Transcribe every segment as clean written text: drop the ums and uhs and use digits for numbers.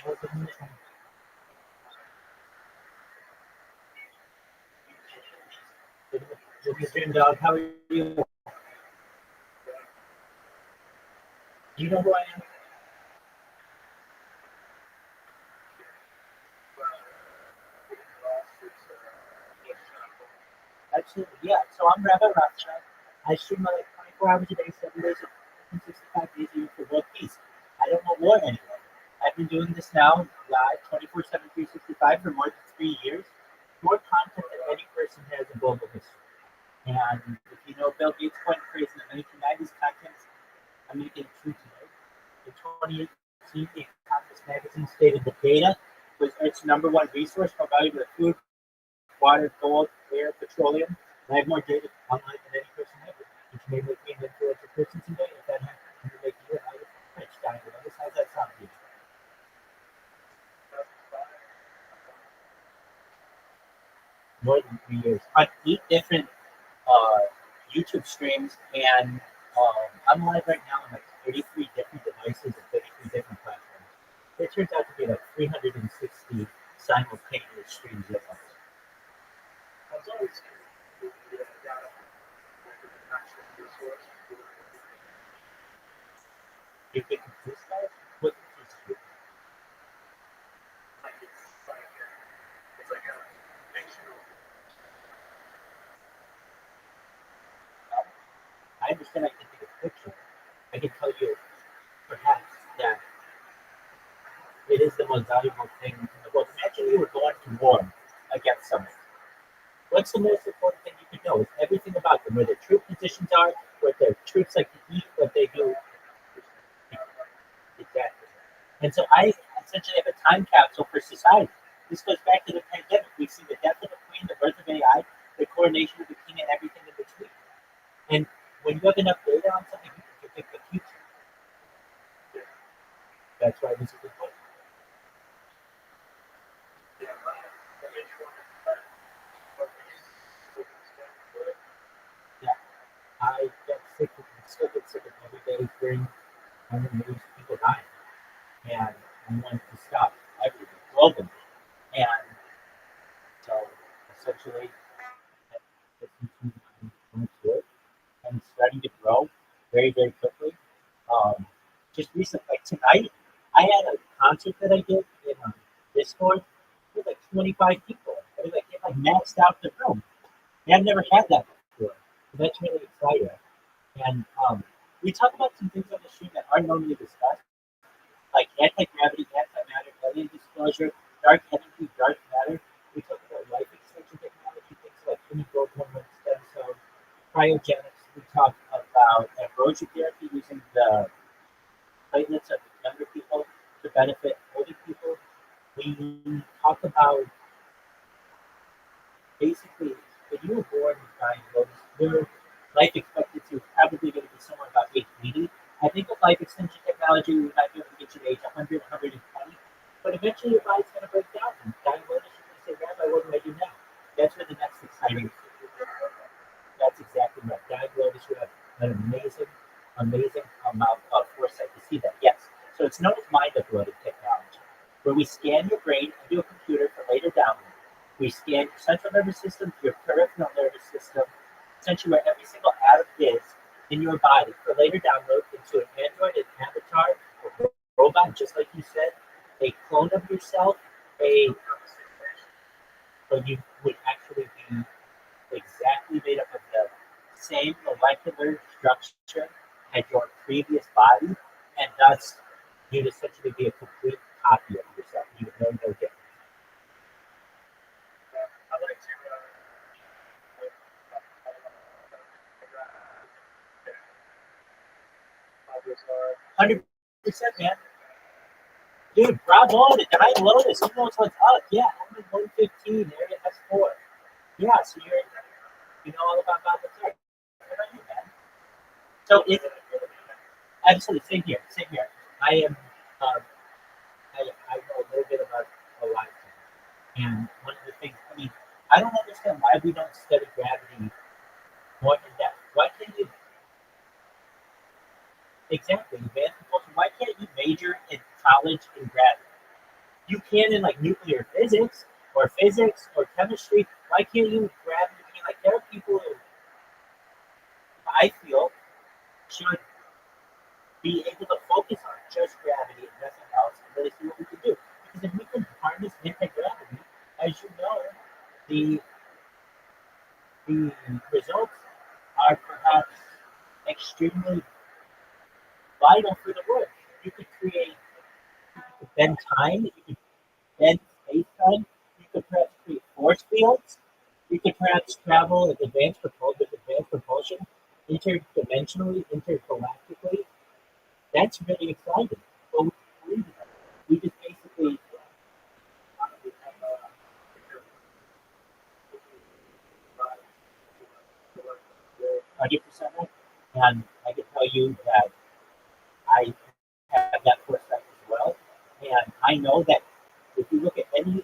Stream dog, how are you? Do you know who I am? Absolutely, yeah. So I'm Rabbi Rothschild. I stream like 24 hours a day, 7 days, 365 days a year for World Peace. I don't want war anymore. I've been doing this now live 24/7, 365 for more than 3 years. More content than any person has in global history. And if you know Bill Gates' point phrase in the 1990s, content I'm making it true today. In 2018, the Economist magazine stated the data was Earth's number one resource for value to food, water, gold, air, petroleum. And I have more data online than any person ever, which may make me an influential person today. If that happens, it may make you and I rich down to this. How's that sound to you? More than 3 years on 8 different YouTube streams, and I'm live right now on like 33 different devices and 33 different platforms. It turns out to be like 360 simultaneous streams at once. You think this guy? What is this? I understand I can take a picture. I can tell you perhaps that it is the most valuable thing in the world. Imagine you were going to war against someone. What's the most important thing you can know? Is everything about them, where their troop positions are, what their troops like to eat, what they do. Exactly. And so I essentially have a time capsule for society. This goes back to the pandemic. We see the death of the queen, the birth of AI, the coronation of the king, and everything in between. And when you have enough data on something, you can predict the future. That's why this is important. Yeah, I get sick of still get sick of every day hearing on the news people dying. And I want to stop everything globally. And so essentially I'm going to it and it's starting to grow very, very quickly. Um, just recently, like tonight, I had a concert that I did in Discord with like 25 people. It like maxed out the room. And I've never had that before. So that's really exciting. And we talk about some things on the stream that aren't normally discussed, like anti-gravity, antimatter, alien disclosure, dark energy, dark matter. We talk about life extension technology, things like human growth hormone, stem cells, cryogenics. We talk about ambrosia therapy using the platelets of younger people to benefit older people. We talk about basically when you were born with diagnosis, your life expectancy was probably going to be somewhere about 880. I think with life extension technology, we might be able to get you to age 100, 120. But eventually your body's going to break down. And diagnosis, you're going to say, Rabbi, what do I do now? That's where the next exciting. That's exactly right. Diagnosis, you have an amazing, amazing amount of foresight to see that. Yes. So it's known as mind uploading technology, where we scan your brain into a computer for later download. We scan your central nervous system, your peripheral nervous system, essentially where every single atom is in your body for later download into an android, an avatar, a robot, just like you said, a clone of yourself, but you would actually be exactly made up of the same molecular structure as your previous body, and thus you'd essentially be a complete copy of yourself. You would know no difference. Yeah. 100%, man. Dude, bravo to Dying Lotus. He knows what's up. Yeah, I'm in 115, area S4. Yeah, so you know all about Babacar. Good on you, man. So it absolutely same here. Same here. I am I know a little bit about a lot of things. And one of the things, I mean, I don't understand why we don't study gravity more in depth. Why can't you exactly advanced propulsion? Why can't you major in college in gravity? can in like nuclear physics or chemistry. Why can't you gravity? I mean, like there are people who I feel should be able to focus on just gravity and nothing else and really see what we can do. Because if we can harness anti-gravity, as you know, the the results are perhaps extremely vital for the work. You could create, you could bend time, you could bend space time, you could perhaps create force fields, you could perhaps travel with advanced propulsion interdimensionally, intergalactically. That's really exciting. But we just basically 100% right. And I can tell you that I have that foresight as well. And I know that if you look at any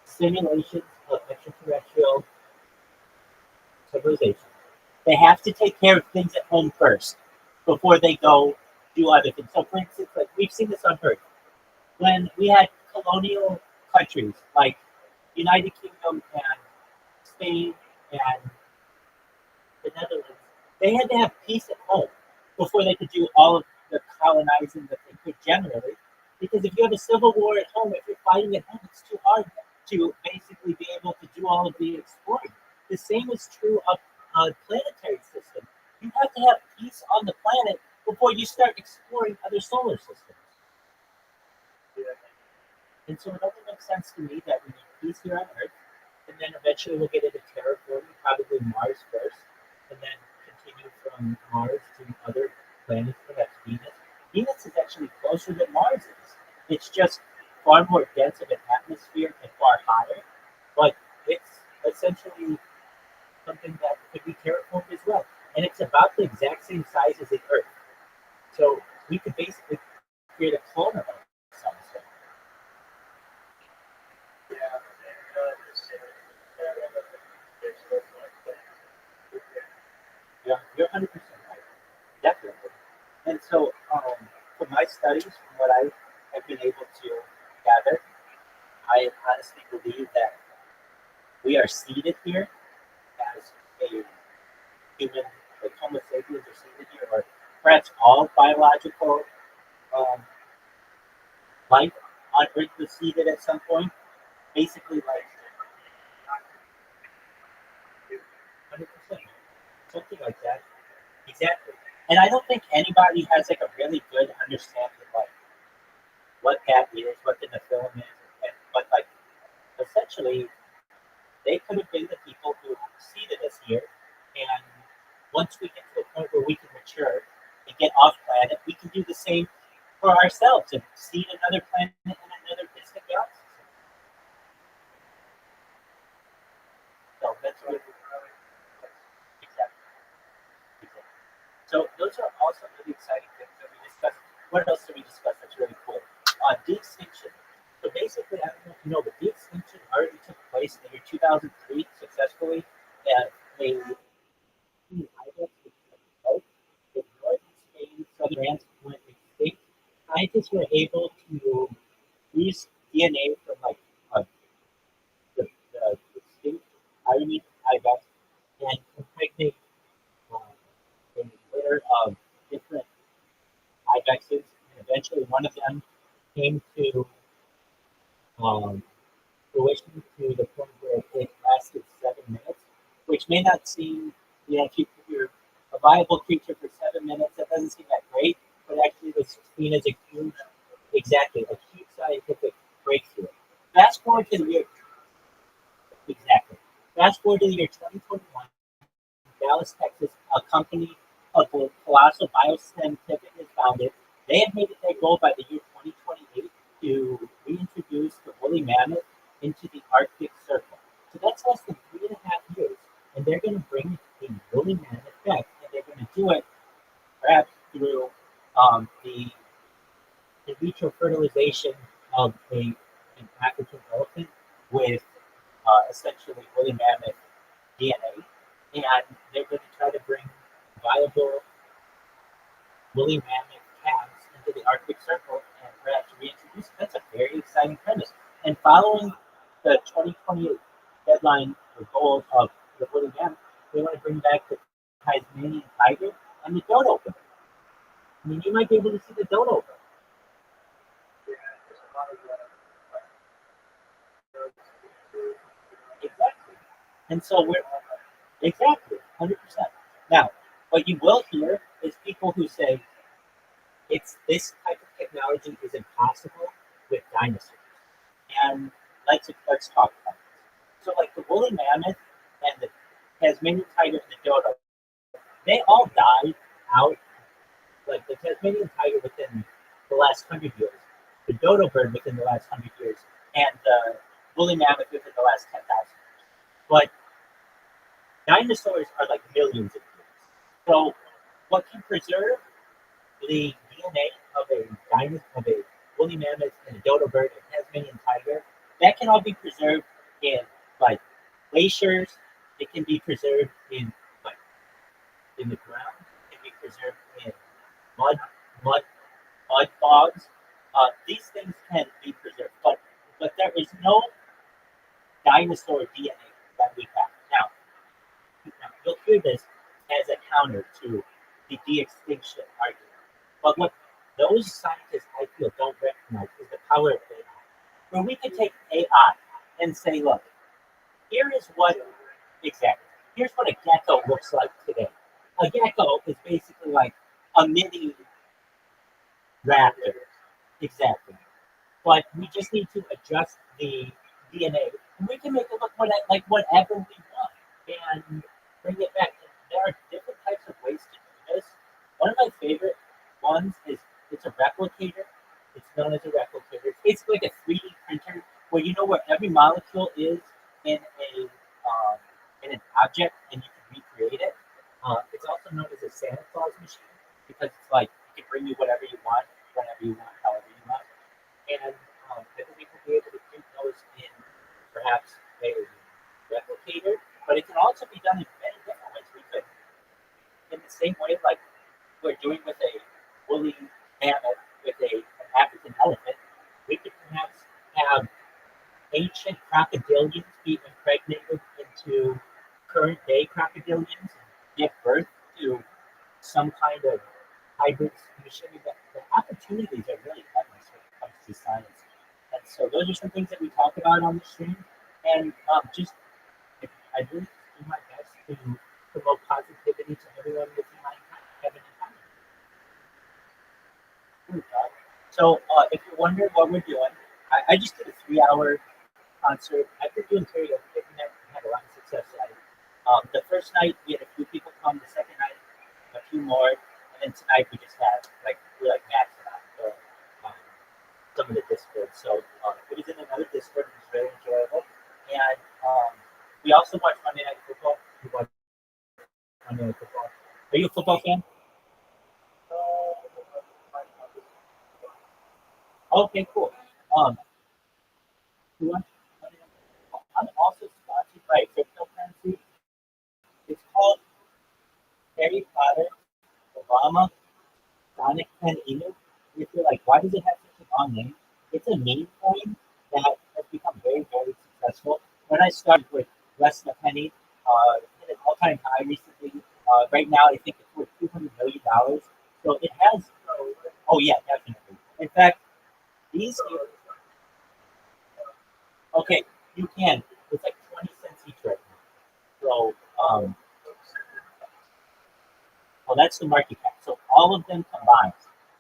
simulations of extraterrestrial civilization, they have to take care of things at home first before they go do other things. So, for instance, like we've seen this on Earth when we had colonial countries like United Kingdom and Spain and the Netherlands, they had to have peace at home before they could do all of the colonizing that they could generally. Because if you have a civil war at home, if you're fighting at home, it's too hard to basically be able to do all of the exploring. The same is true of a planetary system. You have to have peace on the planet before you start exploring other solar systems. And so it only makes sense to me that we need peace here on Earth, and then eventually we'll get into terraforming, probably Mars first, and then continue from Mars to other planets, perhaps Venus. Venus is actually closer than Mars is. It's just far more dense of an atmosphere and far higher, but it's essentially something that could be terraformed as well. And it's about the exact same size as the Earth. So we could basically create a clone of ourselves. Yeah, you're 100% right. Definitely. And so, from my studies, from what I have been able to gather, I honestly believe that we are seated here as a human, like Homo sapiens are seated here, or perhaps all biological um, life on Earth was seated at some point. Basically, like 100%, something like that. Exactly. And I don't think anybody has like a really good understanding of like what that is, what the Nephilim is, but like essentially they could have been the people who seeded us here. And once we get to a point where we can mature and get off planet, we can do the same for ourselves and seed another planet in another distant galaxy. So that's what exactly. Exactly. So those are also really exciting things that we discussed. What else did we discuss that's really cool? De-extinction. So basically, I don't know if you know, but de-extinction already took place in the year 2003 successfully. And they the northern Spain, southern France went extinct. Scientists were able to use DNA from like the extinct Pyramid ibex and impregnate um, a litter of different ibexes. And eventually, one of them came to um, fruition to the point where it lasted 7 minutes, which may not seem, if you're a viable creature for 7 minutes, that doesn't seem that great, but actually was seen as a huge, exactly, a huge scientific breakthrough. Fast forward to the year, exactly. Fast forward to the year 2021, Dallas, Texas, a company of Colossal Bioscientific is founded. They have made it their goal by the year 2028 to reintroduce the woolly mammoth into the Arctic Circle. So that's less than 3.5 years. And they're going to bring the woolly mammoth back. And they're going to do it perhaps through the in vitro fertilization of an African elephant with essentially woolly mammoth DNA. And they're going to try to bring viable woolly mammoth calves into the Arctic Circle. And perhaps reintroduce it. That's a very exciting premise. And following the 2028 deadline or goal of the woolly mammoth, they want to bring back the Tasmanian tiger and the dodo bird. I mean, you might be able to see the dodo bird. Exactly. And so we're exactly 100%. Now, what you will hear is people who say it's this type of technology is impossible with dinosaurs. And let's talk about it. So, like the woolly mammoth and the Tasmanian tiger and the dodo, they all died out. Like the Tasmanian tiger within the last 100 years, the dodo bird within the last 100 years, and the woolly mammoth within the last 10,000 years. But dinosaurs are like millions of years. So, what can preserve the DNA of a woolly mammoth and a dodo bird and Tasmanian tiger, that can all be preserved in like glaciers. It can be preserved in like in the ground. It can be preserved in mud, mud, mud bogs. These things can be preserved, but there is no dinosaur DNA that we have now. You'll hear this as a counter to the de-extinction argument. But what those scientists, I feel, don't recognize is the power of AI. Where we can take AI and say, look, here is what exactly, here's what a gecko looks like today. A gecko is basically like a mini raptor. Exactly. But we just need to adjust the DNA. And we can make it look like whatever we want and bring it back. And there are different types of ways to do this. One of my favorite ones is it's a replicator. It's known as a replicator. It's like a 3D printer where you know where every molecule is in in an object and you can recreate it. It's also known as a Santa Claus machine because it's like it can bring you whatever you want, whenever you want, however you want. And I think we can be able to print those in perhaps a replicator, but it can also be done in many different ways. We could, in the same way, like we're doing with a woolly mammoth with an African elephant, we could perhaps have ancient crocodilians be impregnated into current day crocodilians and give birth to some kind of hybrid species. The opportunities are really endless when it comes to science. And so those are some things that we talk about on the stream. And I really do my best to promote positivity to everyone within my Kevin and So if you're wondering what we're doing, I just did a 3-hour concert. I've been doing karaoke every night and had a lot of success at it. The first night we had a few people come. The second night, a few more, and then tonight we just had we're maxing out some of the Discord. So it was in another Discord. It was very enjoyable, and we also watched Monday Night Football. We watched Monday Night Football. Are you a football fan? Okay, cool. Um, you want I'm also sponsored by a cryptocurrency. It's called Harry Potter, Obama, Sonic Pen Inu. If you're like, why does it have such a long name? It's a meme coin that has become very, very successful. When I started with less than a penny, hit an all-time high recently. Right now, I think it's worth $200 million. So it has. Oh yeah, definitely. In fact, these. Okay, you can. It's like 20 cents each right now. So, well, that's the market cap. So all of them combined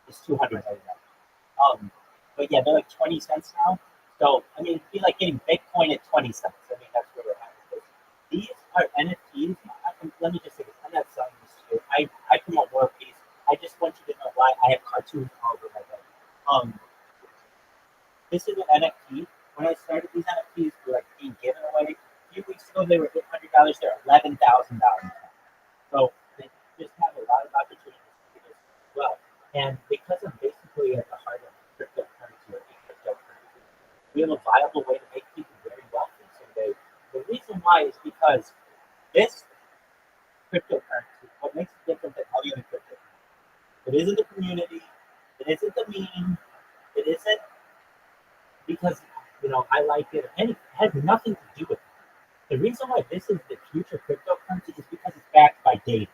is 200 million. But yeah, they're like 20 cents now. So I mean, it'd be like getting Bitcoin at 20 cents. I mean, that's where we're at with this. These are NFTs. Let me just say this. I'm not selling this to you. I promote world peace. I just want you to know why I have cartoons all over my head. This is an NFT. When I started, these NFTs were like being given away. A few weeks ago, they were $800. They're $11,000. So they just have a lot of opportunities to do this as well. And because I'm basically at the heart of cryptocurrency or cryptocurrency, we have a viable way to make people very wealthy someday. The reason why is because this cryptocurrency, what makes it different than all the other cryptocurrencies, it isn't the community, it isn't the meme, It isn't because I like it. And it has nothing to do with it. The reason why this is the future cryptocurrency is because it's backed by data.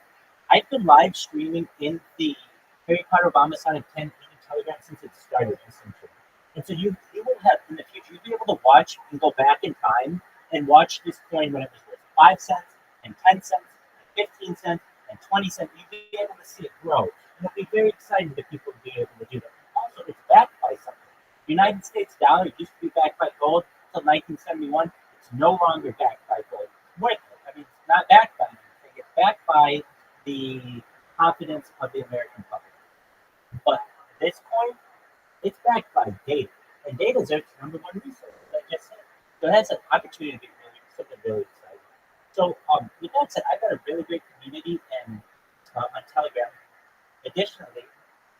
I've been live streaming in the Harry Potter Obama Sonic 10 Telegram since it started, essentially. And so you will have in the future you'll be able to watch and go back in time and watch this coin when it was worth 5 cents and 10 cents and 15 cents and 20 cents. You'll be able to see it grow. And it'll be very exciting to people to be able to do that. Also, it's backed by something. The United States dollar used to be backed by gold until 1971. It's no longer backed by gold. It's worthless. I mean, it's not backed by anything. It's backed by the confidence of the American public. But this coin, it's backed by data. And data is its number one resource, as I just said. So it has an opportunity to be something really exciting. So with that said, I've got a really great community on Telegram. Additionally,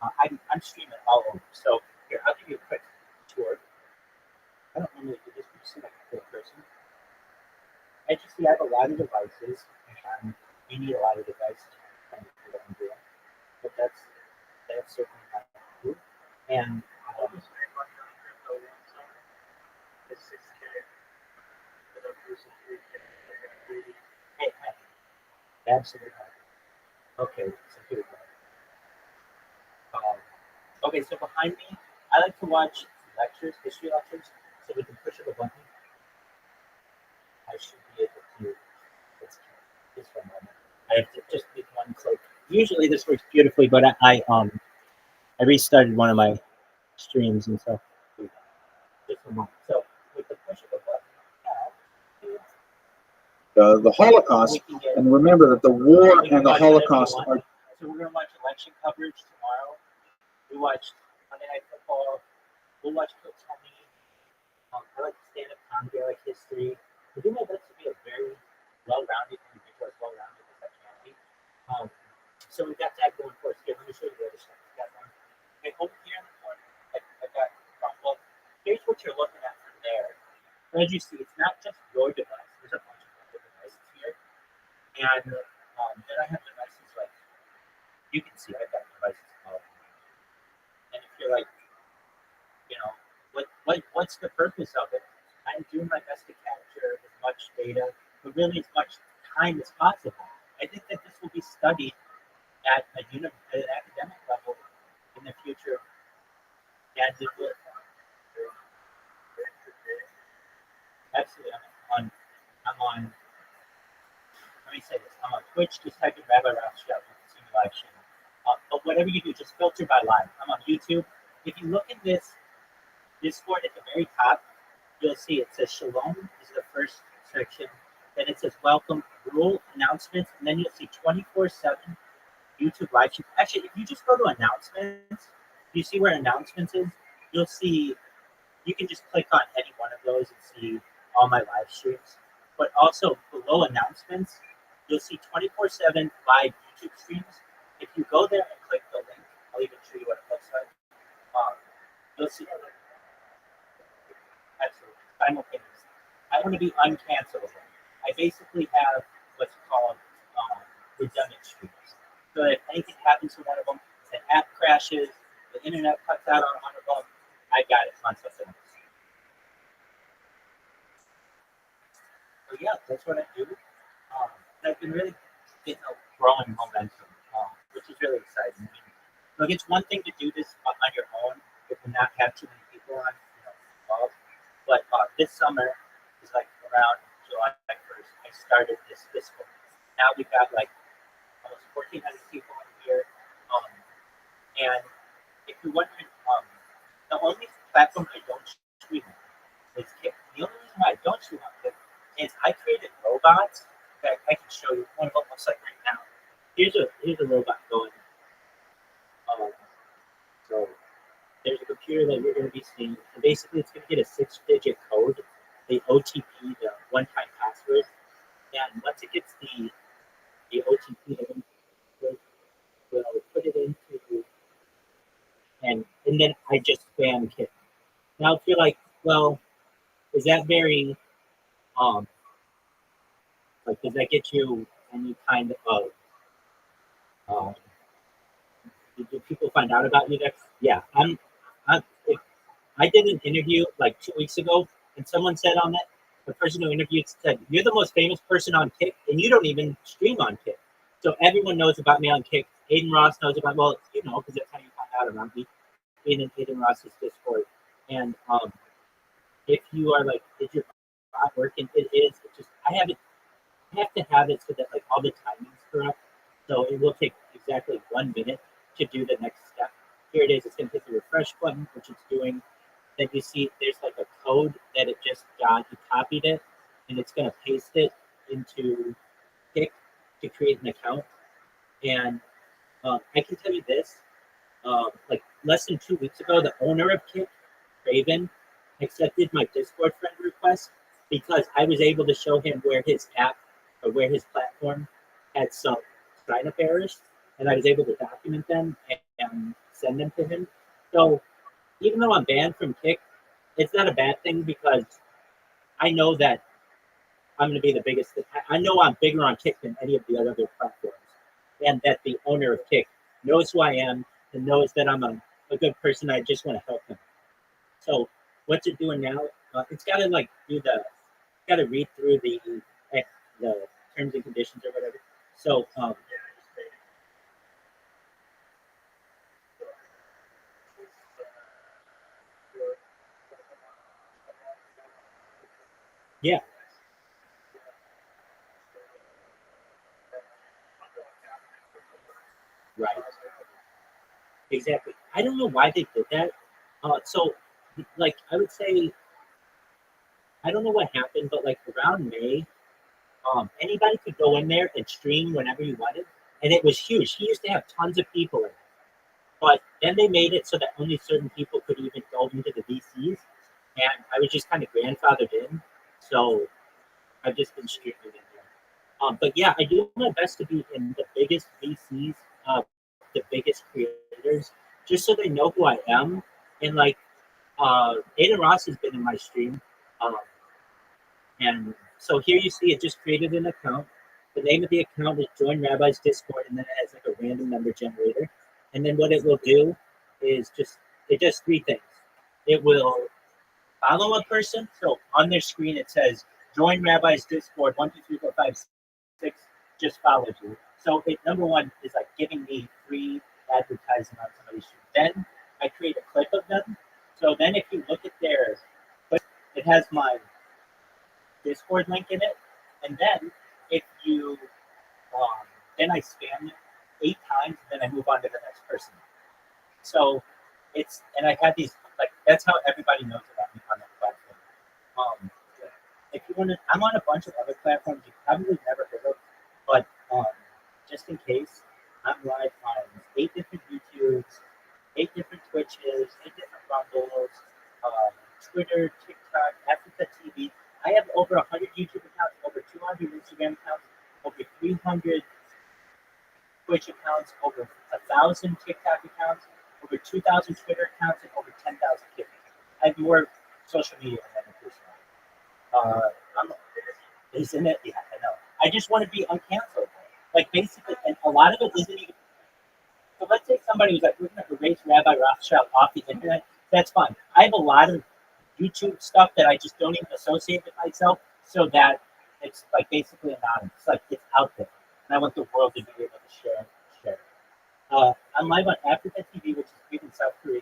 I'm streaming all over. So here, I'll give you a quick tour. I don't normally do this, but you seem like a cool person. As you see, I have a lot of devices, and you need a lot of devices to do what I'm doing. But that's certainly not true. And absolutely. Okay, so here we go. Okay, so behind me, I like to watch lectures, history lectures, so we can push of a button. I should be able to. Let's this one moment. I have to just make one click. Usually this works beautifully, but I restarted one of my streams and so just a moment. So with the push of a button, the Holocaust, and remember that the war and the Holocaust are. So we're gonna watch election coverage tomorrow. We watched Monday Night Football. We'll watch Coach Tony. I like stand-up comedy. I like history. I do my best to be a very well-rounded individual, as well-rounded as I can be. So we've got that going for us. Here, let me show you the other stuff. We've got one. Okay, over here in the corner, I've got well, here's what you're looking at from there. As you see, it's not just your device. There's a bunch of other devices here. And then I have devices like, you can see I've got devices all over. And if you're like, what's the purpose of it? I'm doing my best to capture as much data, but really as much time as possible. I think that this will be studied at an academic level in the future as it will. Absolutely. I'm on, let me say this, I'm on Twitch, just type in Rabbi Rothschild, you can see me live streaming. But whatever you do, just filter by live. I'm on YouTube. If you look at this Discord at the very top, you'll see it says Shalom is the first section. Then it says Welcome, Rule, Announcements, and then you'll see 24/7 YouTube live stream. Actually, if you just go to Announcements, you see where Announcements is, you'll see, you can just click on any one of those and see all my live streams. But also below Announcements, you'll see 24/7 live YouTube streams. If you go there and click the link, I'll even show you what it looks like. You'll see absolutely simultaneously. I want to be uncancelable. I basically have what's called redundant streams. So if anything happens to one of them, if an app crashes, the internet cuts out on one of them, I got it on something else. So yeah, that's what I do. I've been really getting a growing momentum, which is really exciting. Look, it's one thing to do this on your own if you not have too many people on involved. But this summer is like around July 1st. I started this fiscal. Now we've got like almost 1,400 people in here. And if you're wondering, the only platform I don't stream on is Kick. The only reason why I don't stream on Kick is I created robots that I can show you. One of them looks like right now. Here's a robot going. So there's a computer that you're going to be seeing, and basically it's going to get a 6-digit code, the OTP, the one-time password, and once it gets the OTP, we'll put it into, and then I just spam Kit. Now if you're like, well, is that very, like, does that get you any kind of, do people find out about you next? Yeah, I did an interview like 2 weeks ago, and someone said on that, the person who interviewed said, "You're the most famous person on Kick, and you don't even stream on Kick." So everyone knows about me on Kick. Aiden Ross knows about, well, you know, because that's how you find out about me, being in Aiden Ross's Discord. And if you are like, is your bot working? It is. It's just I have it. I have to have it so that like all the timing's correct. So it will take exactly 1 minute to do the next step. Here it is. It's going to hit the refresh button, which it's doing. Then you see there's like a code that it just got. You copied it, and it's going to paste it into Kick to create an account. And I can tell you this: like less than 2 weeks ago, the owner of Kick, Raven, accepted my Discord friend request because I was able to show him where his app or where his platform had some sign up errors, and I was able to document them and send them to him. So even though I'm banned from Kick, it's not a bad thing because I know that I'm going to be the biggest. I know I'm bigger on Kick than any of the other platforms, and that the owner of Kick knows who I am and knows that I'm a good person. I just want to help him. So what's it doing now? It's got to like do the, got to read through the terms and conditions or whatever. So yeah, right, exactly. I don't know why they did that. So like I would say I don't know what happened, but like around May, anybody could go in there and stream whenever you wanted, and it was huge. He used to have tons of people in it. But then they made it so that only certain people could even go into the VCs, and I was just kind of grandfathered in. So I've just been streaming in there. But yeah, I do my best to be in the biggest VCs, the biggest creators, just so they know who I am. And like, Aiden Ross has been in my stream, um, and so here you see it just created an account. The name of the account is Join Rabbi's Discord, and then it has like a random number generator. And then what it will do is just it does three things. It will follow a person. So on their screen it says Join Rabbi's Discord 1 2 3 4 5 6 just followed you. So it number one is like giving me free advertising on somebody's stream. Then I create a clip of them. So then if you look at their clip, it has my Discord link in it. And then if you then I spam it 8 times, and then I move on to the next person. So it's and I had these like that's how everybody knows about me on that platform. Um, if you want to, I'm on a bunch of other platforms you probably never heard of, but just in case, I'm live on 8 different YouTubes, 8 different Twitches, 8 different Rumbles, Twitter, TikTok, Africa TV. I have over 100 YouTube accounts, over 200 Instagram accounts, over 300 Twitch accounts, over 1,000 TikTok accounts, over 2,000 Twitter accounts, and over 10,000 Kick accounts. I have more social media than a person. I'm, isn't it? Yeah, I know. I just want to be uncancelable. Like basically, and a lot of it isn't even. So let's say somebody was like, "We're going to erase Rabbi Rothschild off the internet." That's fine. I have a lot of YouTube stuff that I just don't even associate with myself, so that it's like basically anonymous. It's like it's out there, and I want the world to be able to share. I'm live on Africa TV, which is big in South Korea,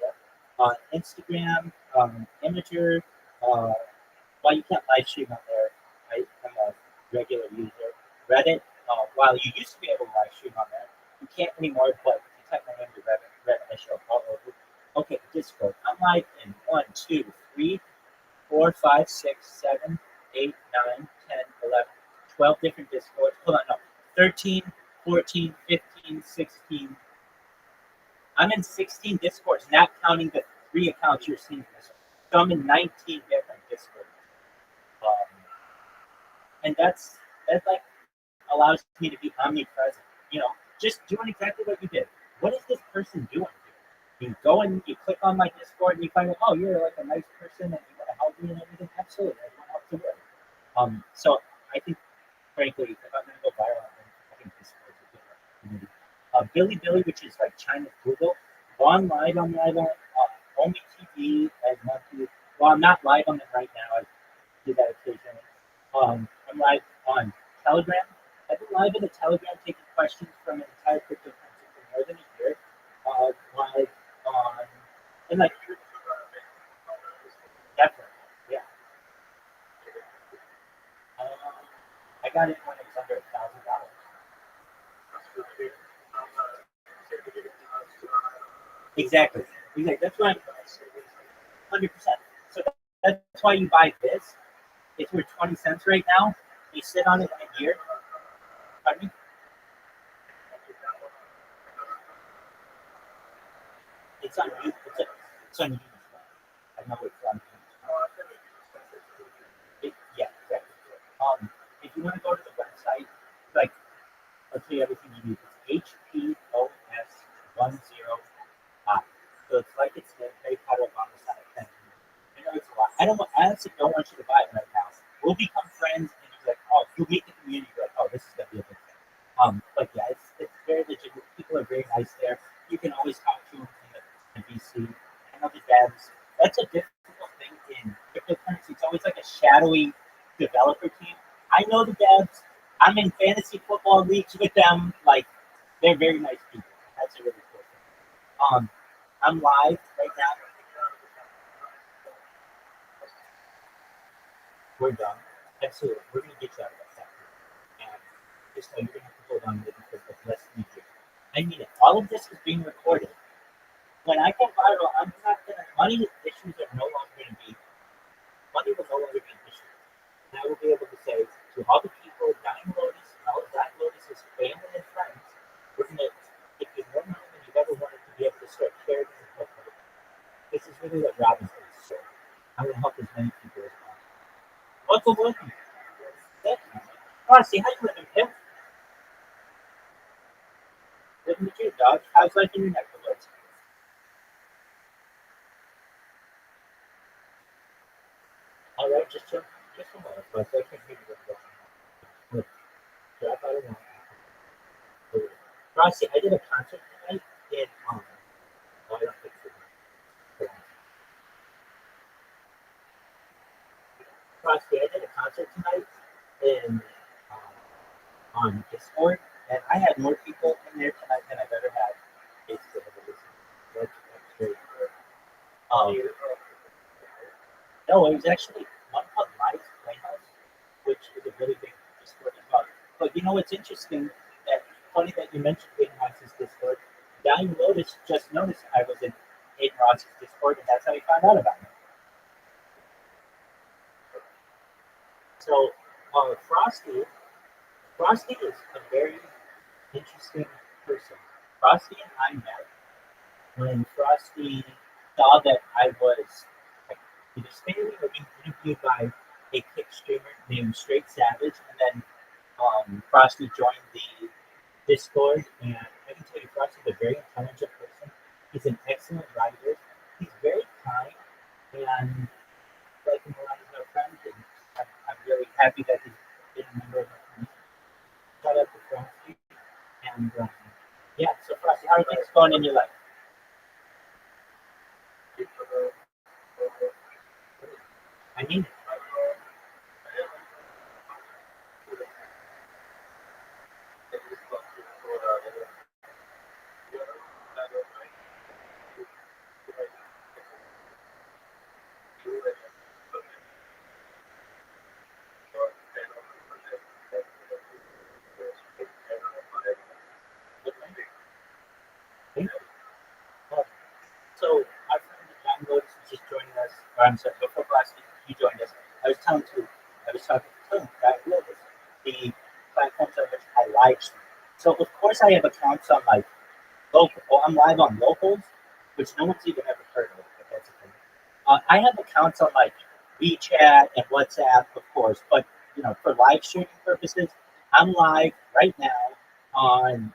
on Instagram, Imager. Well, you can't live stream on there. I'm a regular user. Reddit, while you used to be able to live stream on there, you can't anymore. But if you type my name to Reddit, I show up all over. Okay, Discord. I'm live in 1, 2, 3, 4, 5, 6, 7, 8, 9, 10, 11, 12 different Discords. Hold on, no. 13, 14, 15, 16. I'm in 16 Discords, not counting the 3 accounts you're seeing. So I'm in 19 different Discords. Um, and that like allows me to be omnipresent. You know, just doing exactly what you did. What is this person doing here? You go and you click on my Discord and you find out, oh, you're like a nice person and you want to help me and everything. Absolutely, I want to help you. So I think, frankly, if I'm going to go viral, I think Discord's a good community. Billy Billy, which is like China's Google, gone live on live only TV and monthly. Well, I'm not live on them right now. I do that occasionally. I'm live on Telegram. I've been live in the Telegram taking questions from an entire cryptocurrency for more than a year. Live on, and like, definitely, yeah. I got it when it was under $1,000. Exactly. Exactly. That's why 100%. So that's why you buy this. It's worth 20 cents right now. You sit on it in a year. Pardon me? It's on you. It's on you. I know it's on you. Yeah, exactly. If you want to go to the website, like, I'll tell you everything you need. It's HPOS10. So it's like it's the Harry Potter on the side thing. I know it's a lot. I honestly don't want you to buy it right now. We'll become friends, and you're like, oh, you'll meet the community. You're like, oh, this is gonna be a big thing. But yeah, it's very legit. People are very nice there. You can always talk to them in VC. I know the devs. That's a difficult thing in cryptocurrency. It's always like a shadowy developer team. I know the devs. I'm in fantasy football leagues with them. Like, they're very nice people. That's a really cool thing. I'm live right now. We're done. Absolutely. We're going to get you out of that factory. And just know you're going to have to hold on to it because the less you do. I mean it. All of this is being recorded. When I go viral, I'm not going to, money issues are no longer going to be, money will no longer be an issue. And I will be able to say to all the people, Dying Lotus, all of Dying Lotus's family and friends, we're going to give you more money than you've ever wanted to be able to start charity and help other people. This is really what Robin's doing. So I'm going to help as many people as possible. Welcome, welcome. Thank you. Oh, see how you living, Pimp? Living the dream, dog. How's life in your neck of the woods? All right, just a moment, but I can't hear you. Look, drop out of one. Frosty, I did a concert tonight in oh, I don't think so. Frosty, I did a concert tonight in on Discord, and I had more people in there tonight than I've ever had. Basically, that's great. Um, no, it was actually one called Live Playhouse, which is a really big Discord as well. But you know what's interesting? That funny that you mentioned Aiden Ross's Discord. Dying Lotus just noticed I was in Aiden Ross's Discord, and that's how he found out about me. So, Frosty is a very interesting person. Frosty and I met when Frosty saw that I was like either spamming or being interviewed by a kick streamer named Straight Savage, and then Frosty joined the Discord, and I can tell you, Frosty's a very intelligent person. He's an excellent writer. He's very kind, and like him around as our friend, and I'm really happy that he's been a member of our community. Shout out to Frosty, and yeah. So Frosty, how are things going in your life? I mean, so our friend John Lotus was just joining us. Or I'm sorry, before last week he joined us. I was talking to him about Lotus, the platforms on which I live stream. So of course I have accounts on like local. Oh, I'm live on locals, which no one's even ever heard of. But that's a thing. I have accounts on like WeChat and WhatsApp, of course, but you know, for live streaming purposes, I'm live right now on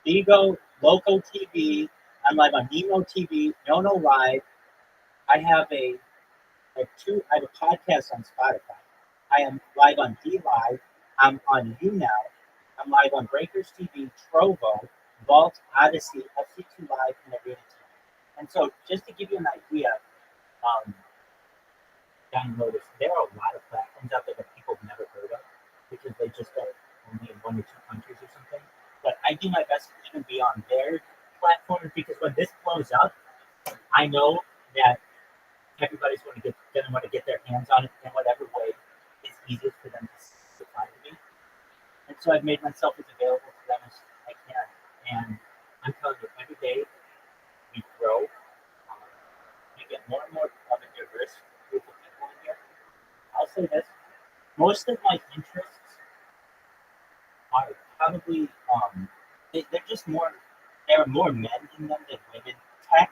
Vigo, Loco TV. I'm live on Nemo TV, No Live. I have I have a podcast on Spotify. I am live on D Live. I'm on YouNow. I'm live on Breakers TV, Trovo, Vault, Odyssey, FC2 Live, and Arena TV. And so, just to give you an idea, um, down Lotus, there are a lot of platforms out there that people have never heard of because they just are only in one or two countries or something. But I do my best to even be on their platform because when this blows up, I know that everybody's going to want to get their hands on it in whatever way is easiest for them to find me. And so I've made myself as available to them as I can. And I'm telling you, every day we grow, we get more and more of a diverse group of people in here. I'll say this: most of my interests are probably they're just more. There are more men in them than women. Tech,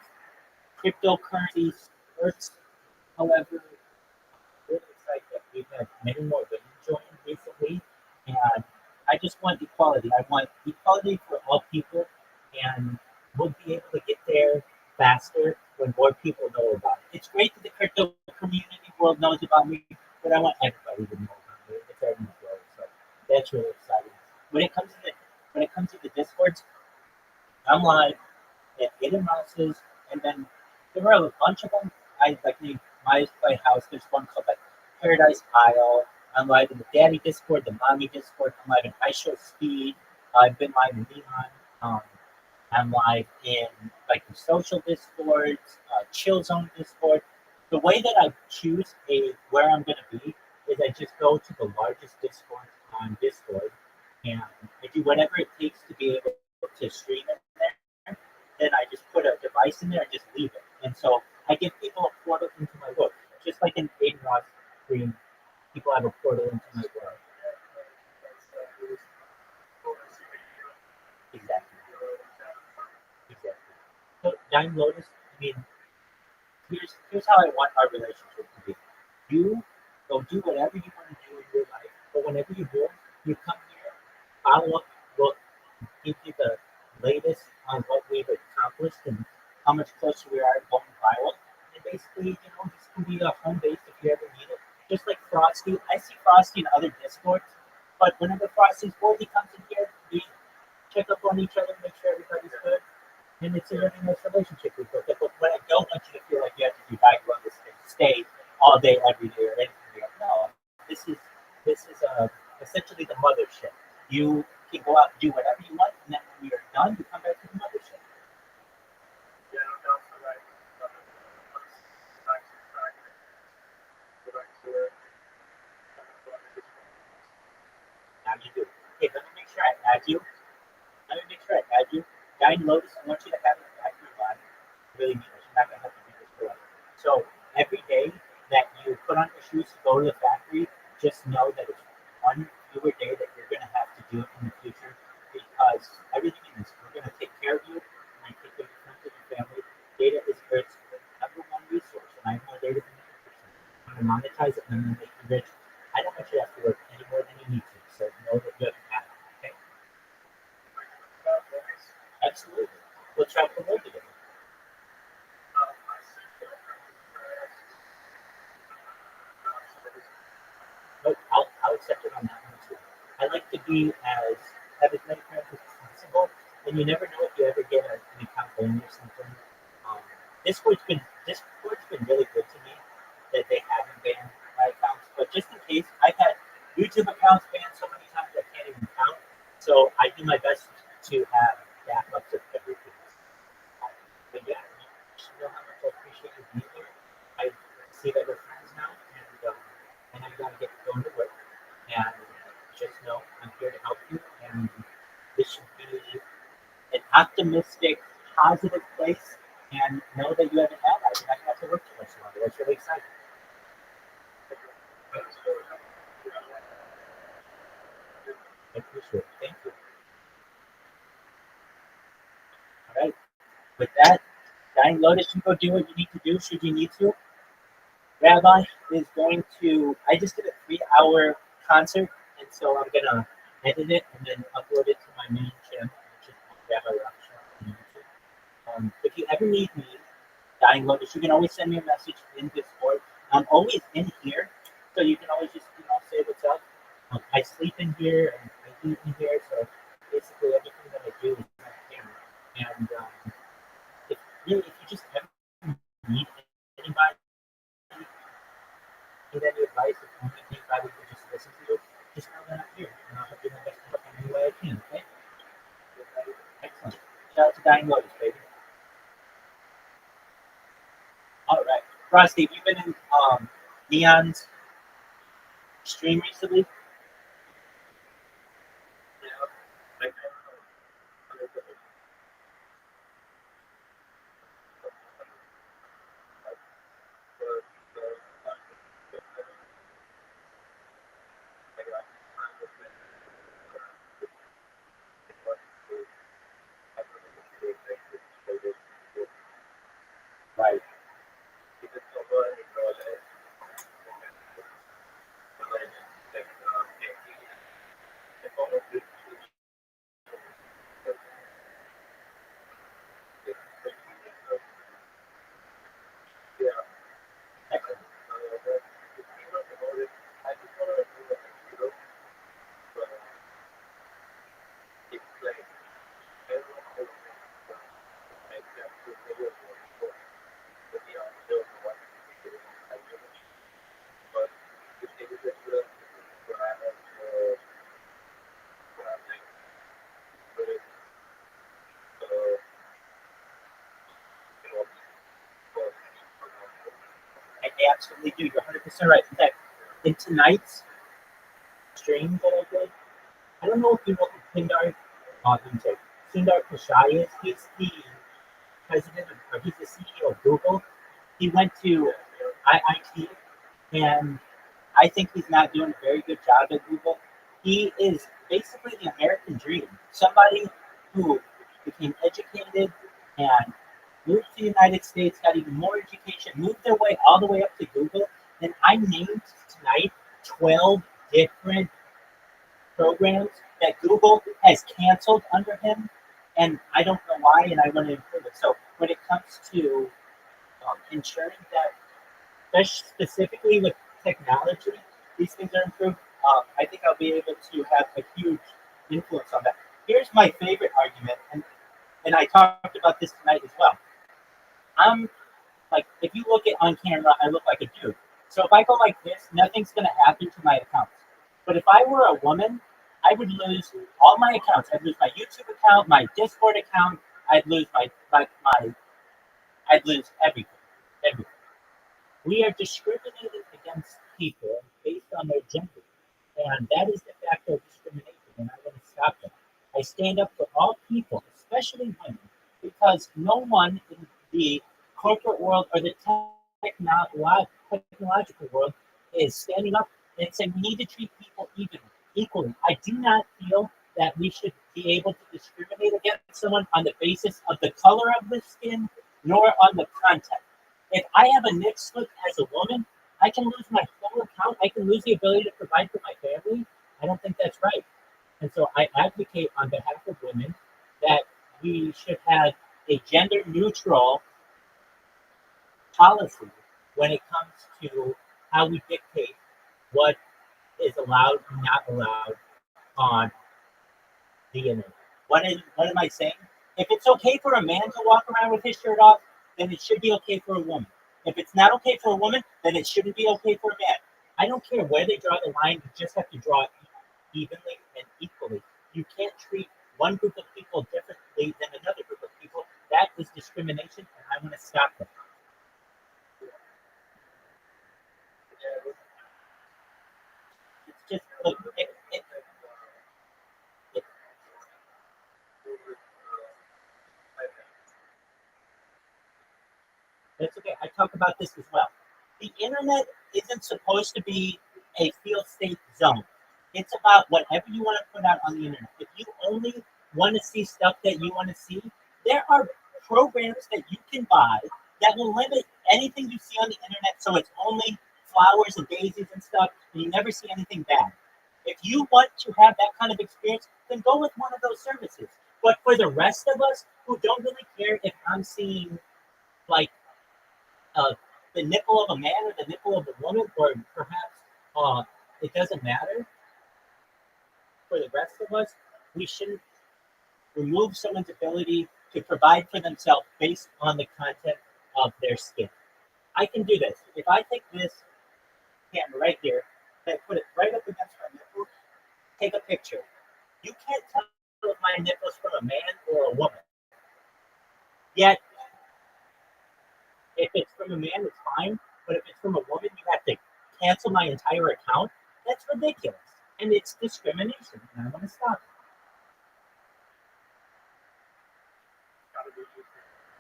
cryptocurrency, sports. However, really excited that we've had many more women join recently, and I just want equality. I want equality for all people, and we'll be able to get there faster when more people know about it. It's great that the crypto community world knows about me, but I want everybody to know about me. It's already growing, so that's really exciting. When it comes to the discords, I'm live at Hidden Mouses, and then there are a bunch of them. I like my playhouse. There's one called like Paradise Isle. I'm live in the Daddy Discord, the Mommy Discord. I'm live in I Show Speed. I've been live in Leon. I'm live in like the social discords, Chill Zone Discord. The way that I choose where I'm going to be is I just go to the largest Discord on Discord, and I do whatever it takes to be able to stream in there. Then I just put a device in there and just leave it. And so I give people a portal into my world. Just like in Aiden Ross stream, people have a portal into my world. Exactly. Exactly. So Dime Lotus, I mean, here's how I want our relationship to be. You go do whatever you want to do in your life, but whenever you do, you come here, follow up, look, give you the latest on what we've accomplished and how much closer we are to going viral. And basically, this can be a home base if you ever need it. Just like Frosty, I see Frosty in other Discords, but whenever Frosty's bored, he comes in here. We check up on each other, make sure everybody's good, and it's a really nice relationship we built up. But what I don't want you to feel like you have to do diet wellness and stay all day, every day, or anything. No, this is essentially the mothership. You can go out and do whatever you want, and then when you're done, you come back to the mothership. Now you do. Hey, let me make sure I add you. Let me make sure I add you. Guy Lotus, I want you to have it back in your body. Really mean it. You're not going to have to do this forever. So every day that you put on your shoes to go to the factory, just know that it's one fewer day that you're going to have to do it in the future because everything in this, we're going to take care of you and take care of your friends and your family. Data is Earth's number one resource, and I have more data than any person. I'm going to monetize it and I'm going to make you rich. I don't want you to have to work any more than you need to, so know that you have to have it, okay? Absolutely. We'll travel the world together. But I'll accept it on that one too. I like to have as many friends as possible, and you never know if you ever get an account banned or something. Um, Discord's been really good to me that they haven't banned my accounts, but just in case, I've had YouTube accounts banned so many times I can't even count. So I do my best to have backups of everything. But yeah, you should know how much I appreciate you being here. I see that we're friends now, and I gotta get going to work. And just know I'm here to help you, and this should be an optimistic, positive place. And know that you have an ally. You're not gonna have to work too much longer. That's really exciting. I appreciate it. Thank you. All right. With that, Dying Lotus, you go do what you need to do should you need to. Rabbi is going to. I just did a 3-hour concert, and so I'm gonna edit it and then upload it to my main channel, which is Rabbi Rothschild on YouTube. If you ever need me, Dying Lotus, you can always send me a message in Discord. I'm always in here, so you can always just say what's up. I sleep in here and I eat in here, so basically everything that I do is on camera. And if really, if you just ever meet anybody, need any advice, if anybody could just listen to you, just know that I'm here, and I'll help you my best to help in any way I can, okay? Excellent. Shout out to Dying Lotus, baby. All right. Rusty, have you been in Neon's stream recently? Right. Excellent. And they absolutely do. You're 100% right. In fact, in tonight's stream that I did, I don't know if you know who Sundar Pichai is. He's the president of, or he's the CEO of Google. He went to IIT, and I think he's not doing a very good job at Google. He is basically the American dream. Somebody who became educated and moved to the United States, got even more education, moved their way all the way up to Google. And I named tonight 12 different programs that Google has canceled under him, and I don't know why, and I want to improve it. So when it comes to ensuring that, specifically with technology, these things are improved, I think I'll be able to have a huge influence on that. Here's my favorite argument, and I talked about this tonight as well. I'm like, if you look at on camera, I look like a dude. So if I go like this, nothing's going to happen to my accounts. But if I were a woman, I would lose all my accounts. I'd lose my YouTube account, my Discord account. I'd lose I'd lose everything. Everything. We are discriminated against people based on their gender. And that is de facto discrimination, and I want to stop that. I stand up for all people, especially women, because no one in the corporate world or the technological world is standing up and saying we need to treat people equally. I do not feel that we should be able to discriminate against someone on the basis of the color of the skin, nor on the content. If I have a nick slip as a woman, I can lose my whole account. I can lose the ability to provide for my family. I don't think that's right. And so I advocate on behalf of women that we should have a gender neutral policy when it comes to how we dictate what is allowed and not allowed on the internet. What am I saying? If it's okay for a man to walk around with his shirt off, then it should be okay for a woman. If it's not okay for a woman, then it shouldn't be okay for a man. I don't care where they draw the line, you just have to draw it evenly and equally. You can't treat one group of people differently than another group of people. That is discrimination, and I want to stop that. It's just, look, that's okay. I talk about this as well. The internet isn't supposed to be a feel safe zone. It's about whatever you want to put out on the internet. If you only want to see stuff that you want to see, there are programs that you can buy that will limit anything you see on the internet so it's only flowers and daisies and stuff, and you never see anything bad. If you want to have that kind of experience, then go with one of those services. But for the rest of us who don't really care if I'm seeing like uh, the nipple of a man or the nipple of a woman, or perhaps it doesn't matter. For the rest of us, we shouldn't remove someone's ability to provide for themselves based on the content of their skin. I can do this. If I take this camera right here, and I put it right up against my nipple, take a picture. You can't tell if my nipple's from a man or a woman. Yet, if it's from a man, it's fine. But if it's from a woman, you have to cancel my entire account. That's ridiculous. And it's discrimination. And I want to stop it.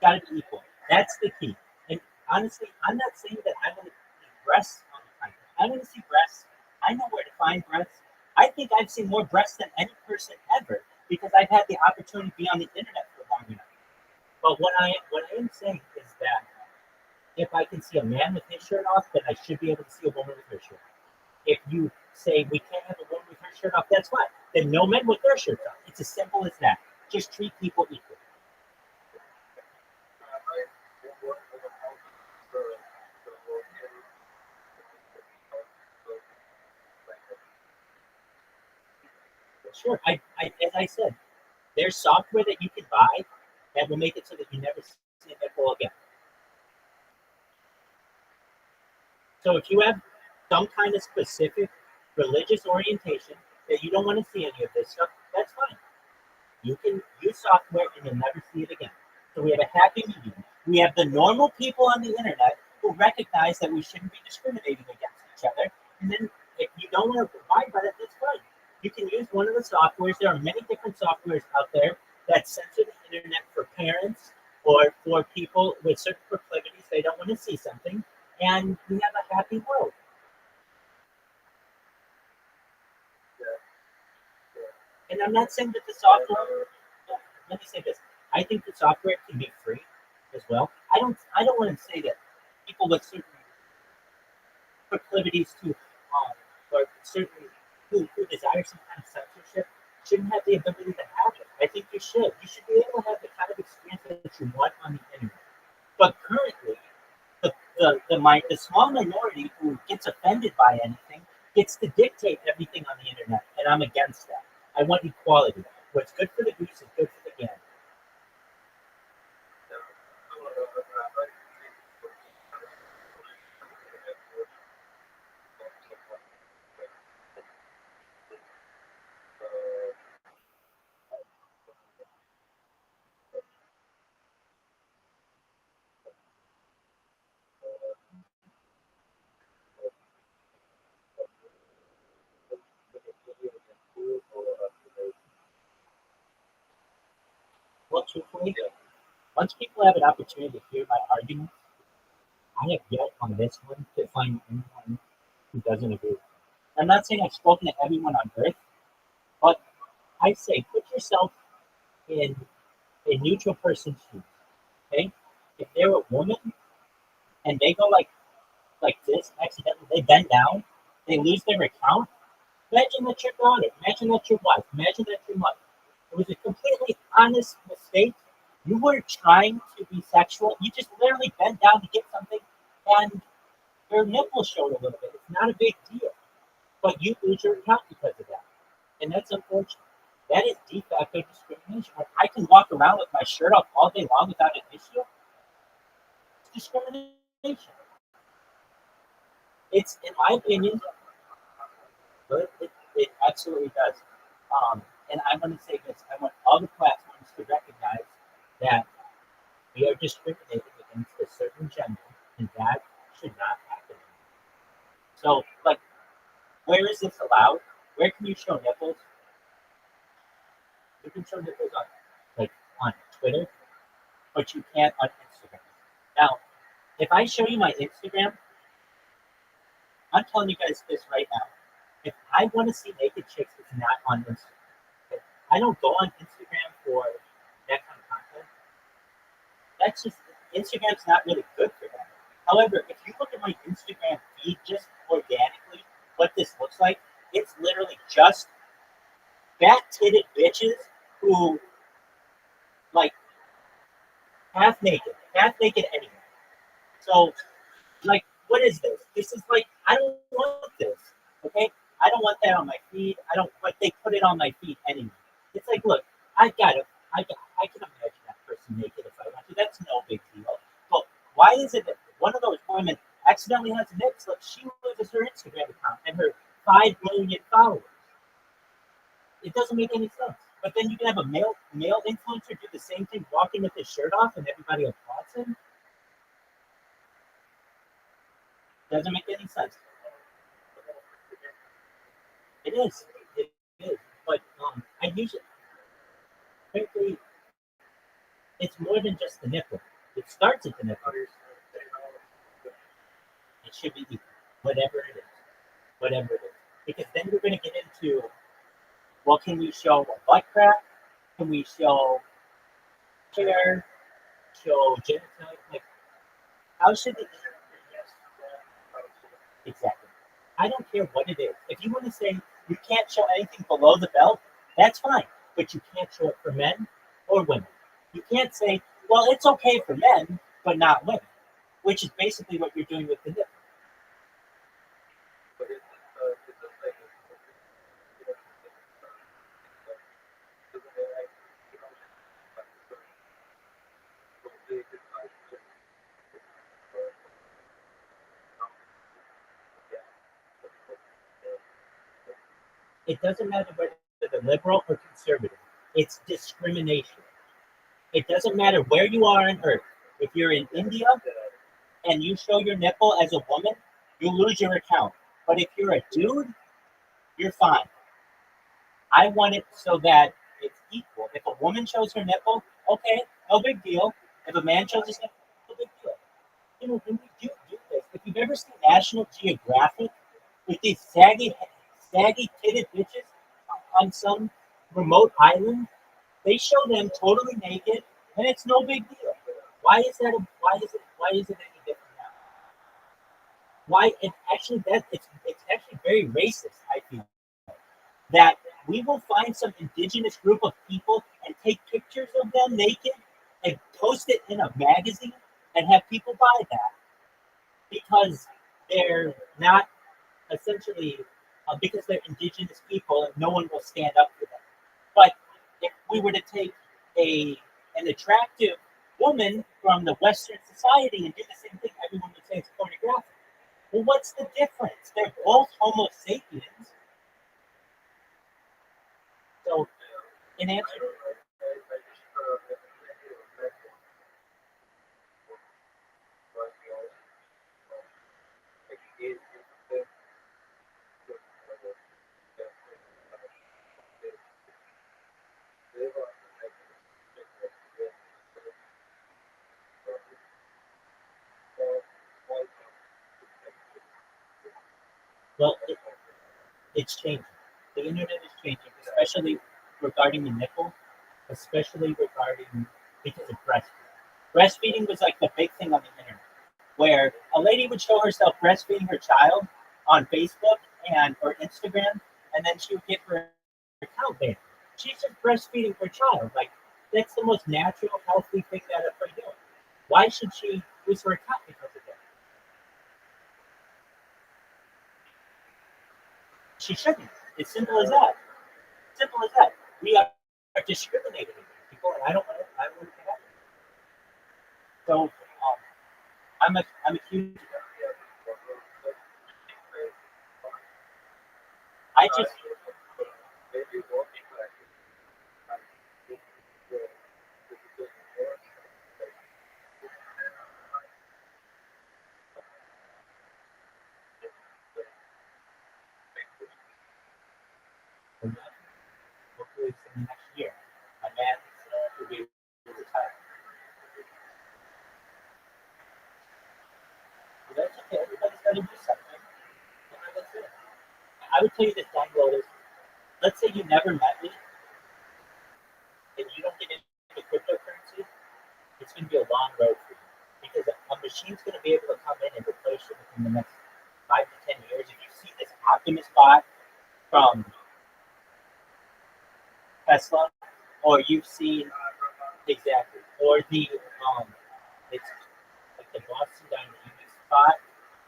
Got to be equal. That's the key. And honestly, I'm not saying that I want to see breasts all the time. I want to see breasts. I know where to find breasts. I think I've seen more breasts than any person ever because I've had the opportunity to be on the internet for long enough. But what I am saying is that if I can see a man with his shirt off, then I should be able to see a woman with her shirt off. If you say we can't have a woman with her shirt off, that's fine. Then no men with their shirts off. It's as simple as that. Just treat people equally. Sure. As I said, there's software that you can buy that will make it so that you never see a nipple again. So if you have some kind of specific religious orientation that you don't want to see any of this stuff, that's fine. You can use software and you'll never see it again. So we have a happy medium. We have the normal people on the internet who recognize that we shouldn't be discriminating against each other. And then if you don't want to abide by that, that's fine. You can use one of the softwares. There are many different softwares out there that censor the internet for parents or for people with certain proclivities. They don't want to see something. And we have a happy world. And I'm not saying that the software. Let me say this: I think the software can be free as well. I don't want to say that people with certain proclivities to, or certain who desire some kind of censorship shouldn't have the ability to have it. I think you should. You should be able to have the kind of experience that you want on the internet. But currently, the small minority who gets offended by anything gets to dictate everything on the internet, and I'm against that. I want equality. What's good for the goose is good for the gander. Well, truthfully, once people have an opportunity to hear my arguments, I have yet on this one to find anyone who doesn't agree. I'm not saying I've spoken to everyone on earth, but I say put yourself in a neutral person's shoes. Okay? If they're a woman and they go like this accidentally, they bend down, they lose their account. Imagine that your daughter, imagine that your wife, imagine that your mother. It was a completely honest mistake. You weren't trying to be sexual. You just literally bent down to get something and your nipple showed a little bit. It's not a big deal. But you lose your account because of that. And that's unfortunate. That is de facto discrimination. When I can walk around with my shirt off all day long without an issue, it's discrimination. It's, in my opinion, but it absolutely does. And I want to say this: I want all the platforms to recognize that we are discriminating against a certain gender, and that should not happen. So, like, where is this allowed? Where can you show nipples? You can show nipples on Twitter, but you can't on Instagram. Now, if I show you my Instagram, I'm telling you guys this right now. If I want to see naked chicks, it's not on Instagram. Okay? I don't go on Instagram for that kind of content. That's just Instagram's not really good for that. However, if you look at my Instagram feed just organically, what this looks like, it's literally just fat-titted bitches who like half naked anyway. So, like, what is this? This is like, I don't want this. Okay, I don't want that on my feed. I don't. But they put it on my feed anyway. It's like, look, I can imagine that person naked if I want to. That's no big deal. But why is it that one of those women accidentally has nips, like she loses her Instagram account and her 5 million followers? It doesn't make any sense. But then you can have a male influencer do the same thing, walking with his shirt off, and everybody applauds him. Doesn't make any sense. It is. It is. But I usually, frankly, it's more than just the nipple. It starts at the nipple. It should be equal, whatever it is, whatever it is. Because then we're going to get into, well, can we show a butt crack? Can we show hair? Show genitalia? Like, how should it? Exactly. I don't care what it is. If you want to say you can't show anything below the belt, that's fine. But you can't show it for men or women. You can't say, well, it's okay for men, but not women, which is basically what you're doing with the nipple. It doesn't matter whether they're liberal or conservative. It's discrimination. It doesn't matter where you are on earth. If you're in India and you show your nipple as a woman, you lose your account. But if you're a dude, you're fine. I want it so that it's equal. If a woman shows her nipple, okay, no big deal. If a man shows his nipple, no big deal. You know, when we do this, if you've ever seen National Geographic with these saggy titted bitches on some remote island, they show them totally naked, and it's no big deal. Why is it any different now? Why it actually that it's actually very racist, I feel. That we will find some indigenous group of people and take pictures of them naked and post it in a magazine and have people buy that because they're not essentially because they're indigenous people and no one will stand up for them. But if we were to take an attractive woman from the Western society and do the same thing, everyone would say it's pornographic. Well, what's the difference? They're both Homo sapiens. So, in answer to well, it's changing. The internet is changing, especially regarding the nipple, especially regarding because of breastfeeding. Breastfeeding was like the big thing on the internet, where a lady would show herself breastfeeding her child on Facebook and or Instagram, and then she would get her account banned. She's just breastfeeding her child. Like that's the most natural, healthy thing that they're doing. Why should she lose her account because of that? She shouldn't. It's simple as that. Simple as that. We are discriminating against people, and I don't want it. I don't want it to happen. So I'm a huge. I just hopefully it's in the next year. My man will be retired. But that's okay. Everybody's got to do something. And that's it. I would tell you this down below is, let's say you never met me and you don't get into cryptocurrency, it's going to be a long road for you because a machine's going to be able to come in and replace you within the next 5 to 10 years. If you see this Optimus bot from Tesla, or you've seen exactly, or the it's like the Boston Dynamics bot.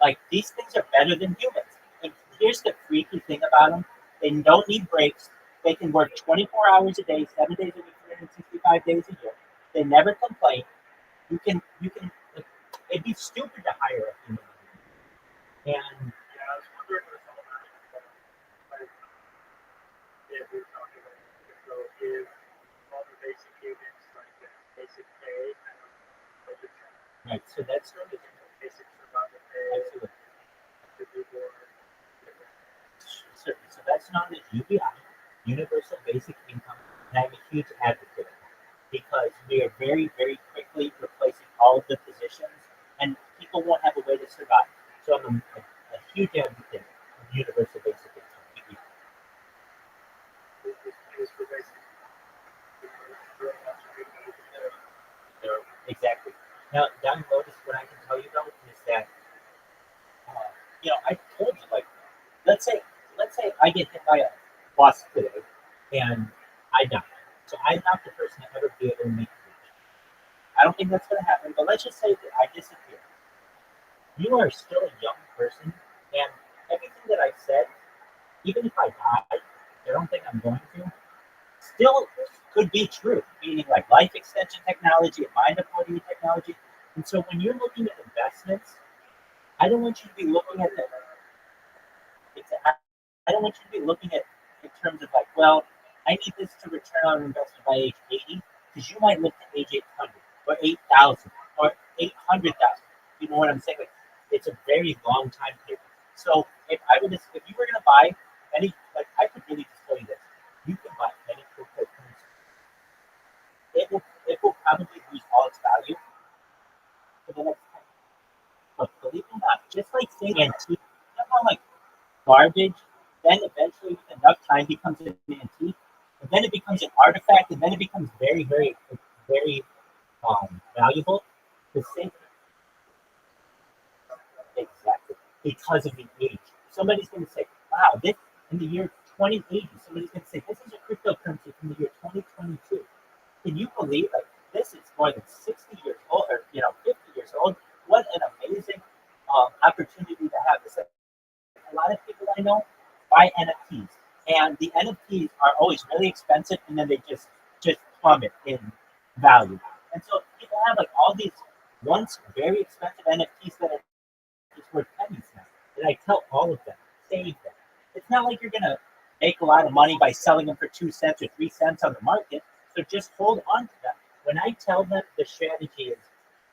Like these things are better than humans. And here's the freaky thing about them: they don't need breaks. They can work 24 hours a day, 7 days a week, 365 days a year. They never complain. You can. It'd be stupid to hire a human being. And Yeah, I was wondering with all that, like, if we're talking about crypto, is all the basic units, like the basic pay, kind of like the right, so that's basic survival pay, absolutely. the reward. So that's known as UBI, Universal Basic Income, and I'm a huge advocate of that because we are very, very quickly replacing all of the positions, and people won't have a way to survive. So I'm a huge advocate of Universal Basic Income, UBI. Is for basic. Exactly. Now, down notice, what I can tell you though is that, I told you, like, let's say, let's say I get hit by a bus today, and I die. So I'm not the person to ever be able to make the beach. I don't think that's going to happen, but let's just say that I disappear. You are still a young person, and everything that I said, even if I die, I don't think I'm going to, still could be true, meaning like life extension technology and mind uploading technology. And so when you're looking at investments, I don't want you to be looking at the I don't want you to be looking at in terms of like, well, I need this to return on investment by age 80, because you might live to age 800 or 8,000 or 800,000. You know what I'm saying? Like, it's a very long time period. So if you were going to buy any, like, I could really just tell you this: you can buy any cryptocurrency. It will probably lose all its value for the next 10 years. But believe it or not, just like saying antique, you know how like garbage, then eventually with enough time becomes an antique, and then it becomes an artifact, and then it becomes very, very, very valuable. The same exactly because of the age. Somebody's going to say, "Wow, this in the year 2080." Somebody's going to say, "This is a cryptocurrency from the year 2022." Can you believe like this is more than 60 years old, or 50 years old? What an amazing opportunity to have this. A lot of people I know buy NFTs, and the NFTs are always really expensive, and then they just plummet in value. And so people have like all these once very expensive NFTs that are just worth pennies now. And I tell all of them, save them. It's not like you're gonna make a lot of money by selling them for 2 cents or 3 cents on the market. So just hold on to them. When I tell them the strategy is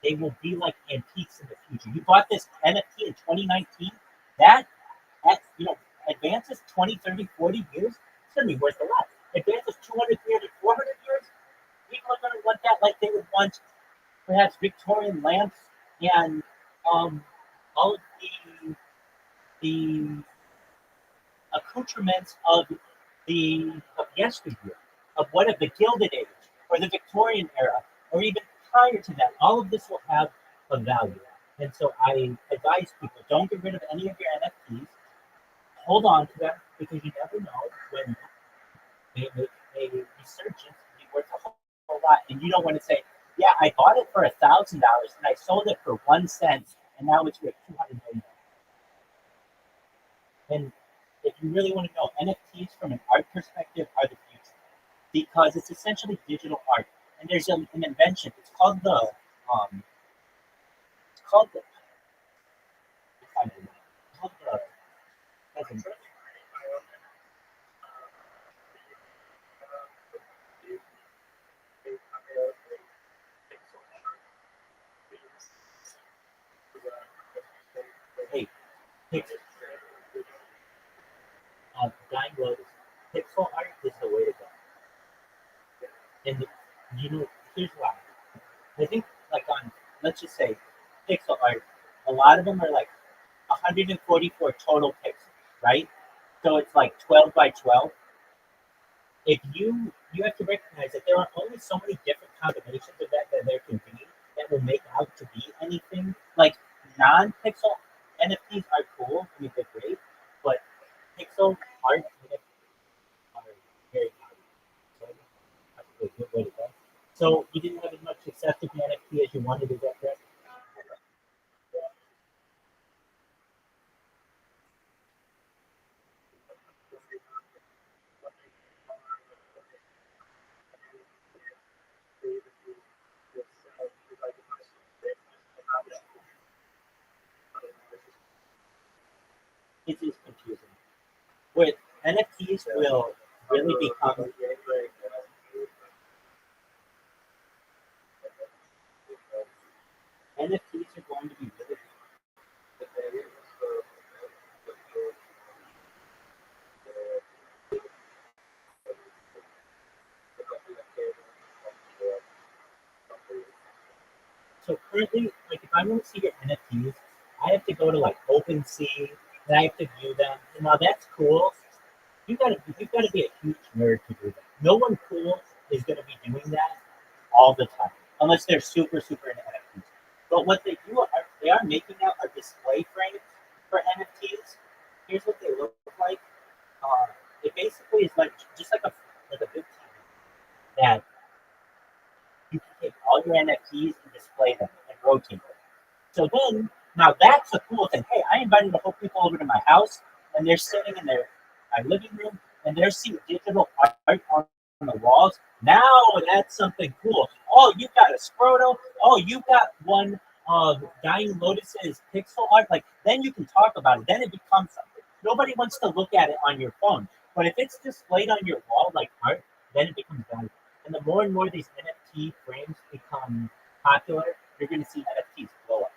they will be like antiques in the future. You bought this NFT in 2019, that advances 20, 30, 40 years, it's going to be worth a lot. Advances 200, 300, 400 years, people are going to want that like they would want perhaps Victorian lamps and all of the accoutrements of yesteryear, of what of the Gilded Age or the Victorian era, or even prior to that. All of this will have a value. And so I advise people, don't get rid of any of your NFTs. Hold on to them because you never know when they make a resurgence to be worth a whole lot. And you don't want to say, yeah, I bought it for $1,000 and I sold it for 1 cent and now it's worth 200 million. And if you really want to know, NFTs from an art perspective are the future because it's essentially digital art. And there's an invention. It's called um, it's called the, it's called the, hey, pixel, Dying Lotus. Pixel art is the way to go. And here's why. I think like on let's just say pixel art, a lot of them are like 144 total pixels, right? So it's like 12 by 12. If you have to recognize that there are only so many different combinations of that there can be that will make out to be anything. Like non-pixel NFTs are cool, I mean they're great, but pixel art NFTs are very valuable. So I think that's a good way to go. So you didn't have as much success with the NFT as you wanted, is that correct? it is confusing. With NFTs will really become NFTs are going to be really so currently, like if I want to see your NFTs, I have to go to like OpenSea and I have to view them. And now that's cool. You've got to be a huge nerd to do that. No one cool is gonna be doing that all the time. Unless they're super, super into NFTs. But what they do are they are making out a display frame for NFTs. Here's what they look like. It basically is like just like a big TV that you can take all your NFTs and display them and rotate them. So then, now that's a cool thing. Hey, I invited a whole people over to my house, and they're sitting in my living room, and they're seeing digital art on the walls. Now that's something cool. Oh, you got a Scroto. Oh, you got one of Dying Lotus's pixel art. Like, then you can talk about it. Then it becomes something. Nobody wants to look at it on your phone. But if it's displayed on your wall like art, then it becomes valuable. And the more and more these NFT frames become popular, you're going to see NFTs blow up.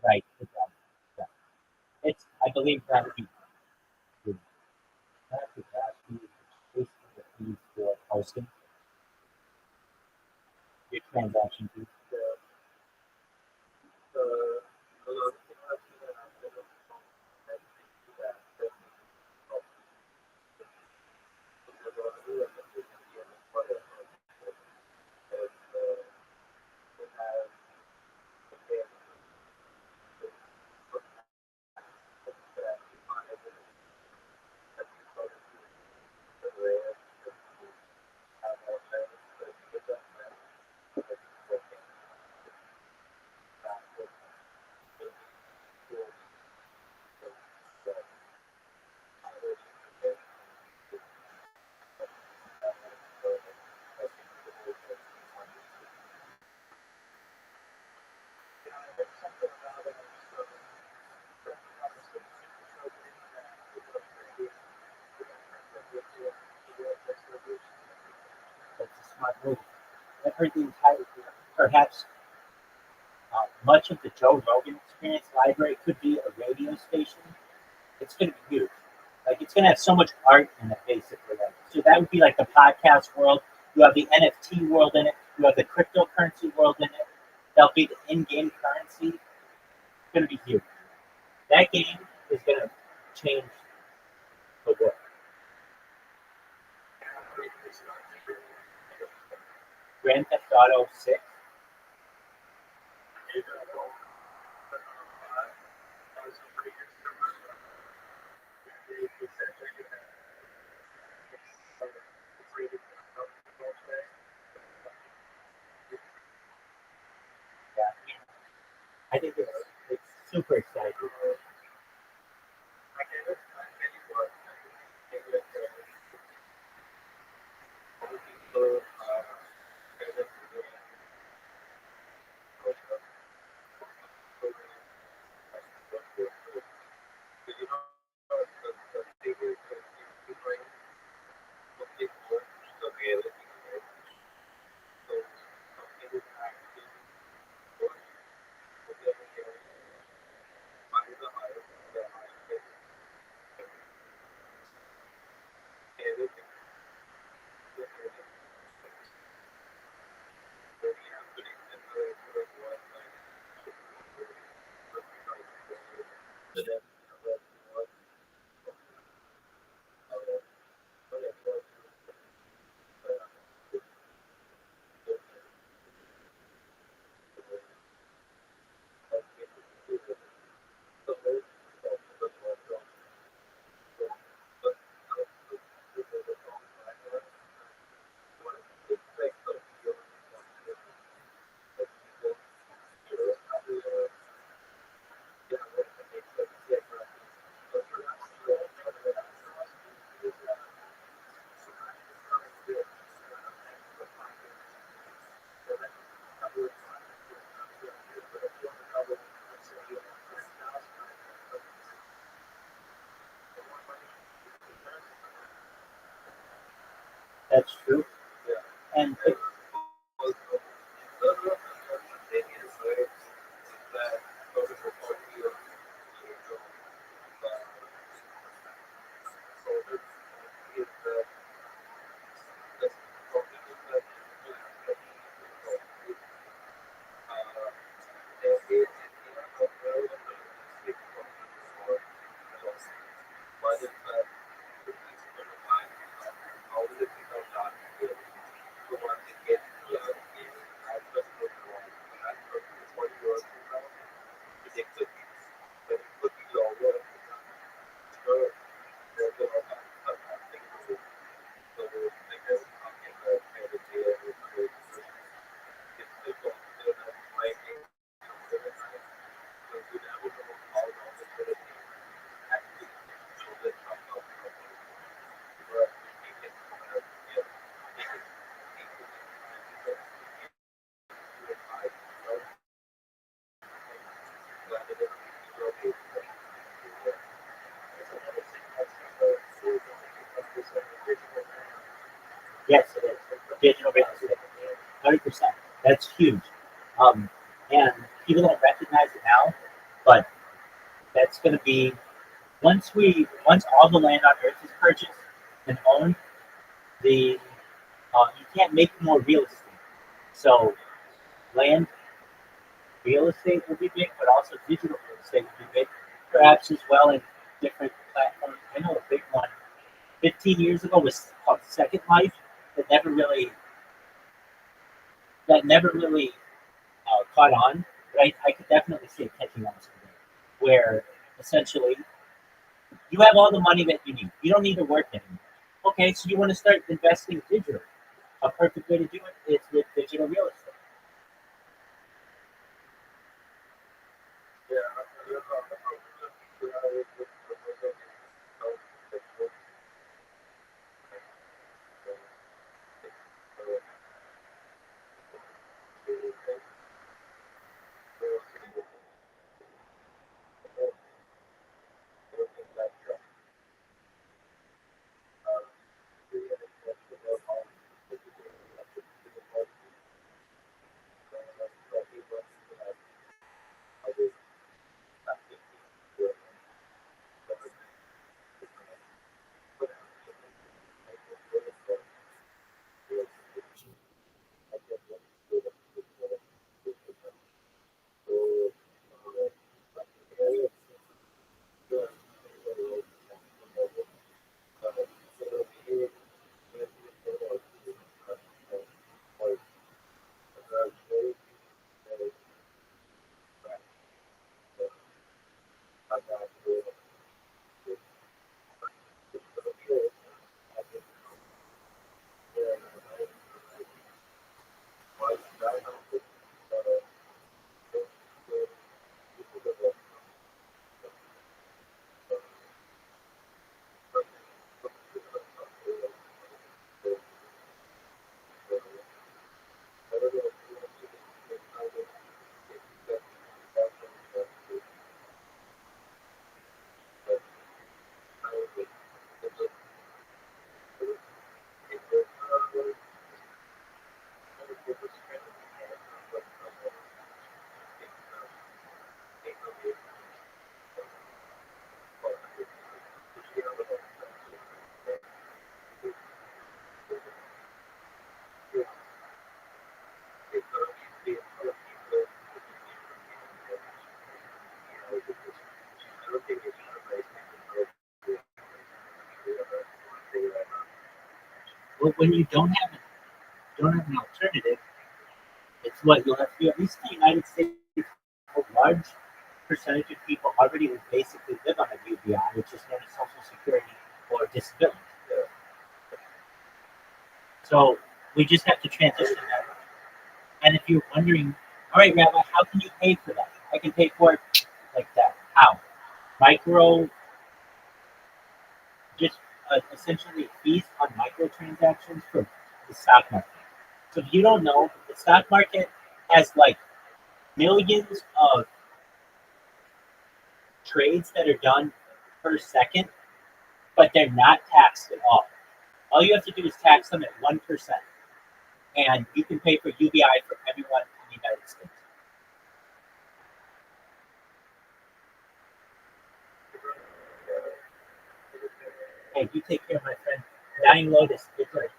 Right. Yeah. It's, I believe that would be good. That would be basically the fees for hosting your transaction fees. That's a smart move. I've heard the entire, perhaps much of the Joe Rogan Experience library could be a radio station. It's going to be huge. Like it's going to have so much art in it, basically. Like, so that would be like the podcast world. You have the NFT world in it. You have the cryptocurrency world in it. There'll be the in-game currency. It's going to be huge. That game is going to change the world. Grand Theft Auto 6. Yeah, I think it's super exciting. That's true. And yes, it is. Digital real estate. 100%. That's huge. Um, and people don't recognize it now, but that's going to be once all the land on Earth is purchased and owned, the you can't make more real estate. So land, real estate will be big, but also digital real estate will be big, perhaps as well in different platforms. I know a big one 15 years ago was called Second Life that never really caught on, but I could definitely see it catching on someday, where essentially you have all the money that you need. You don't need to work anymore. Okay, so you want to start investing digital. A perfect way to do it is with digital real estate. Well, when you don't have an alternative, it's what you'll have to do. At least in the United States, a large percentage of people already would basically live on a UBI, which is known as Social Security or disability. So we just have to transition that. And if you're wondering, all right, Rabbi, how can you pay for that? I can pay for it like that. How? Micro, just essentially fees on microtransactions for the stock market. So if you don't know, the stock market has like millions of trades that are done per second, but they're not taxed at all. All you have to do is tax them at 1%, and you can pay for UBI for everyone in the United States. Hey, you take care, my friend. Dying Lotus, good night.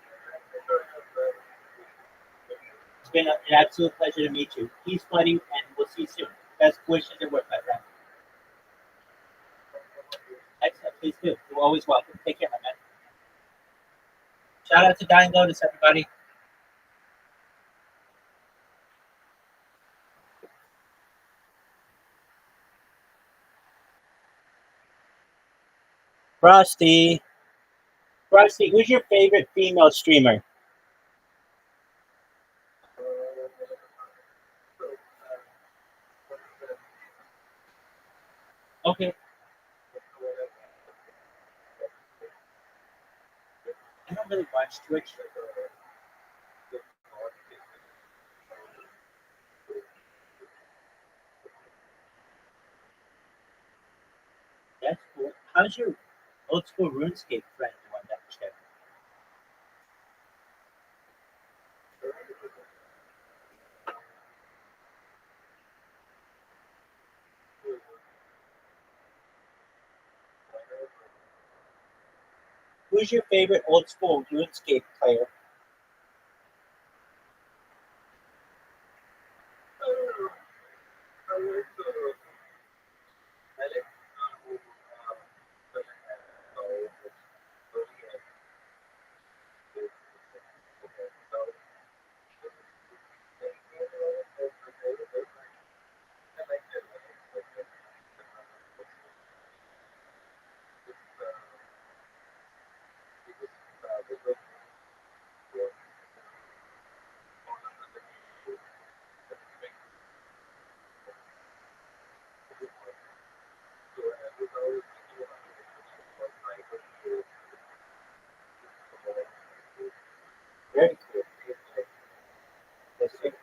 It's been an absolute pleasure to meet you. Peace, buddy, and we'll see you soon. Best wishes at work, my friend. Excellent, please do. You're always welcome. Take care, my man. Shout out to Dying Lotus, everybody. Frosty. Frosty, who's your favorite female streamer? Okay. I don't really watch Twitch. That's cool. How's your old school RuneScape friend doing that shit? Who's your favorite old school RuneScape player? Very cool. That's it.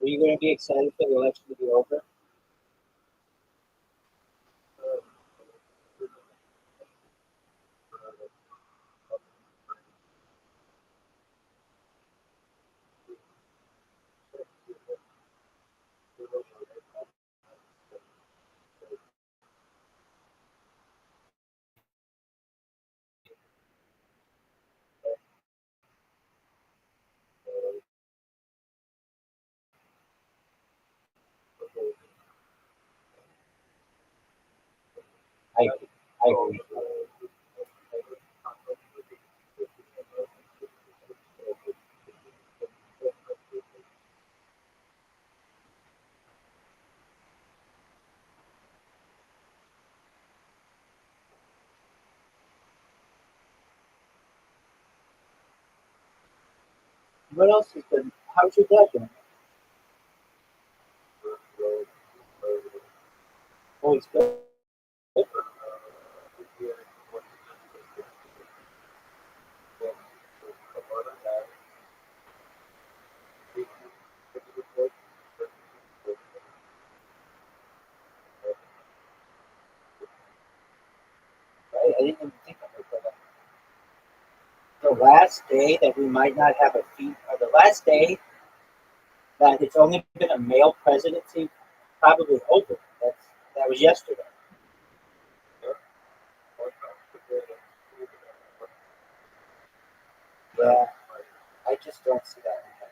Are you going to be excited for the election to be over? I agree. What else has been? How's your dad doing? Oh, he's good. Right? I didn't even think of it. But the last day that we might not have a feed, or the last day that it's only been a male presidency, probably over. That was yesterday. Yeah, I just don't see that happening.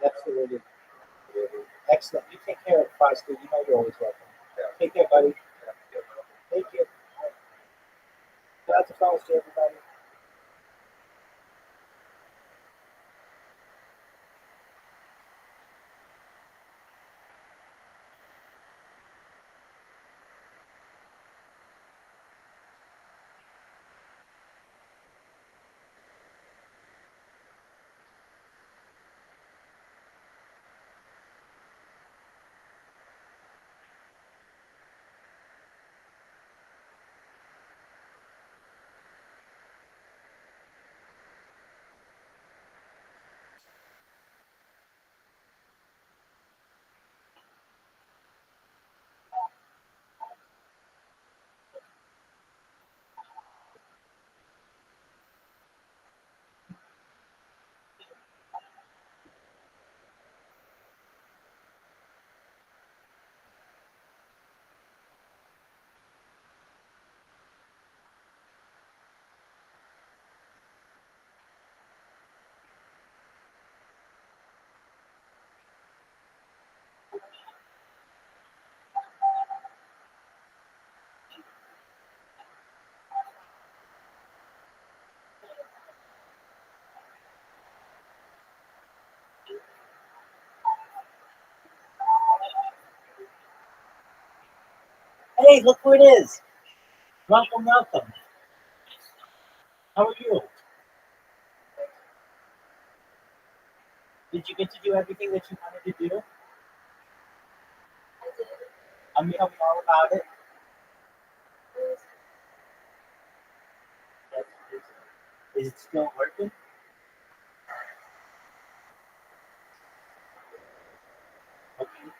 Absolutely. Excellent. You take care of Foster. You know you're always welcome. Take care, buddy. Thank you. Lots of calls to everybody. Hey, look who it is. Welcome, welcome. How are you? Did you get to do everything that you wanted to do? Tell me all about it. Is it still working? Okay.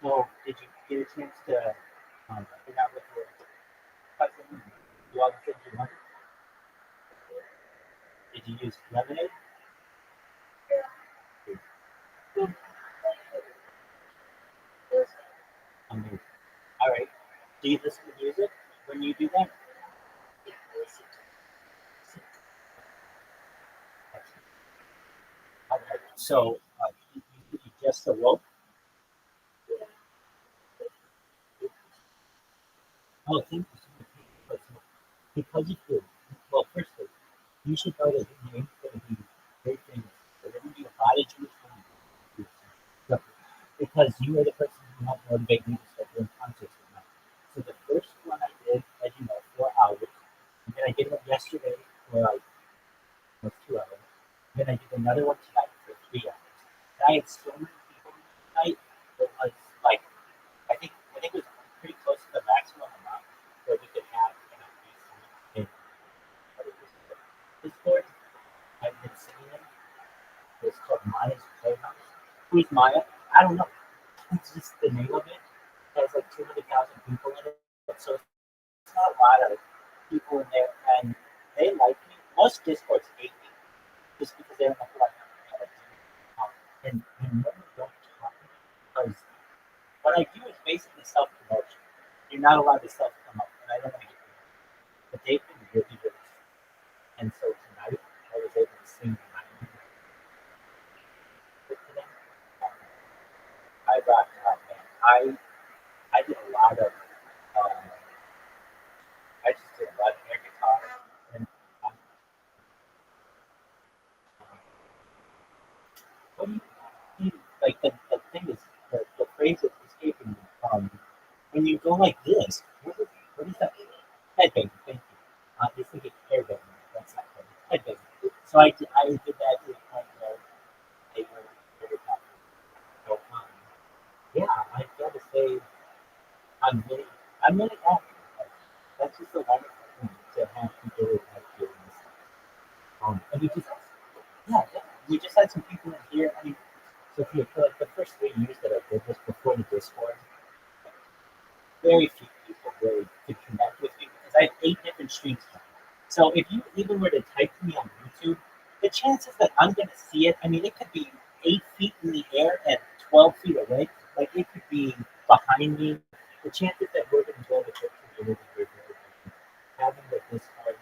So, did you get a chance to hang out with your cousin? You all said you wanted. Did you use lemonade? Amazing. All right. Do you listen to music when you do that? All right. So, you just awoke. Oh, thank you so much. Because you could. Well, firstly, you should know that your name's going to be very famous. There's going to be a lot of Jewish women. So, because you are the person who helped motivate me to start doing concerts with now. So the first one I did, as you know, 4 hours. And then I did one yesterday for like almost 2 hours. Then I did another one tonight for 3 hours. And I had so many people tonight. It was like I think it was pretty close to the maximum amount that we could have in a piece in Discord. I've been singing it. It's called Maya's Playhouse. Who's Maya? I don't know. It's just the name of it. It has like 200,000 people in it. So it's not a lot of people in there. And they like me. Most Discords hate me just because they don't know who I am. And women don't talk to me because what I do is basically self promotion. You're not allowed to self promote, and I don't want to get paid. But they've been really, really sweet. And so tonight, I was able to sing my music to them. Um, I rocked out, man. I did a lot of, um, I just did a lot of air guitar. And um, what do you like? The thing is, the phrase is escaping me. When you go like this, what is that? Headbang. Thank you. This thing is airbang. That's not headbang. So I did that to the point where they were very happy. So, yeah, I gotta say, I'm really, I'm really happy. That's just a wonderful thing to have people like doing this. And we just, yeah, we just had some people in here. I mean, so for like the first 3 years that I did this before the Discord, very few people really could connect with me because I have 8 different streams now. So if you even were to type to me on YouTube, the chances that I'm going to see it, I mean, it could be 8 feet in the air and 12 feet away. Like it could be behind me. The chances that we're going to go to church community is very, very good. Having the Discord,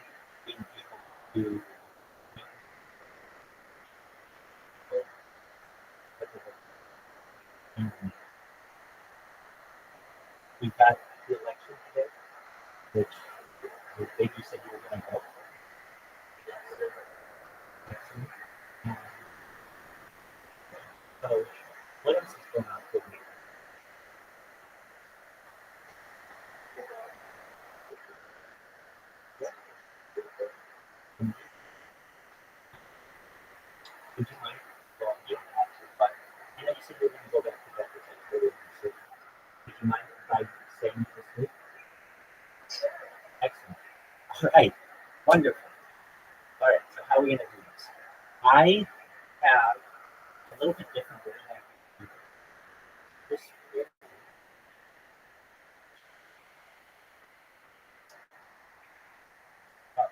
being people to Mhm. We got the election today, which you said you were going to vote. Excellent. Um, so, what else is going on with me? Would you mind? Well, you don't have to, but I know you said you were going to go back to bed with like earlier this week. Would you mind if I staying this week? Excellent. All right. Wonderful. All right. So, how are we going to do this? I have a little bit different way I do this. Uh,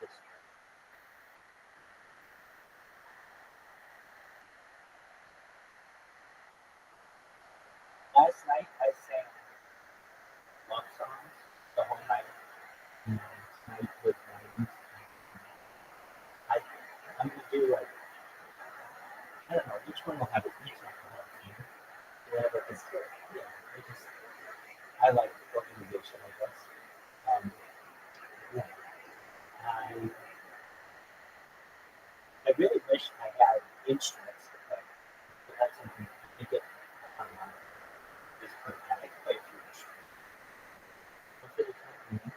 this. Last night I sang love songs the whole night. And tonight was my I, I'm gonna do like I don't know. Each one will have each one will have a theme. Whatever is good. Yeah. I like organization. I guess. Yeah. I I really wish I had instruments to play. But that's something I get online. Just play. I can play a few instruments. Most of the time,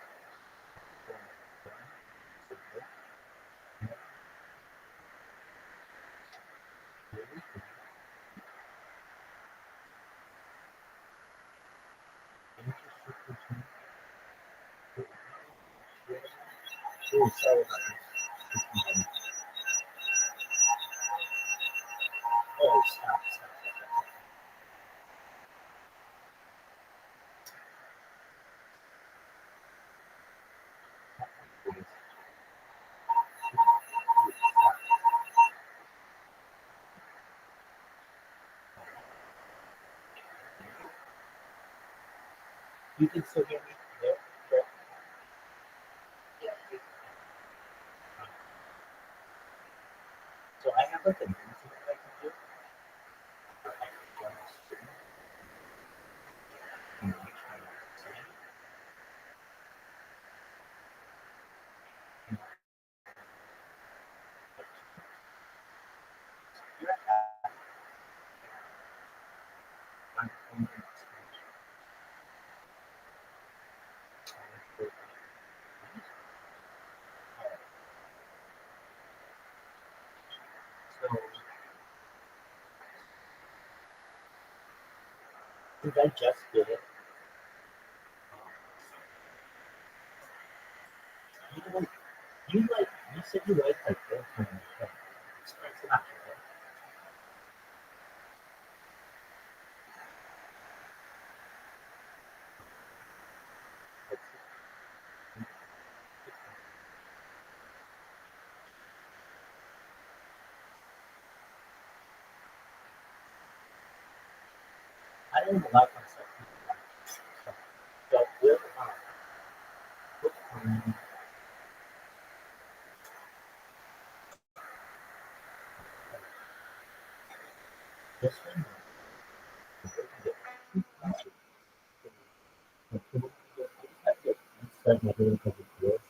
oh, sorry about this. Oh, stop. You can still hear me? There, there. So I have like a music that I can do. I can go on the screen and watch my singing. Here I have my phone in the screen. Alright, so since I just did it, you know what? You said you like airplane. It's not I don't like myself. So um, this one. Start my little couple of years.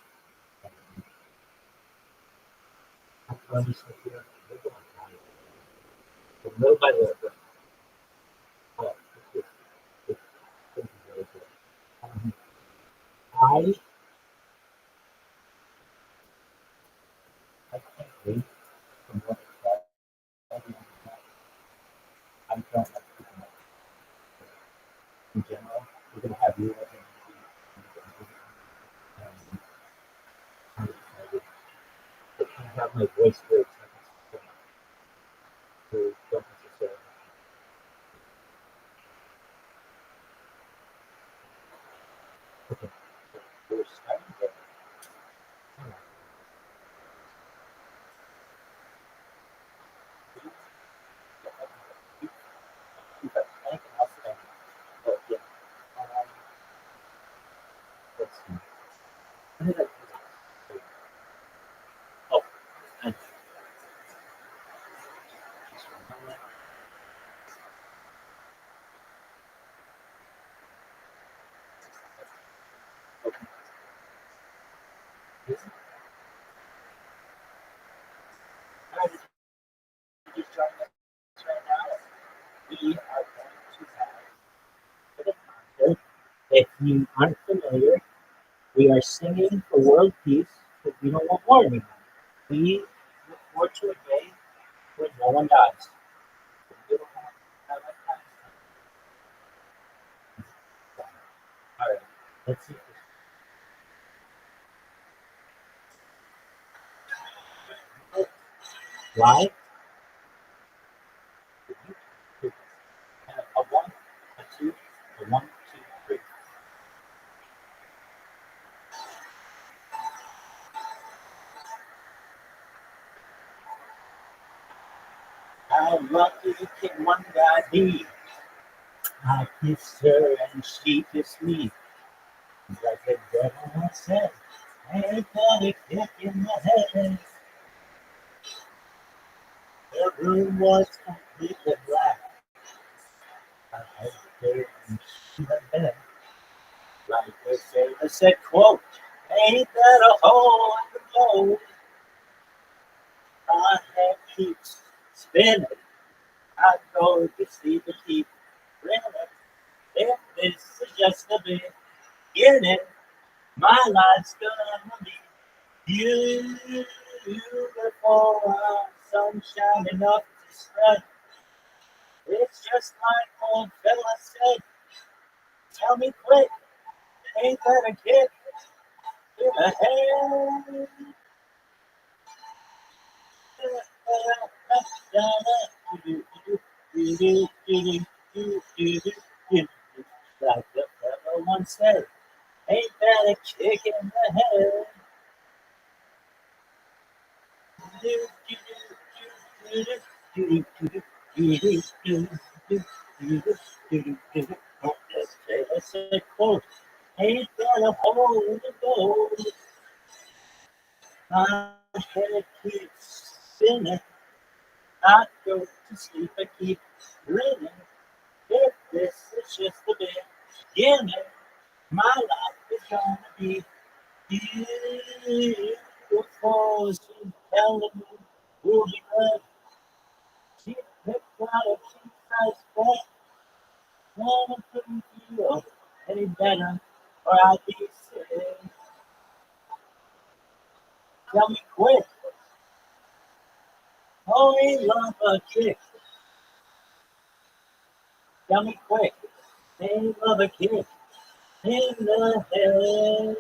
I'm trying to sit here. Little by little. Oh, this is really good. Um, I I can't wait from what it's like. I'm trying to keep them in general. We're gonna have you and I'm excited. I can't have my voice break so don't necessarily. Okay, so we're starting there. Anything else that I need? Oh, yeah. Um, let's see. What did I do? you aren't familiar, we are singing for world peace because we don't want war anymore. We look forward to a day when no one dies. We don't have that kind of stuff. All right, let's see. Why? And a one, a two, a one, two, three. How lucky can one guy be? I kissed her and she kissed me. Like the devil once said, ain't that a kick in the head? The room was completely black. I hugged her and she had bed. Like the sailor said, quote, ain't that a hole in the boat? My head keeps spinning. I go to sleep and keep grinning. If this is just a beginning, my life's gonna be beautiful. Sunshine enough to spread. It's just like old fella said. Tell me quick, ain't that a kick in the head? Like the fella once said, ain't that a kick in the head? Let's say quote, ain't that a hole in the boat? My head keeps spinning. I go to sleep and keep grinning. If this is just the beginning, my life is gonna be beautiful. She's telling me we'll be good. She picked out a cheap price bag. One couldn't feel any better, or I'd be sick. Tell me quick, oh, ain't love a kick. Tell me quick, ain't love a kick in the head.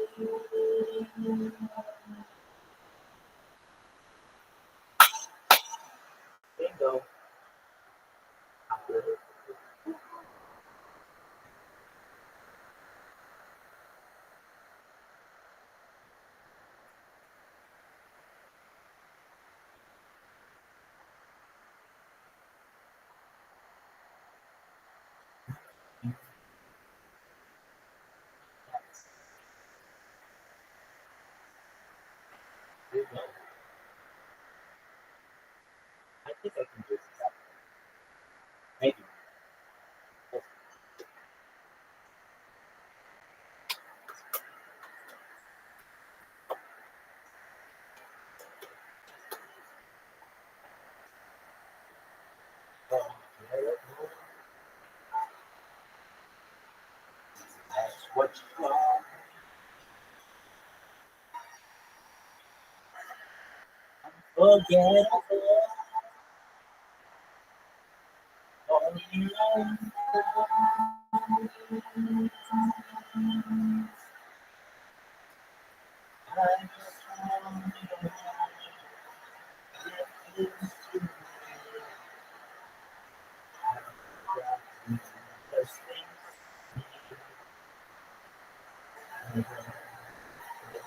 Bingo. Bingo. I think I can do that. Maybe. That's what you are. Unforgettable. All you know. I just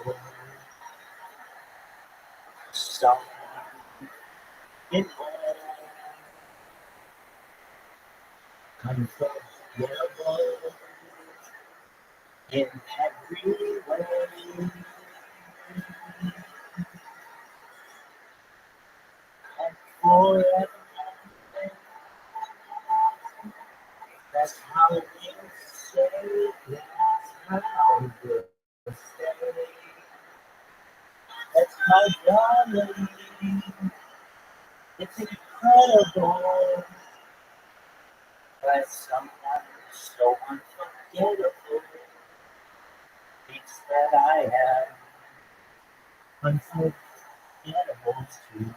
want to stop in unforgettable in every way. And forever, that's how we'll say, that's how we'll say, that's my darling. It's incredible, but sometimes so unforgettable. that I have unforgettable too.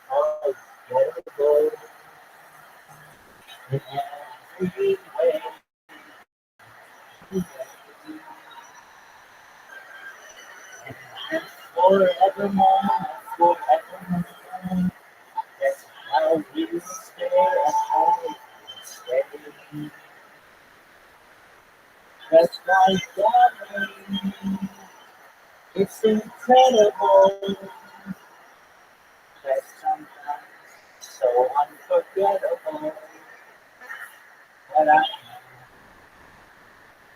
Unforgettable in every way. And forevermore, forevermore. That's how we stay. That's how we stay. That's why, darling, it's incredible that sometimes so unforgettable that I am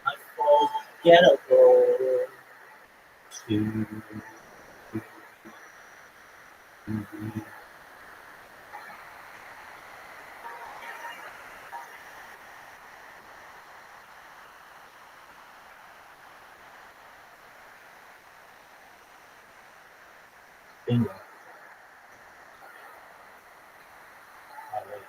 unforgettable too. Bingo. All right.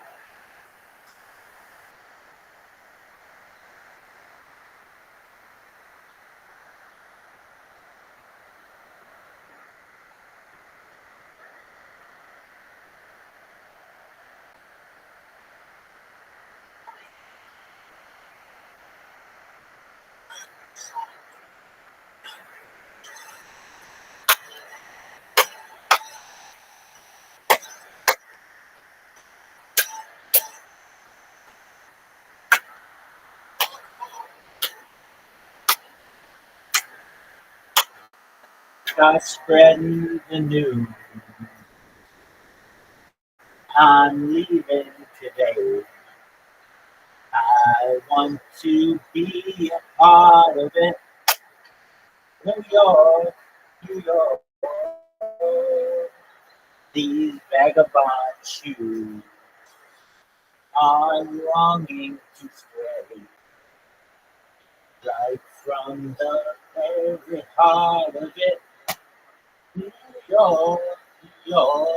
Start spreading the news. I'm leaving today. I want to be a part of it. New York, New York. These vagabond shoes are longing to stray right from the very heart of it. New York, New York.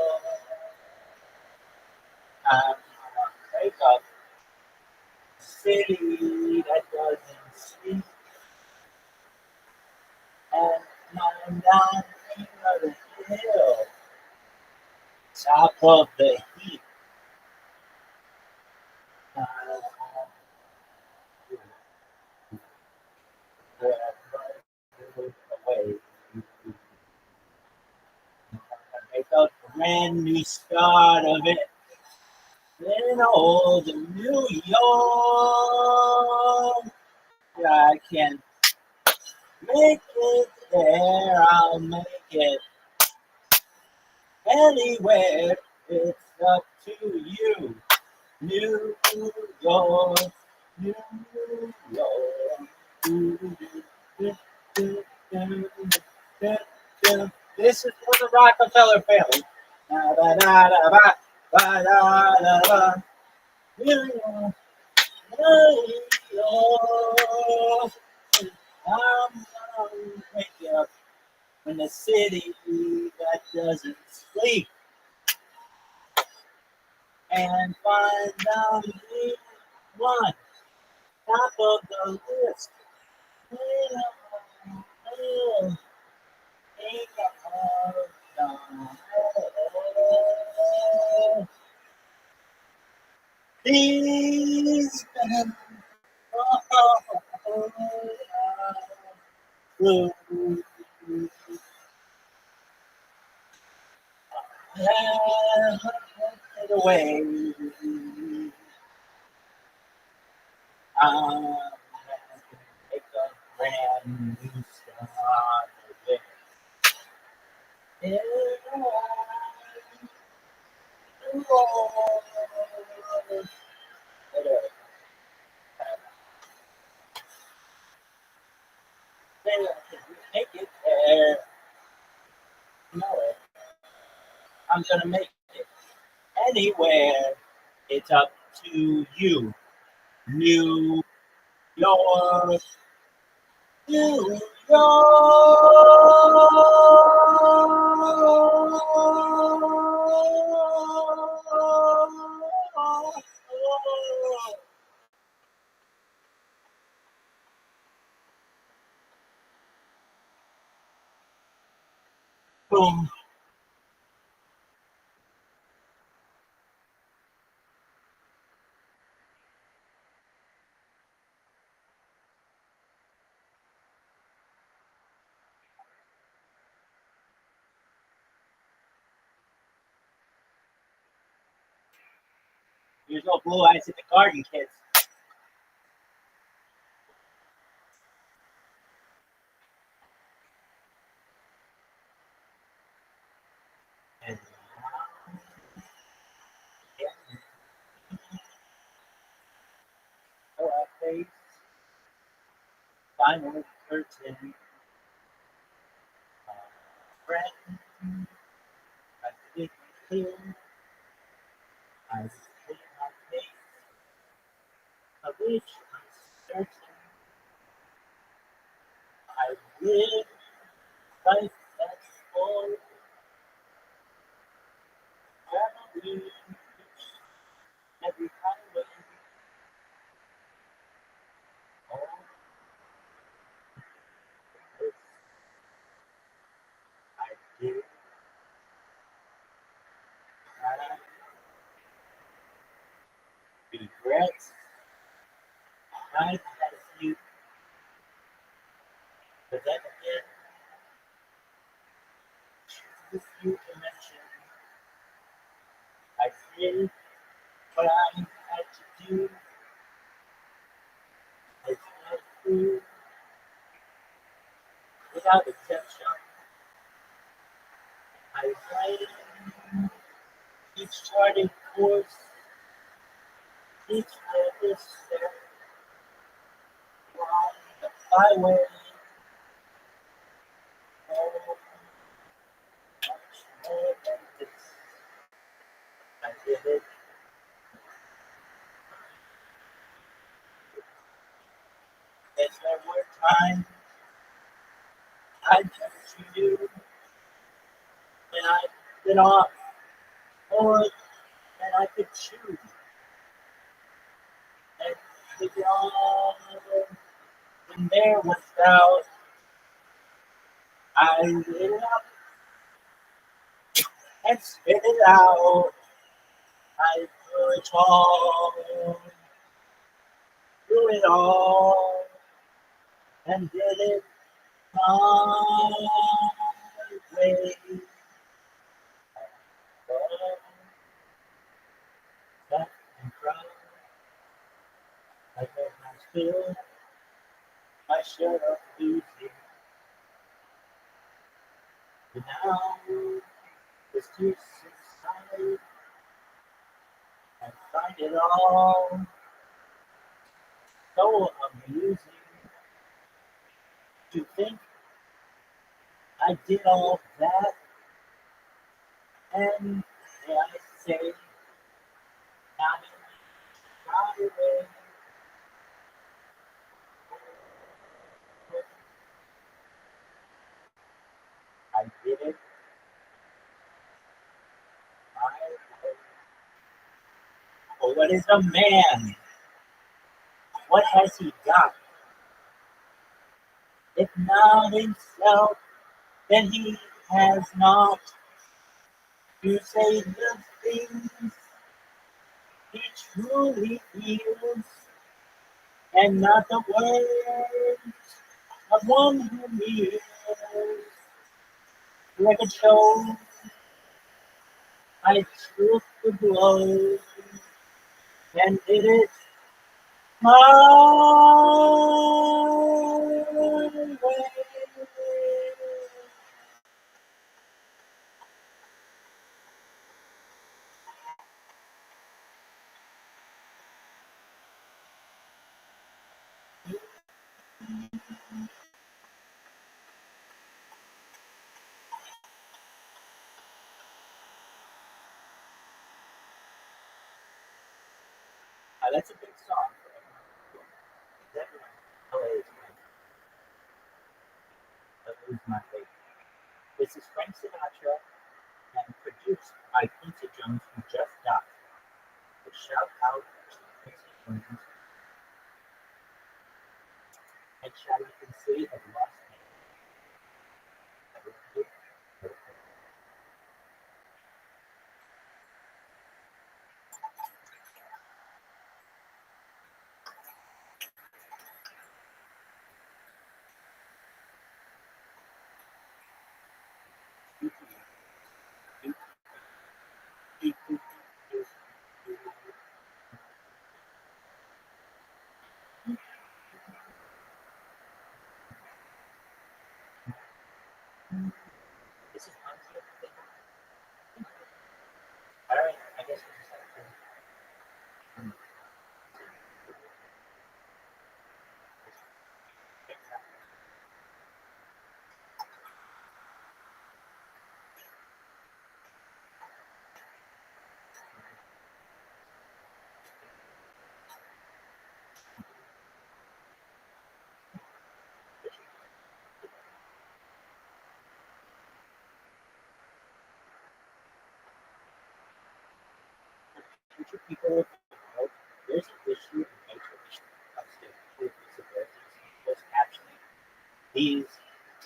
I'm gonna take up a city that doesn't sleep and climb down the hill, top of the heap. Away. Make a brand new start of it. In old New York, I can make it there. I'll make it anywhere. It's up to you. New York, New York. This is for the Rockefeller family. Ba-da-da-da-ba, New York, New York. I'm gonna wake you up in the city that doesn't sleep and find out you one top of the list. These away. I'm gonna make a brand new start again. Make it there. You know it. I'm gonna make it anywhere. It's up to you. New York, New York. Boom. There's no blue eyes in the garden, kids. And now, so I face final curtain. Friend, I think clear. I see my face, of which I'm certain. I live life that's full. Traveling every highway. All this I did. I regrets. I've had a few, but then again, too few to mention. I did what I had to do. I tried to, without exception. I write each charted course, each purpose step along the highway. Oh, much more than this. I did it. Yes, there were times I just knew when I bit off more than I could chew. And the dawn, when there was doubt, I lit it up and spit it out. I threw it all, and did it my way. But and cried, I bet I'm still my share of losing. But now it's to subside and find it all so amusing to think I did all that, and yeah, I say, not in away. I did it my way. Oh, what is a man? What has he got? If not himself, then he has not to say the things he truly feels, and not the words of one who kneels. Record shows I took the blow and did it My way. That's a big song for everyone. LA is my favorite. This is Frank Sinatra and produced by Quincy Jones, who just died. A shout out to Quincy Jones and Shallington City of Los Angeles. This is honestly all right. I guess we just have to. Future people, there's an issue in nature comes to disabilities and closed captioning. These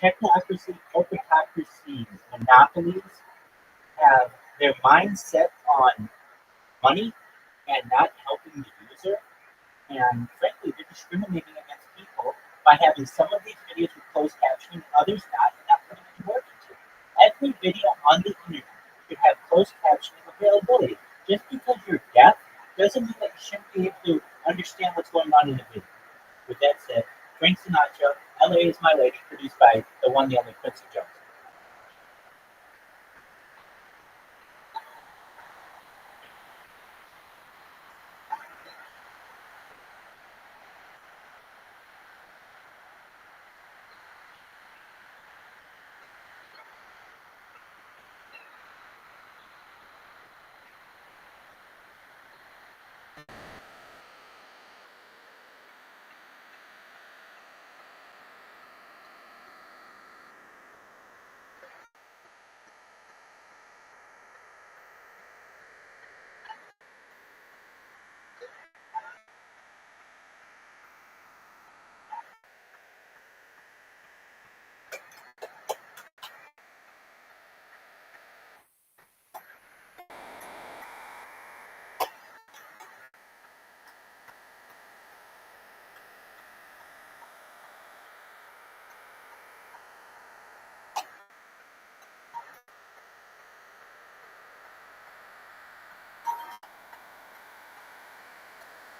technocracy, corporatocracy monopolies have their mindset on money and not helping the user. And frankly, they're discriminating against people by having some of these videos with closed captioning, others not, and not putting any work into it. Every video on the internet should have closed captioning availability. Just because you're deaf doesn't mean that you shouldn't be able to understand what's going on in the video. With that said, Frank Sinatra, LA is My Lady, produced by the one, the only Quincy Jones.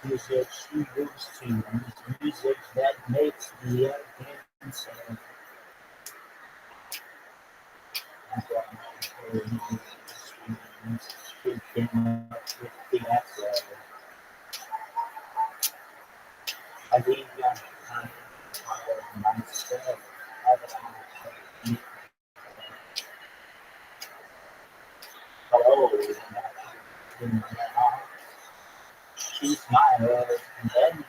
Music she moves to, music that makes the end sound. That's what I'm hearing. Speaking up with the accent. I leave young time of myself. Hello, in my arms. She smiled and then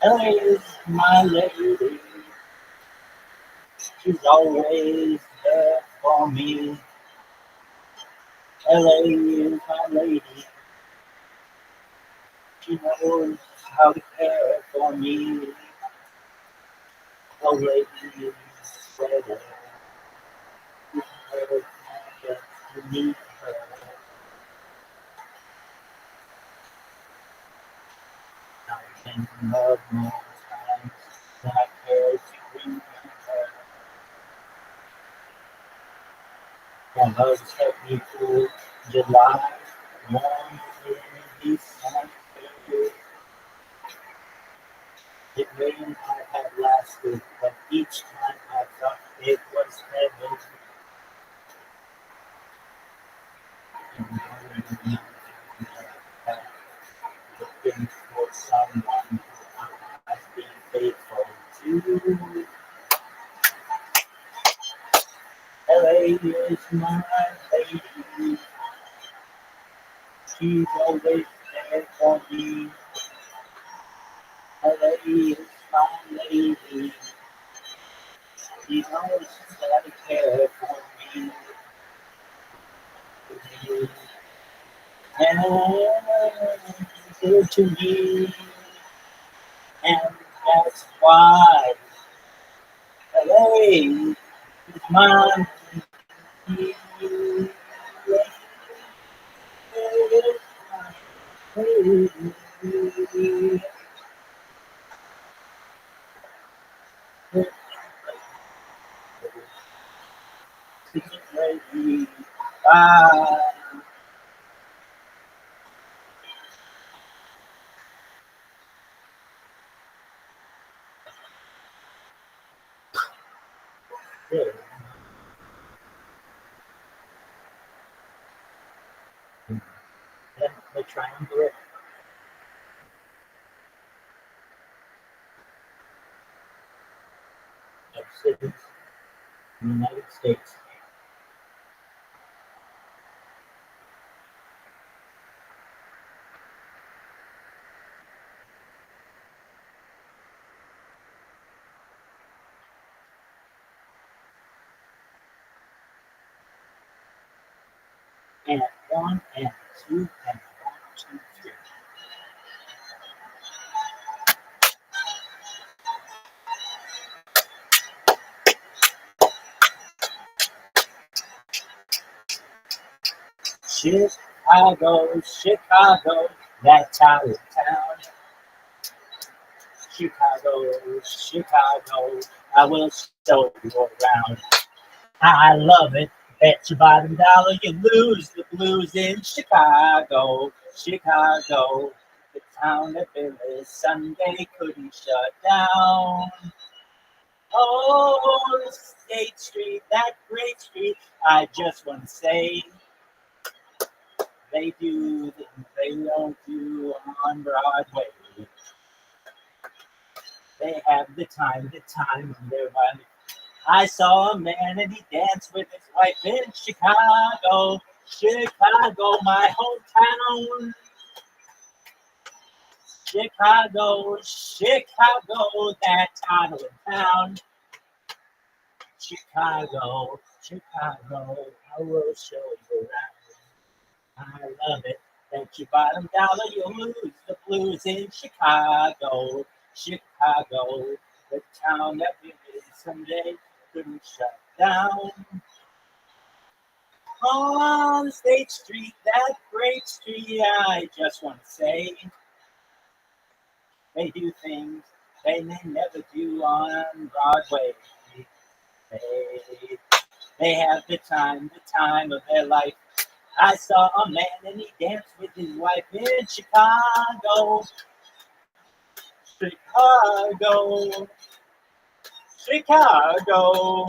LA is my lady. She's always there for me. LA is my lady. She knows how to care for me. Oh, lady, better. Her just to meet her. I can love more times than I care to remember. My love set me cool July, warm in December. It rained I had last week, but each time I thought it was heaven. Looking for someone who has been faithful to. LA is my lady. She's always there for me. LA is my lady. She knows that I care for me. And good to me. And that's why LA is my lady. Ah, good. Then the triumvirate of cities in the United States. And one and two and 1, 2, 3. Chicago, Chicago, that town. Chicago, Chicago, I will show you around. I love it. Bet your bottom dollar you lose the blues in Chicago, Chicago, the town that Billy Sunday couldn't shut down. Oh, State Street, that great street. I just want to say they do things they don't do on Broadway. They have the time of their life. I saw a man and he danced with his wife in Chicago, Chicago, my hometown. Chicago, Chicago, that town in town. Chicago, Chicago, I will show you around. I love it. Bet your bottom dollar you'll lose the blues in Chicago, Chicago, the town that we someday couldn't shut down. On State Street, that great street, I just want to say, they do things they may never do on Broadway. They have the time of their life. I saw a man and he danced with his wife in Chicago, Chicago, Chicago.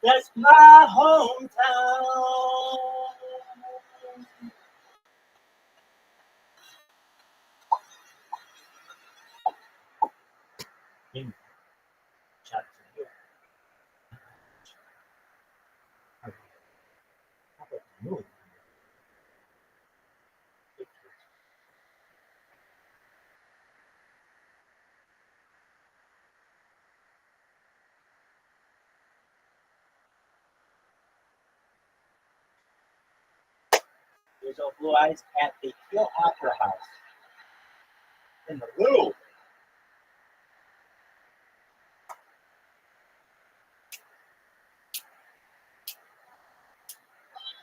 That's my hometown. There's old Blue Eyes at the Hill Opera House in the Louvre.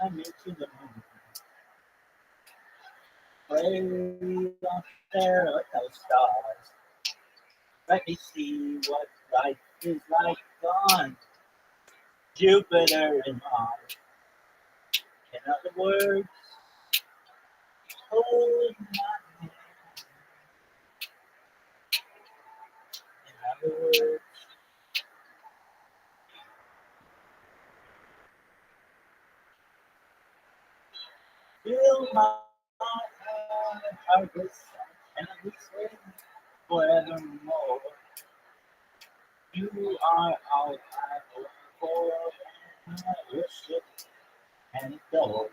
I'm into the moon. Way up there at those stars. Let me see what life is like on Jupiter and Mars. In other words, hold my hand. In other words, fill my heart with song and we sing forevermore. You are all I hope for, and I worship and adore.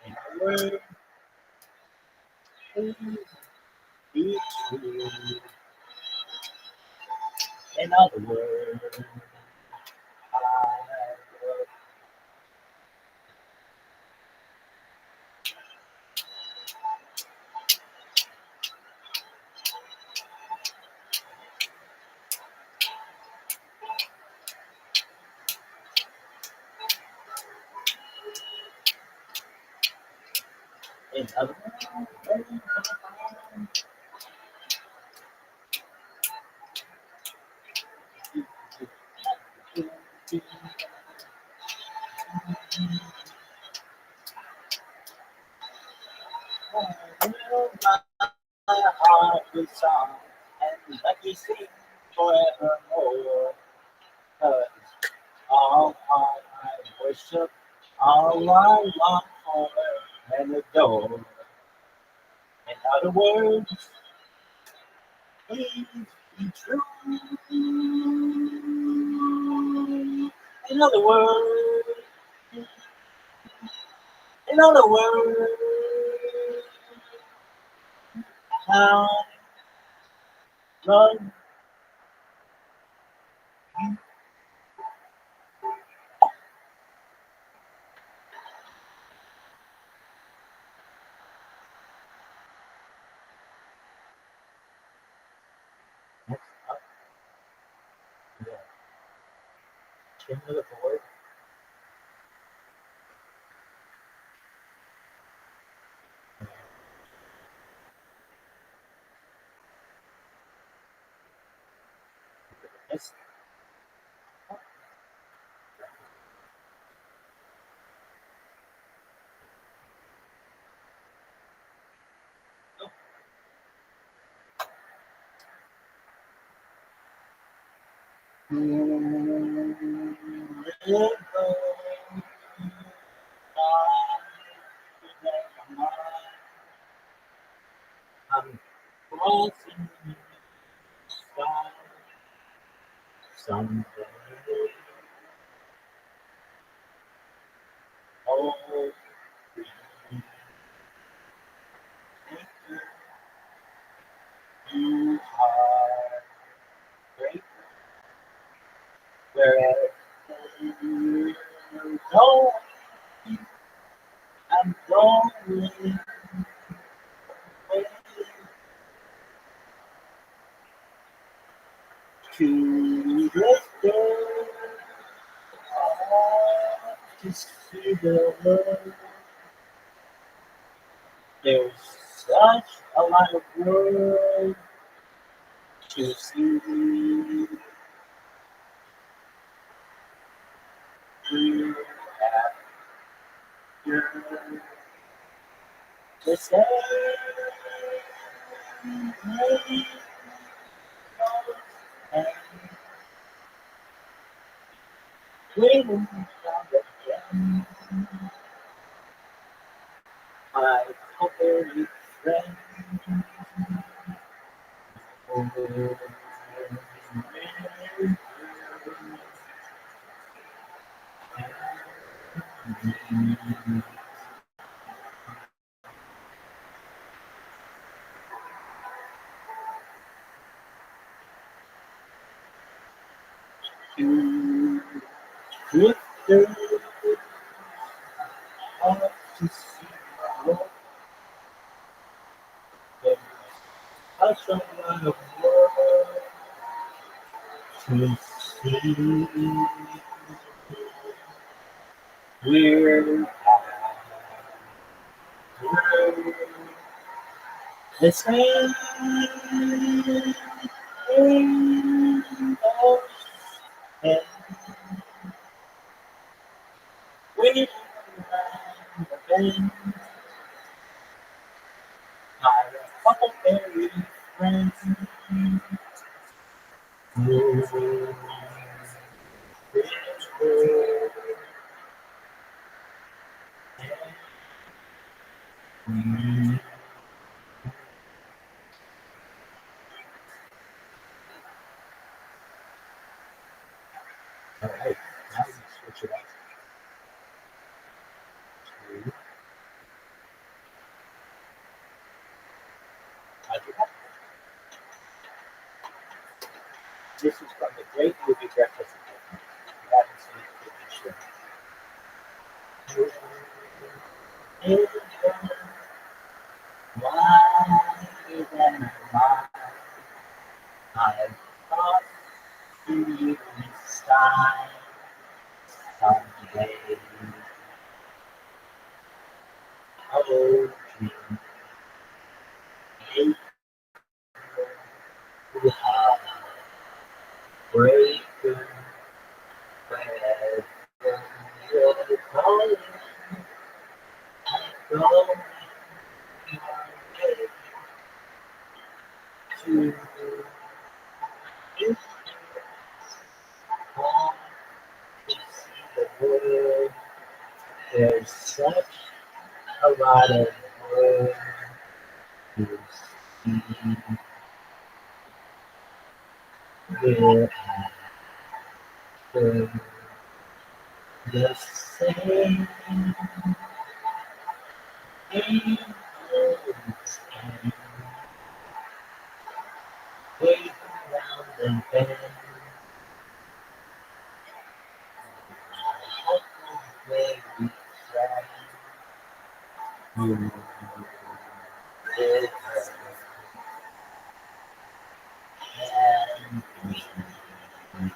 In a word, please be true. In other words, I love in other words, my heart with song and let me sing forevermore. 'Cause all I worship, all I long for and adore. In other words, please be true. In other words, in other words, I love you. Next up, the chin of the board. This I'm crossing the sky someday. Oh, you are great wherever you go. I'm going to the store to see the world. There's such a lot of world to see. You have your the same way and waiting for the end. My very friend. To drifter out to see what there's such a lot of world to see. We're through the same rainbows and waiting around the bend. Huckleberry friends. All right, now we switch it up to Audrey. This is from the great movie Breakfast at Tiffany's. If you haven't seen it, please should. Why then I thought you inside someday. Oh, dream maker, heart breaker, wherever you're calling, I'm going to you. Want to see the world. There's such a lot of world to see. We're after the same angels and wait around the bend. Where we try to get and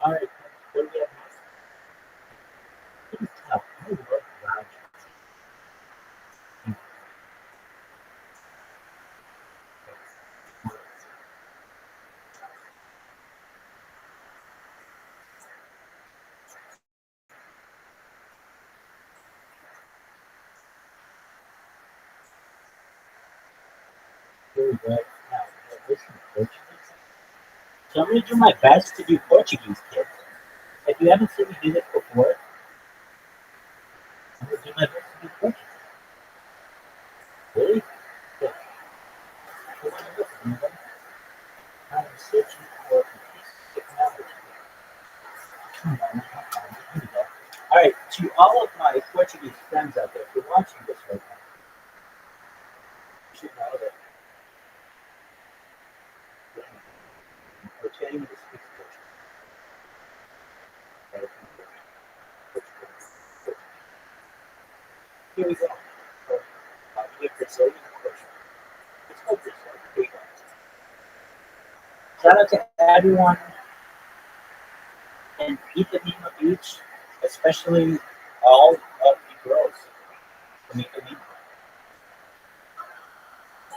all right, what do we have next? Pretty tough. I love Rothschild. Here we go. Now, listen, Portuguese. So I'm going to do my best to do Portuguese, kids. If you haven't seen me do this before, I'm going to do my best to do Portuguese. Really? Good. So what I'm looking for, I'm searching for a piece of technology. Come on, here we go. All right, to all of my Portuguese friends out there, if you're watching this right now, you should know that I'm pretending to speak Portuguese. Here we go. So, here Brazilian Portuguese. Let's go Brazil. Here we go. Shout out to everyone in Ipanema Beach, especially all of the girls from Ipanema.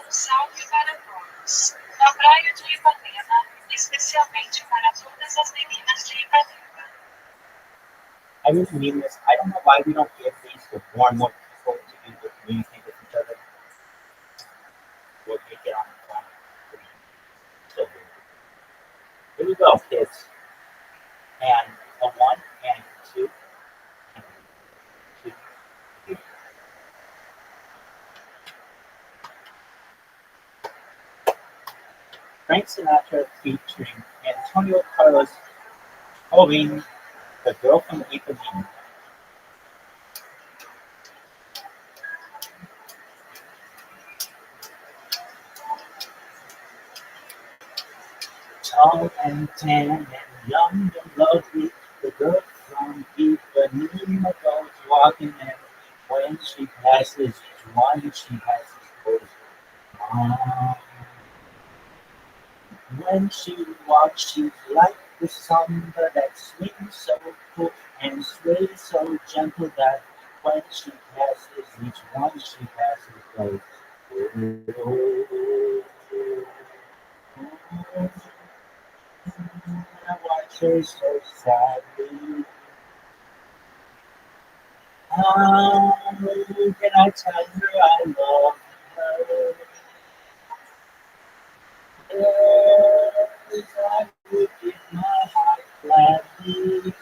Salve para todos. Na praia de Ipanema, especialmente para todas as meninas de Ipanema. I really mean this. I don't know why we don't give these to more and more people to be able to communicate with each other. We'll make it on the planet. So here we go, kids. And a one and two and two. Three. Frank Sinatra featuring Antonio Carlos Jobim, the girl from Ipanema. Tall and tan and young and lovely, the girl from Ipanema goes walking, and when she passes one, she passes both. When she walks, she's like the samba that swings so cool and sways so gentle that when she passes each one, she passes both. so sadly. How can I tell her I love her? Yes, I would give my heart gladly.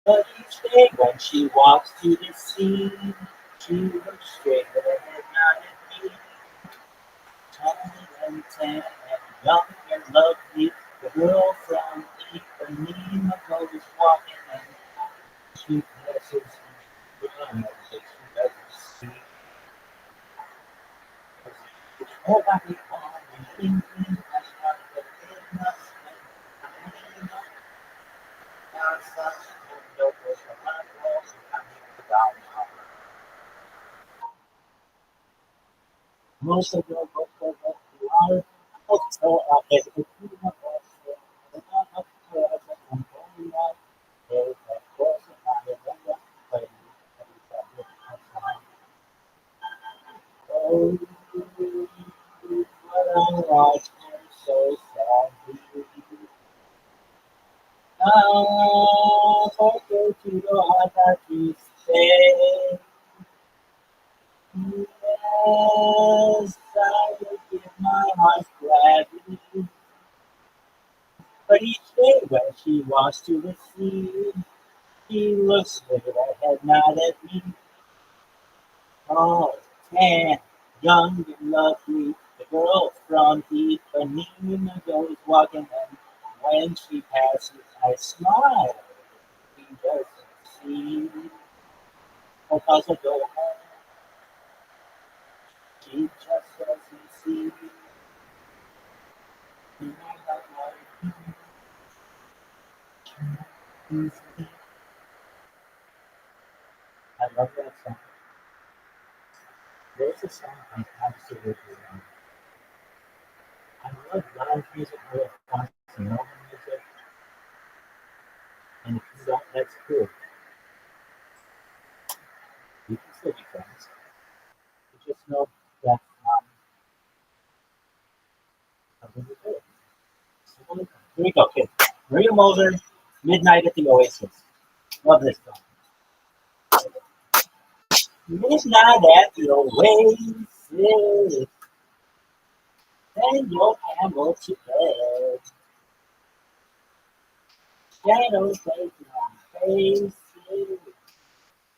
But each day when she walks to the scene, she looks straight ahead, not at me. Tall and tan and young and lovely, the girl from Ipanema goes walking and she passes me. But she doesn't see. Nobody on the evening has not been enough. And I'm such a no person. I'm lost. I'm down. Most of the are also it's oh, what I watch and so sadly. Ah, okay, to the heart that you stay. Yes, I will give my heart gladly. But each day when she walks to the sea, she looks straight ahead, not at me. Oh, tan, young and lovely, the girl from Ipanema goes walking, and when she passes, I smile. He doesn't see, because I go home, she just doesn't see. I love that song. There's a song I absolutely love. I love live music, I love classic normal music, and if you don't, that's cool. You can still be friends. You just know that something to do. Here we go, kids. Maria Moser, Midnight at the Oasis. Love this song. Midnight at the Oasis, send your camel to bed. Shadows taking on faces,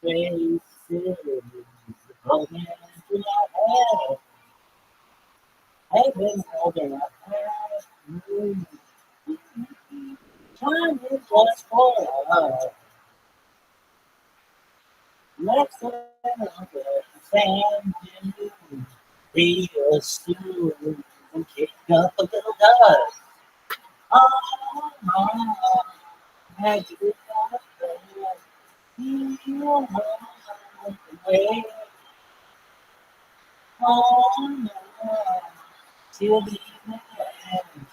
faces. Broken into my head, heaven holding up past me. Time is just for us. Let's turn on the sand dunes real soon and kick up a little dust. Oh, oh, had you got you know the way on till the evening ends,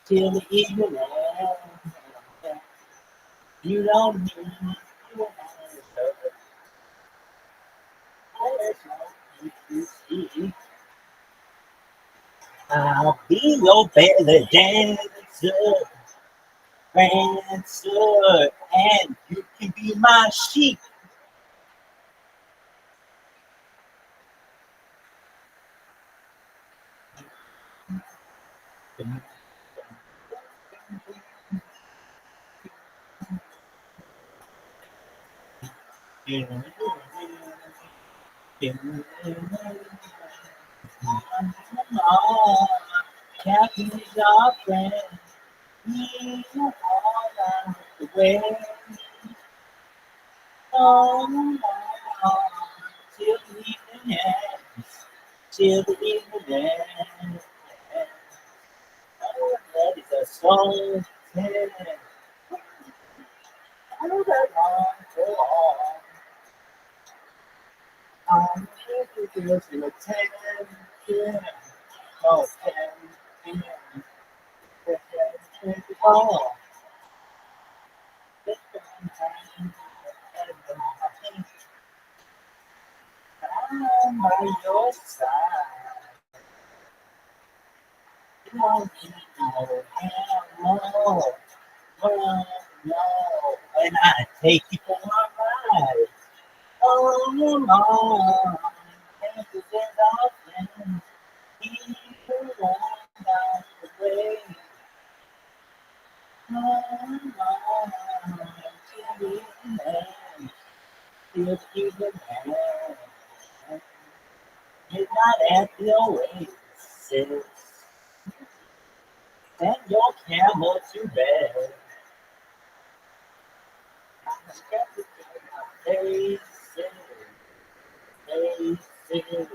till the evening ends. You don't need to there's no need to see. I'll be your belly dancer, dancer, and you can be my sheep. Captain is our friend. He's all out the way. Oh, till the evening ends. Till the evening ends. Oh, that is a song. I know that long so long. I'm here to give you a 10. Oh, 10. Oh, this time I'm by your side. No, no, no, no, no. When I take you for a ride, oh, mom, chances and often, people run down the way. Mom, to be a man, to be the man. Midnight at the oasis, send your camel to bed. Faces, faces,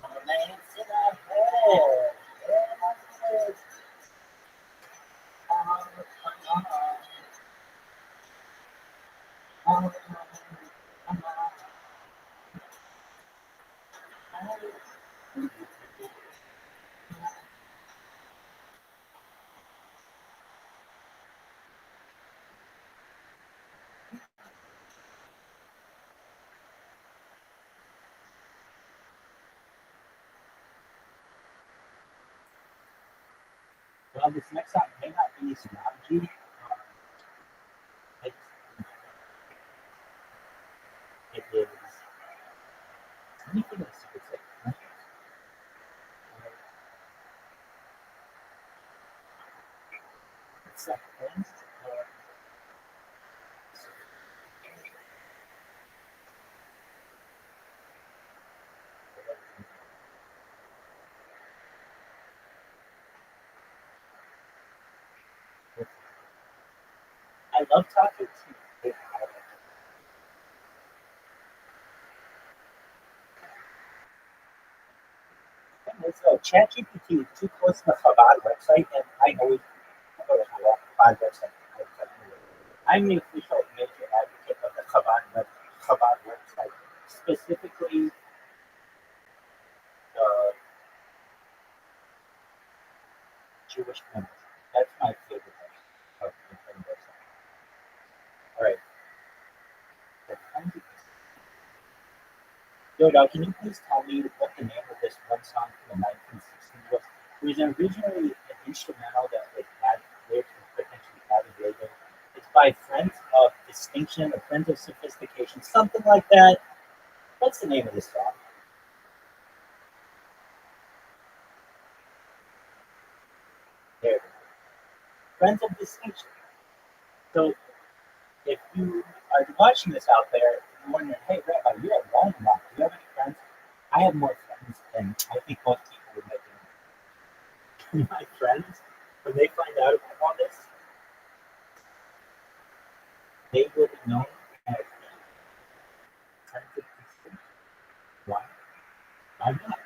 romance in our head. Well, this next song may not be strategy. It's, it is. Let me think of a specific. It's a friend. I love talking to you. So ChatGPT is too close to the Chabad website, and I always go to the Chabad website. I'm the official major advocate of the Chabad website, specifically the Jewish Guinness. That's my favorite of the website. All right. Yo, now, can you please tell me what the name of this one song from the 1960s was? It was originally an instrumental that like had lyrics and potentially added later. It's by Friends of Distinction or Friends of Sophistication, something like that. What's the name of this song? There, Friends of Distinction. So if you are watching this out there, you're wondering, hey, Rabbi, you're alone now. Do you have any friends? I have more friends than I think most people would make. My friends, when they find out about all this, they would have known as friends of distinction. Why? Why not?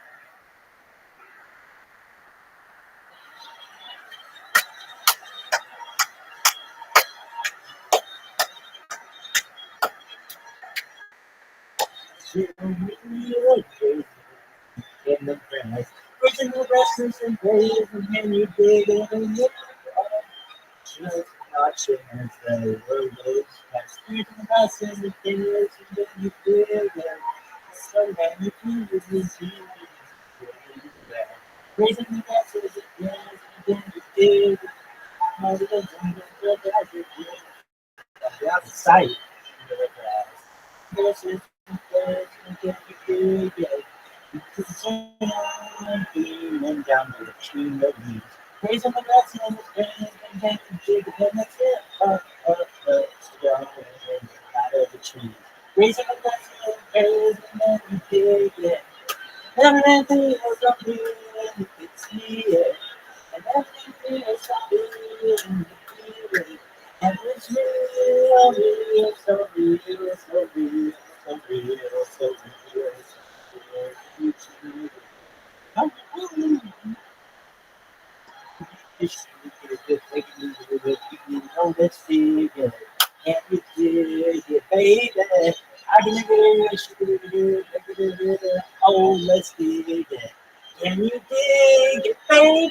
You're real crazy in the grass. Pushing the restless and brave, and then you dig it and you just watching as the world goes past. Reading the bus and the fingers, and then you feel it. So many people you see. Raising the glasses again, and then you dig it. All the things that you do. The outside, the grass. This is the place and then you dig it. And beaming down the stream of leaves. Raising the glass and the springs and then you dig it. And it's it. Down out of the trees. Raising the glass and the springs and then you dig it. And everything is up here and you can see it. And everything is up here and you feel it. And it's real, real, so real, so real, so real, so real, so real. I'm know this figure, and you dig it, baby. I can do it, oh, let's dig it. Can you dig it, baby?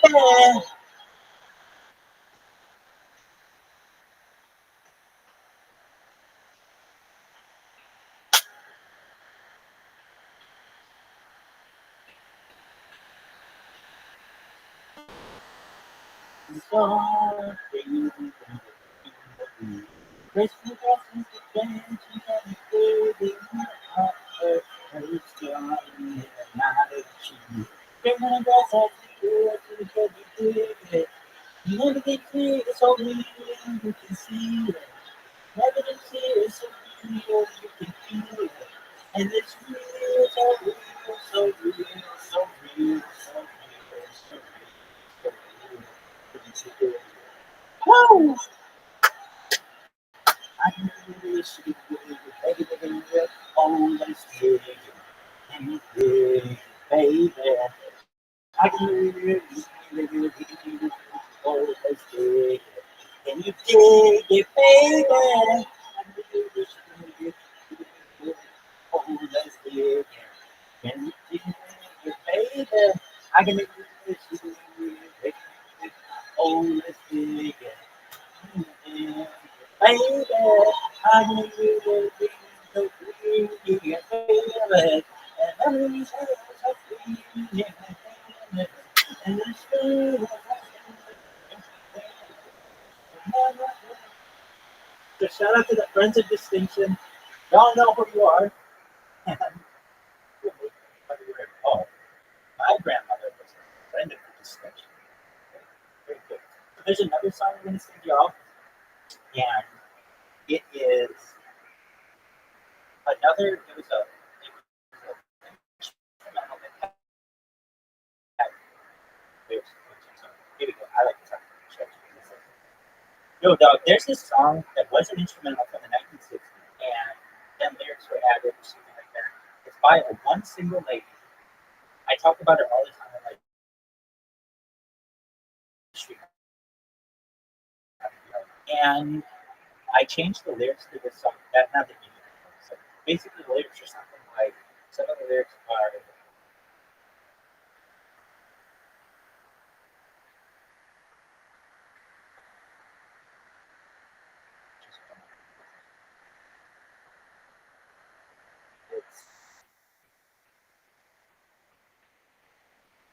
So crazy, Christmas presents the friends and baby her Johnny and not a cheese. Bringing a glass of beer to the baby. You never get clear, it's so real, you can see it. Never get clear, it's so real, you can feel it. And it's real, so real, so real, so real, so real, so real, so real. Woo! I wish you would, baby, oh, let's dig it. And dig, baby. I can really, really, oh, let's dig it. Can you dig it, baby? I really wish you would, oh, let's dig it. Can you dig it, baby? I can really wish you would, oh, let's dig it. Baby, I knew you would be so free, yeah, baby. And I knew you were so free, yeah, baby. And it's true. So shout out to the Friends of Distinction. Y'all know who you are. And oh, my grandmother was a friend of the distinction. Very good. So there's another song I'm going to sing y'all, and it is another. Here we go. I like this song. Yo, dog, there's this song that was an instrumental from the 1960s, and then lyrics were added or something like that. It's by a one single lady. I talk about her all the time. Like, and I changed the lyrics to this song. That not the so basically the lyrics are something like some of the lyrics are it's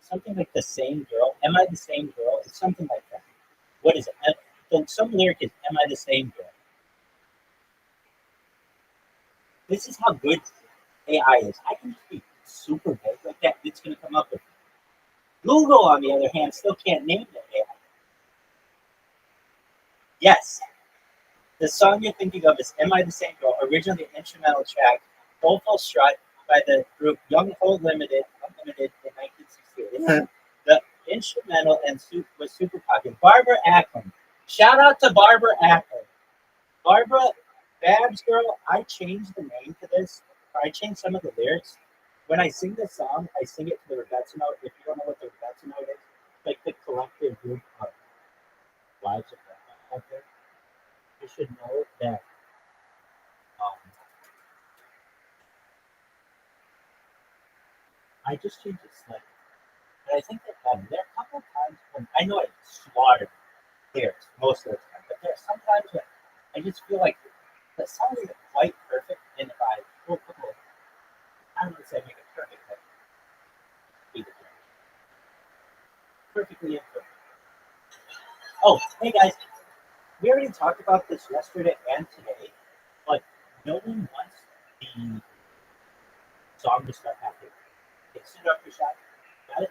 something like the same girl. Am I the same girl? It's something like that. What is it? Some lyric is "Am I the same girl?" This is how good AI is. I can just be super vague like that. It's going to come up with it. Google, on the other hand, still can't name the AI. Yes, the song you're thinking of is "Am I the Same Girl?" Originally an instrumental track, Full Strut by the group Young Ho Unlimited in 1968. The instrumental was super popular. Barbara Acklin. Shout out to Barbara Acklin. Barbara, Babs girl, I changed the name to this. I changed some of the lyrics. When I sing this song, I sing it to the Rebecca note. If you don't know what the Rebecca note is, it's like the collective group of wives of grandma out there. You should know that I just changed it slightly. But I think that there are a couple of times when I know I slaughtered lyrics most of the time, but there are some times when I just feel like the song isn't quite perfect, and if I do a couple of, I don't want to say make it perfect, but be the perfectly imperfect. Oh, hey guys, we already talked about this yesterday and today, but no one wants the song to start happening. Okay, sit up your shot. Got it?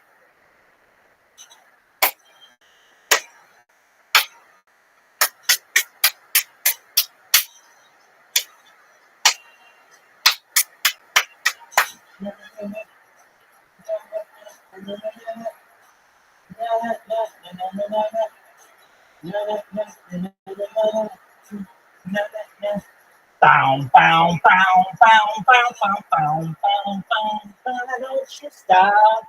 Bow, bow, bow, bow, bow, bow, bow, bow, bow. Don't you stop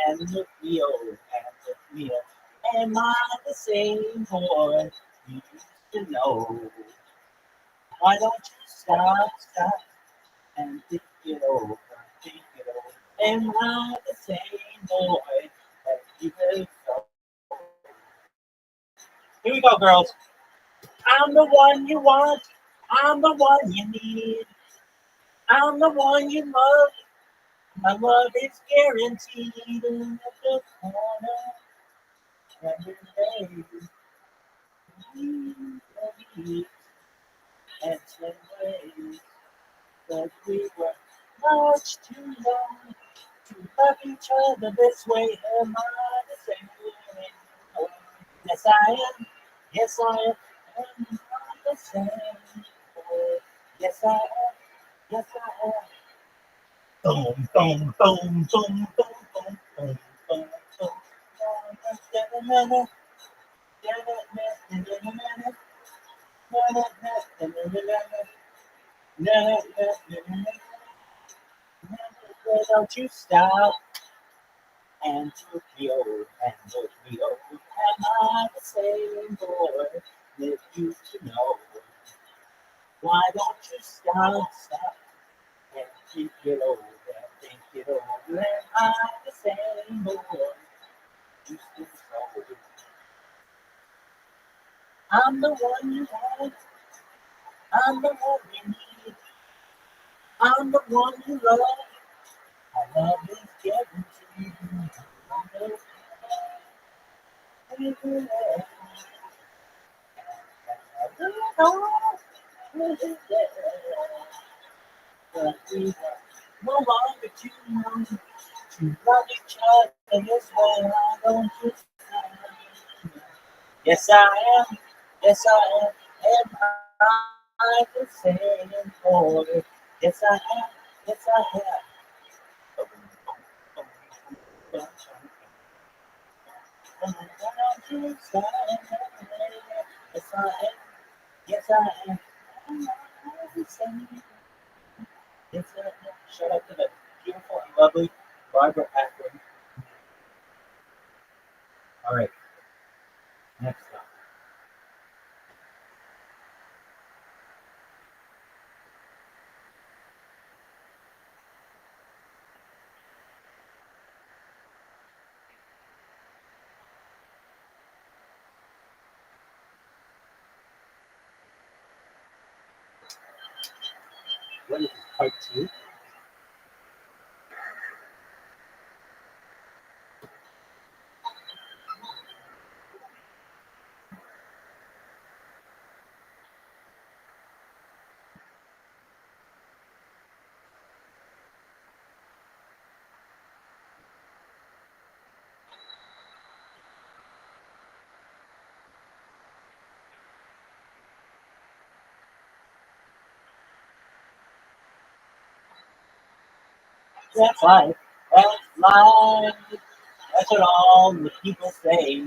and look me over and look me up. Am I the same boy you used to know? Why don't you stop and think it over, think it over? Am I the same boy that you have known? Here we go, girls. I'm the one you want. I'm the one you need. I'm the one you love. My love is guaranteed in the corner. And each other this way. Am I the same? Yes, I am. Yes, I am. Am I the same? Yes, I am. Yes, I am. Boom, boom, boom, boom, boom, boom, boom, boom, boom. Don't you stop and took me over and look me over. Am I the same boy that used to know? Why don't you stop and think it over, think it over? Am I the same boy used to know? I'm the one you want, I'm the one you need, I'm the one you love. I love is guaranteed. No longer too young to love each other this way. Why don't you stand? Yes, I am. Yes, I am. Am I the same boy? Yes, I am. Yes, I am. Yes, I am. Yes, I am. Yes, I am. Shout out to the beautiful and lovely Barbara Atwood. All right, next up. What is this, part two? That's life. That's life. That's what all the people say.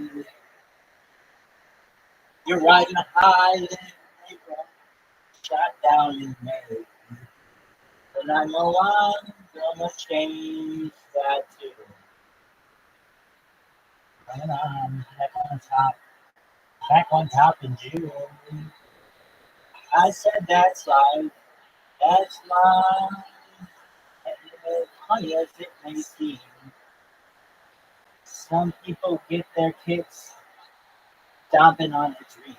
You're riding high in April, shot down in May. And I know I'm gonna change that too. And I'm back on top in June. I said that's life, that's life. And as funny as it may seem, some people get their kicks stomping on a dream,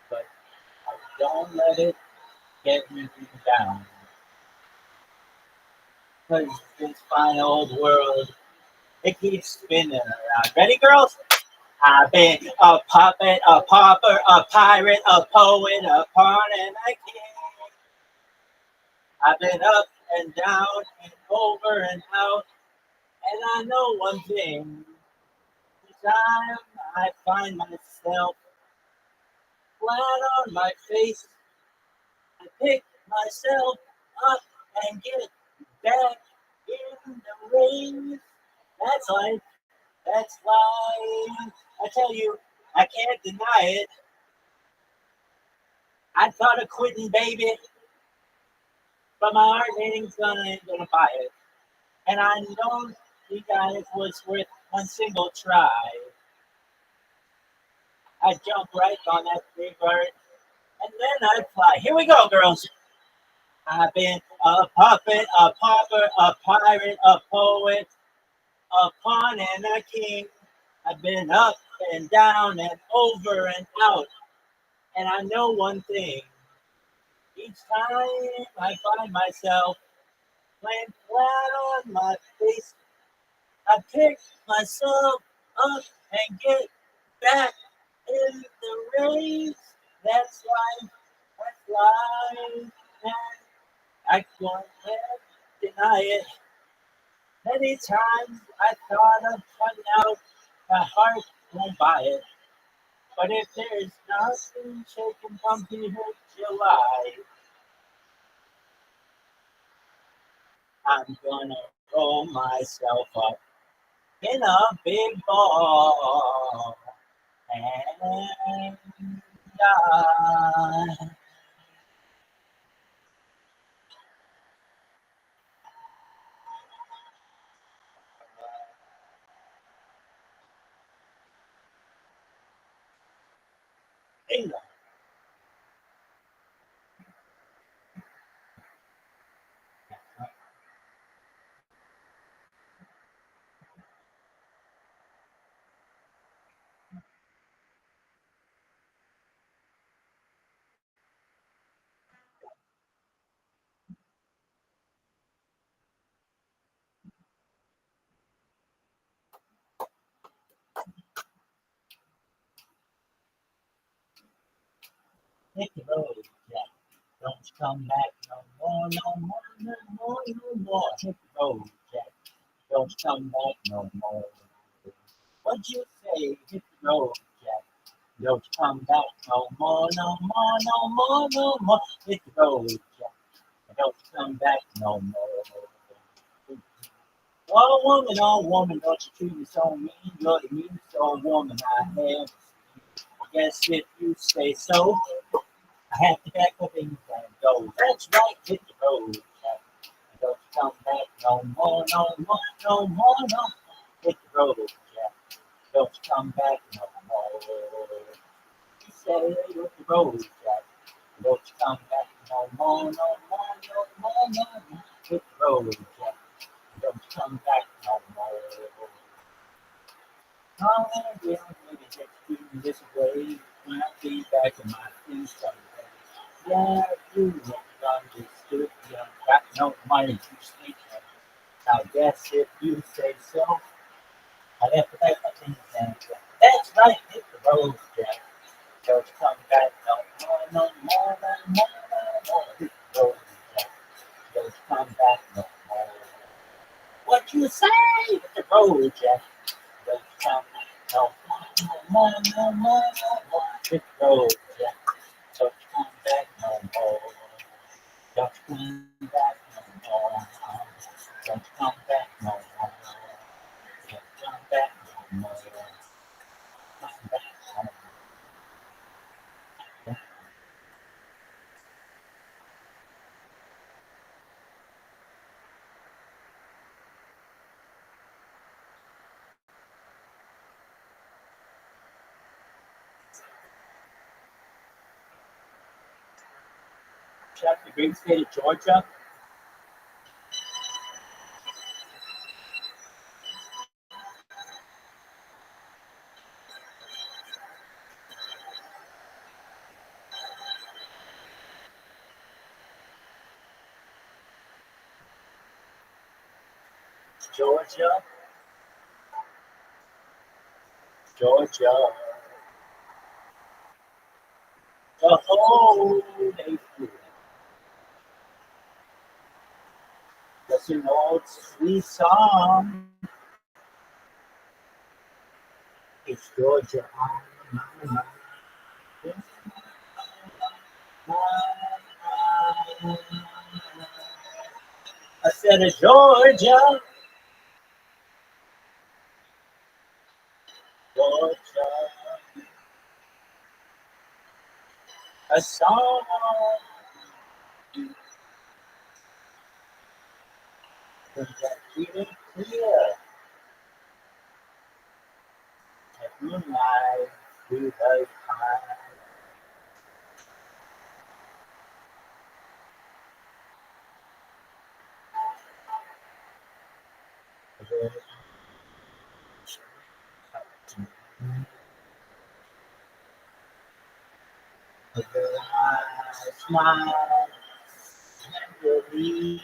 but I don't let it get me down. Cause this fine old world, it keeps spinning around. Ready, girls? I've been a puppet, a pauper, a pirate, a poet, a pawn, and a king. I've been up and down and over and out, and I know one thing. Each time I find myself flat on my face, I pick myself up and get back in the race. That's life. That's life. I tell you, I can't deny it. I thought of quitting, baby, but my heart ain't gonna buy it. And I know you guys was worth one single try. I jump right on that big bird, and then I fly. Here we go, girls. I've been a puppet, a pauper, a pirate, a poet, a pawn, and a king. I've been up and down and over and out, and I know one thing. Each time I find myself laying flat on my face, I pick myself up and get back in the race. That's life. That's life. And I can't deny it. Many times I thought of cutting out, my heart won't buy it. But if there's nothing shaking from here July, I'm gonna roll myself up in a big ball and die. Bingo. Hit the road, Jack. Don't come back no more, no more, no more, no more. Hit the road, Jack. Don't come back no more. What'd you say? Hit the road, Jack. Don't come back no more, no more, no more, no more. Hit the road, Jack. Don't come back no more. Oh woman, don't you treat me so mean. You're the meanest old woman I have. I guess if you say so, I have to pack my things and go. That's right, hit the road, Jack. Don't come back no more, no more, no more, no more. Hit the road, Jack. Don't come back no more. You say hit the road, Jack. Don't come back no more, no more, no more, no more. Hit the road, Jack. Don't come back no more. Oh, and again, maybe just keep this way. When I be back in my things someday. Yeah, you look understood. You got no money to sleep. I guess if you say so, I have to pack my things and go. That's right, hit the road, Jack. Don't come back no more, no more, no more, no more. Hit the road, Jack. Don't come back no more. What you say? Hit the road, Jack. Don't come back no more, no more, no more, no more. Hit the road, Jack. Don't come back no more. Don't come back no more. Don't come back no more. Don't come back no more. Come back no more. Check the great state of Georgia. Georgia, Georgia. The whole nation. Just an old sweet song. It's Georgia on my mind. I said, Georgia, Georgia, a song that feeling clear at moonlight through the time. A girl I smile tenderly,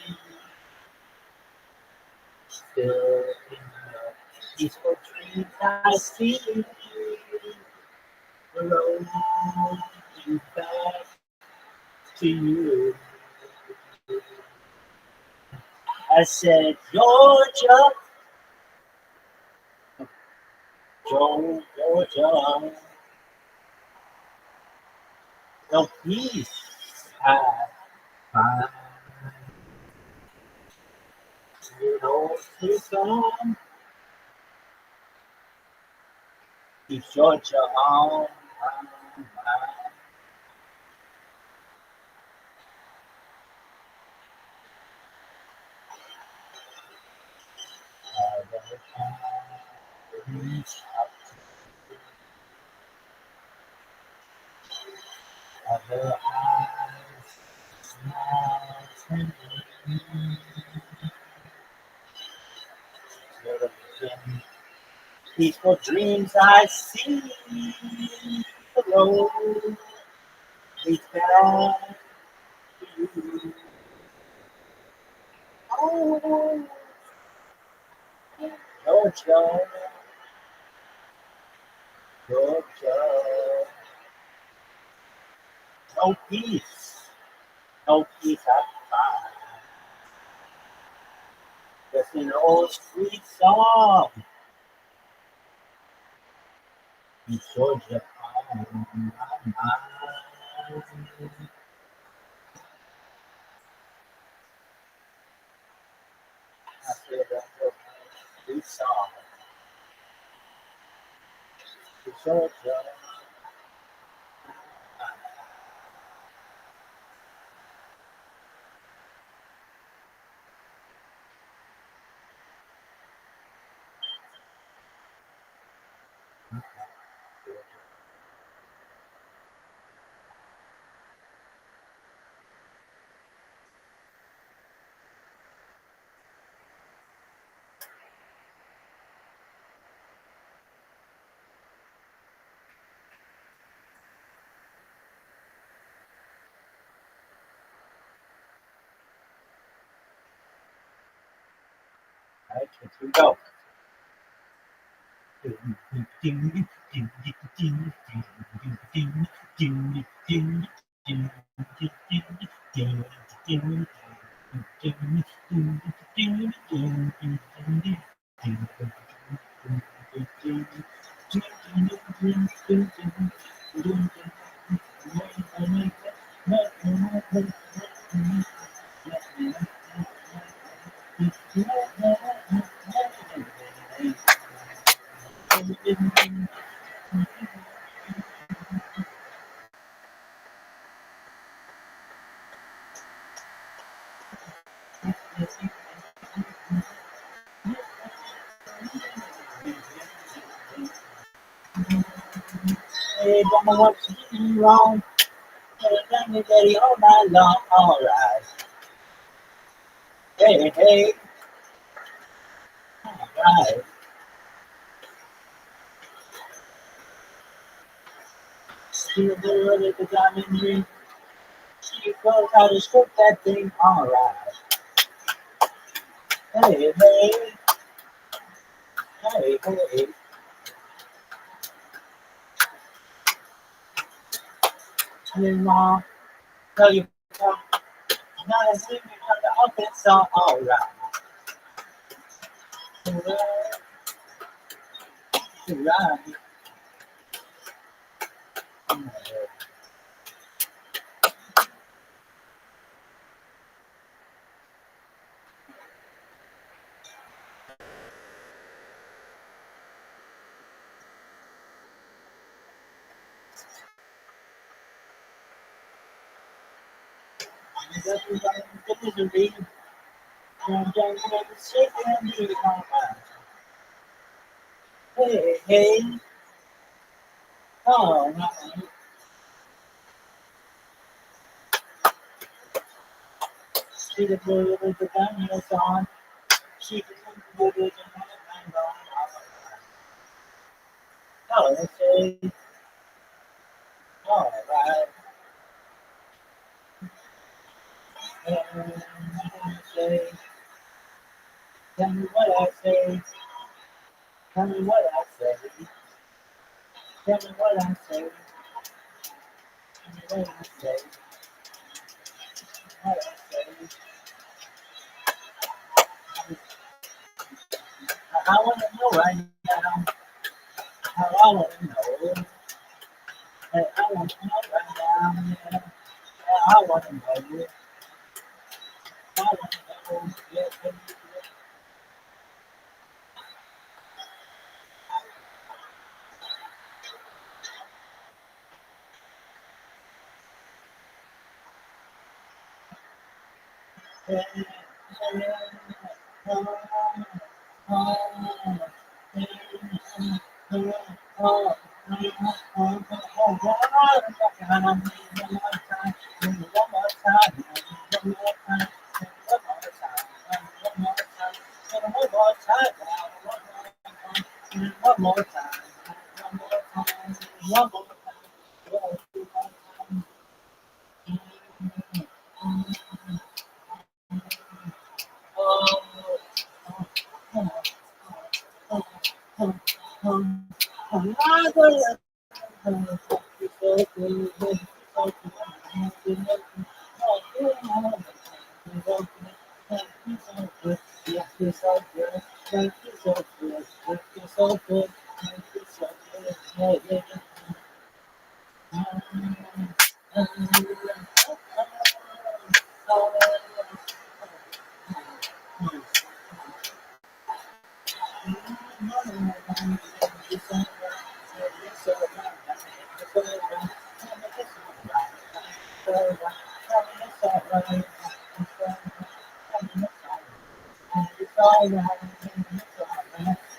still in the peaceful trees I see the road leads back to you. I said, Georgia, Georgia, no peace I find. You know, to come, keep Georgia on my mind. Reach out to other eyes, smile tenderly, peaceful dreams I see, the road leads back to you. Oh, Georgia, Georgia, no peace, no peace I find. Just an old sweet song, in Georgia on my mind. I said that's a sweet song, in Georgia. All right, here we go. Hey, mama, what's wrong? Tell me, daddy, all night long. All right. Hey, hey, all right. Still good at the diamond ring. She knows how to scoop that thing. All right. Hey, hey, hey, hey. Tell you, mom. Tell you, mom. Now let's leave me on the open song. All right. All right. All right. Hey, hey, oh, she the blue with the diamond on. She the blue with the diamond on. Oh, let's say, all right. And say, tell me what I say. Tell me what I say. Tell me what I say. Tell me what I say. What I say. I want to know right now. How I want to know. I want to know right now. Yeah. I want to know. I want to know. Yeah, yeah, yeah, yeah, one more time. One more time. One more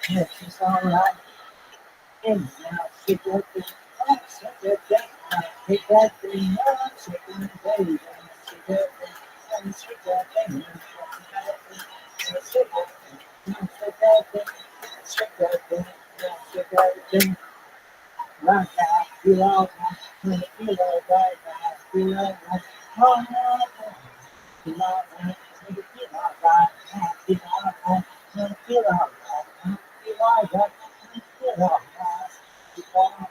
It's all right. And now shake that thing up, shake that thing up, shake that thing up, shake that baby, shake that thing, and shake that thing, shake that thing, shake that thing, shake that thing, shake that thing, right now, feel all right, feel all right, feel all right, oh no, feel all right, feel all right, feel all right, feel all right, feel all right, feel all right.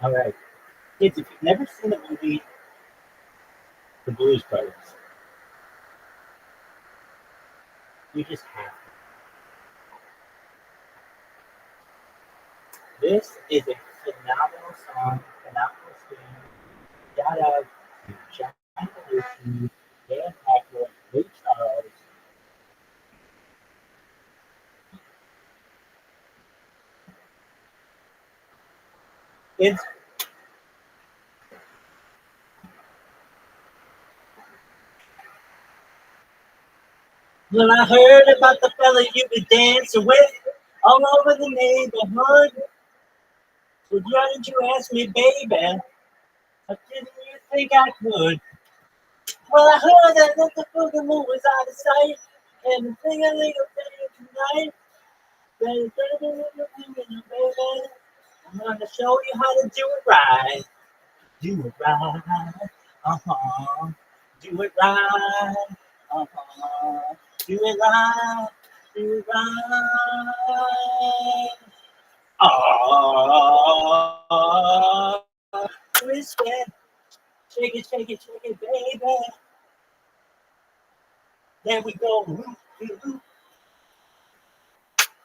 All right, kids, if you've never seen the movie The Blues Brothers, you just have to. This is a phenomenal song, phenomenal scene. Shout out to John Belushi, Dan Aykroyd, Lee Charles. Kids, when I heard about the fella you been dancing with all over the neighborhood, so why didn't you ask me, baby? Or didn't you think I could? Well, I heard that the boogaloo was out of sight, and the thing a little thing tonight. Baby, I'm gonna show you how to do it right. Do it right. Uh-huh. Do it right. Uh-huh. Do it right. Do it right. Oh, twist it. Shake it, shake it, shake it, baby. There we go.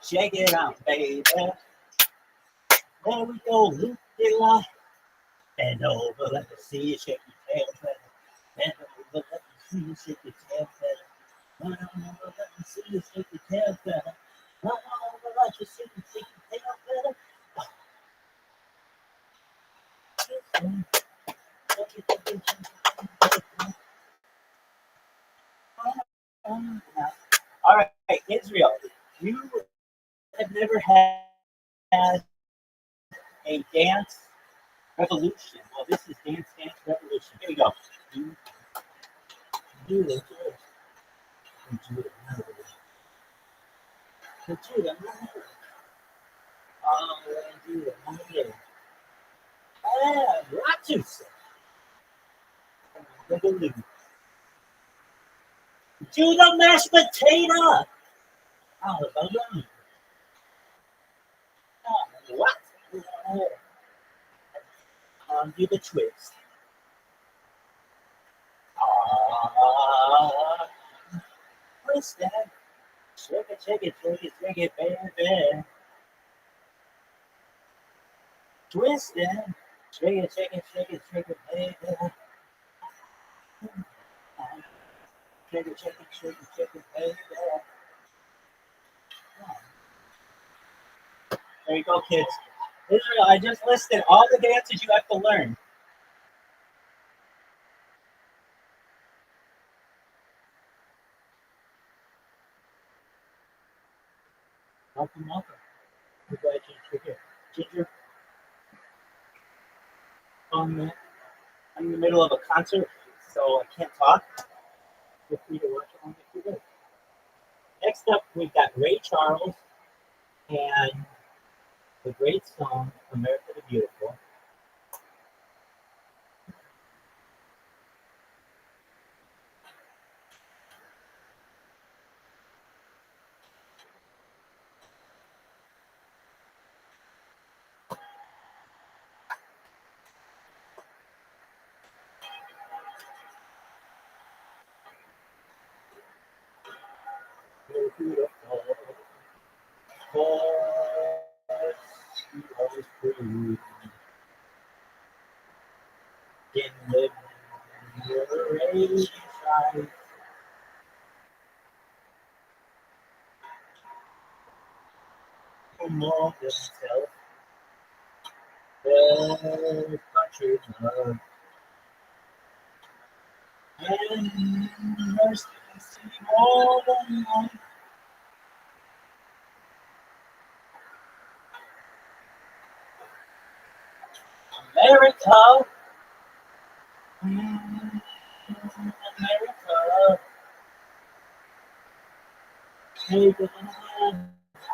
Shake it out, baby. There we go. Loop it like. Bend over, let me see you shake your tail feather. Bend over, let me see you shake your tail feather. Run over, let me see you shake your tail feather. Run over, let you see you shake your tail feather. All right, Israel, you have never had a dance revolution. Well, this do the twist. Into the middle. Into the middle. All into the middle. Ah, Rothschild. Do the mashed potato. Oh, what? Do the twist. Ah, twist that. Shake it, shake it, shake it, shake it, baby. Twist it. Shake it, shake it, shake it, shake it, baby. Shake it, shake it, shake it, shake it, baby. There you go, kids. Israel, I just listed all the dances you have to learn. Welcome, welcome. I'm glad you're here. Ginger, I'm in the middle of a concert, so I can't talk. Feel free to watch along if you like. Next up, we've got Ray Charles and the great song America the Beautiful. Beautiful. She always proves in the generation for more than self. The country's love and mercy see more than life. America, America, take a hand,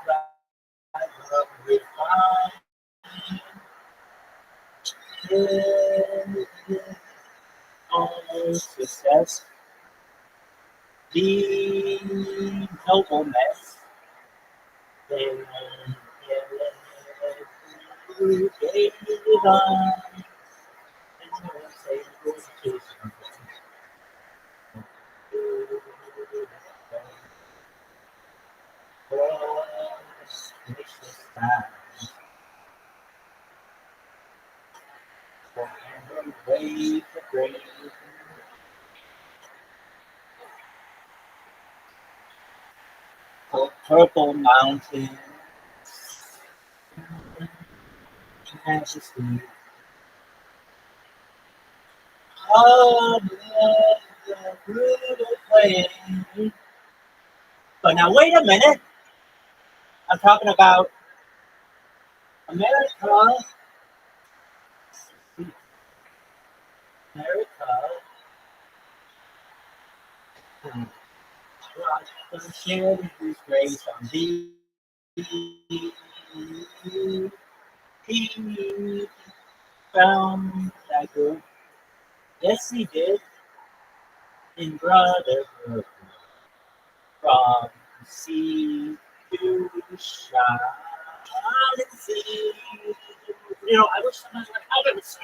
right up with mine. All success, the nobleness, then you gave on, and say good wave the grave. Purple mountain, majesty. Oh, the brutal plain. But now wait a minute. I'm talking about America. America. God shared His grace on thee. He found that good. Yes, He did. In brotherhood, from sea to shining sea. You know, I wish somebody would have it.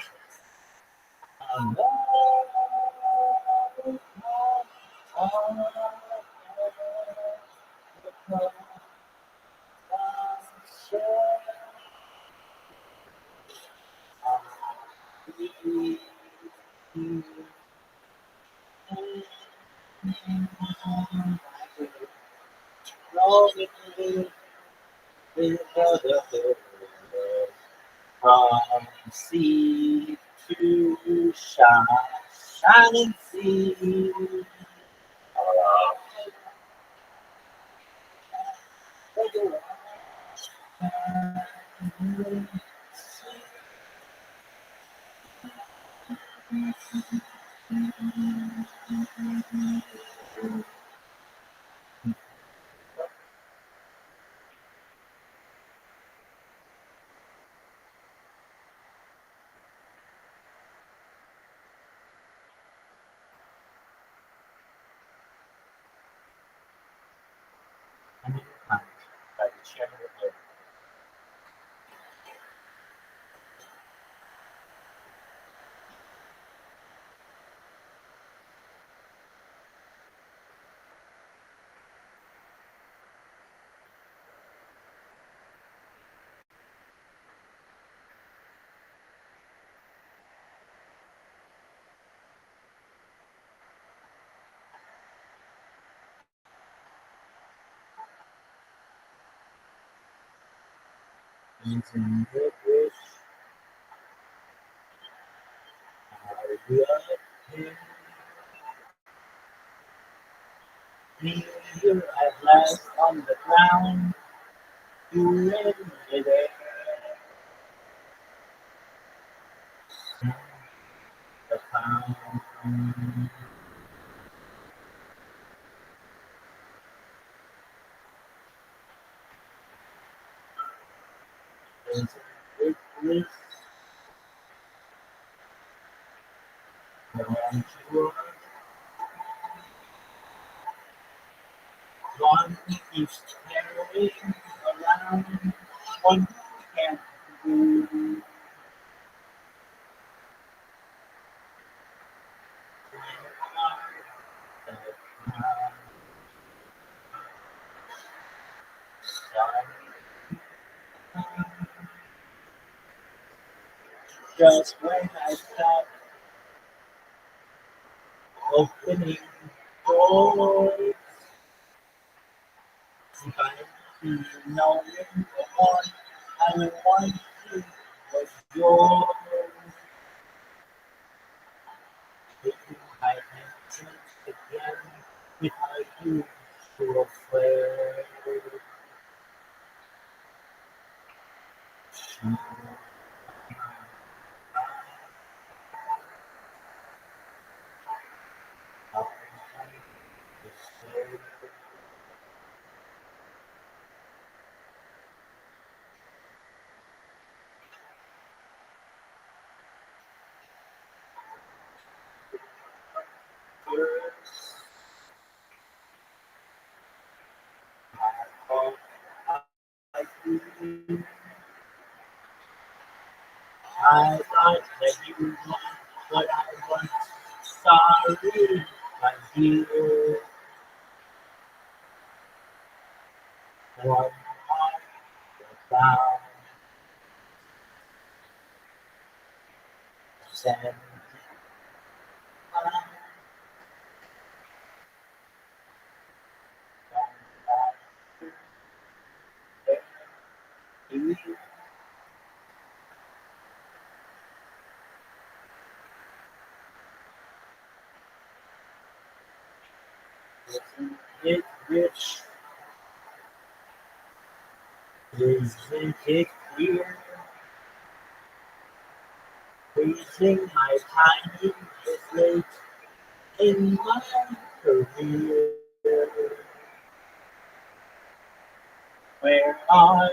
From sea to shining sea. Under Punch by the chairman of He's in the wish. I love him. Here at last on the ground, you in midair. The fountain is a bliss. Don't you one keeps carrying around, one can't do. Just when I stop opening doors, if I see no one, I want to was yours. Taking my hands again without you to afraid. I thought that you want what I want. Sorry, my dear. One heart without sand. It rich, isn't it clear? Wasting my time is late in my career. Where are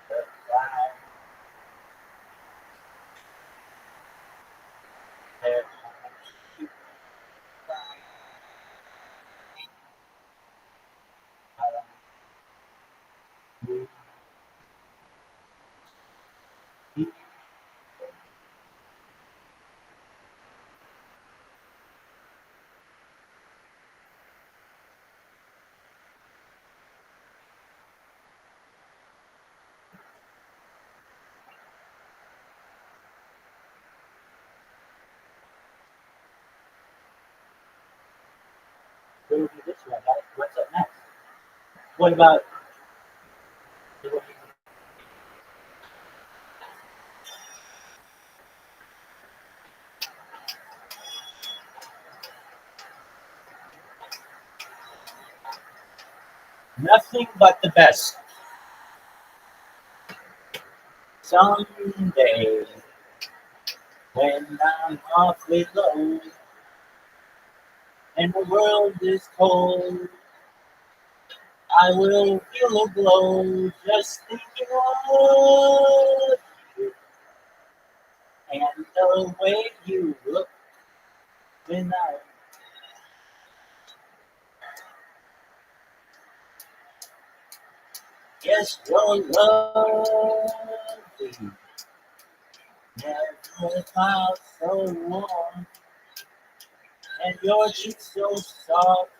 the clouds? There will be this one. Right? What's up next? What about nothing but the best? Someday when I'm awfully low, and the world is cold. I will feel a glow just thinking of you and the way you look when I guess your lovely never felt so warm and your cheeks so soft.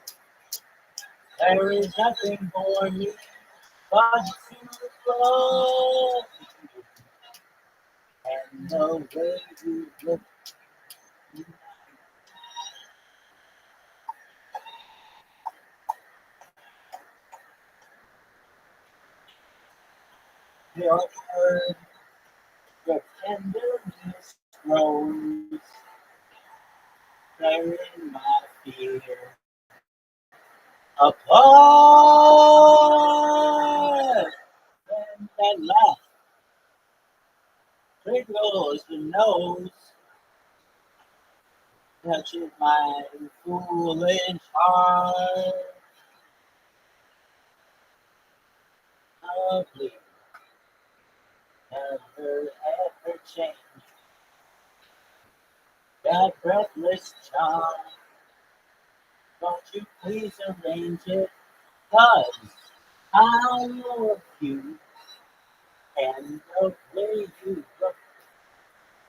There is nothing for me but to love you and the way you look. Your word, your tenderness grows there in my fear. Apart, then that laugh trickles the nose, touches my foolish heart. Lovely, never ever change. That breathless charm, won't you please arrange it? 'Cause I love you and the way you look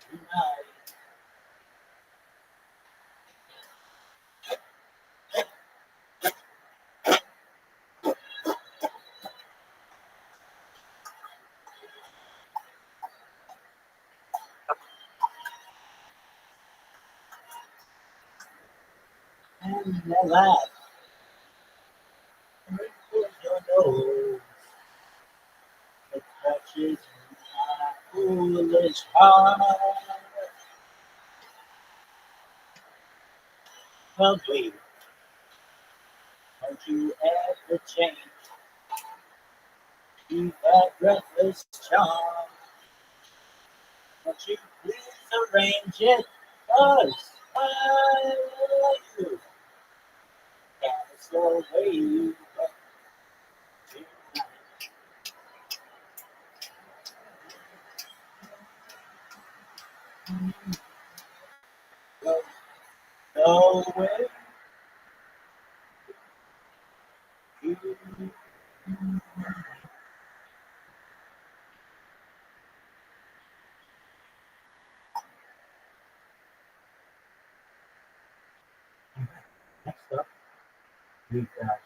tonight. And the laugh wrinkles your nose, it touches my foolish heart. Lovely, don't you ever change. Keep that breathless charm. Won't you please arrange it? 'Cause I love you. That's the way you look tonight. The way you next up, we've got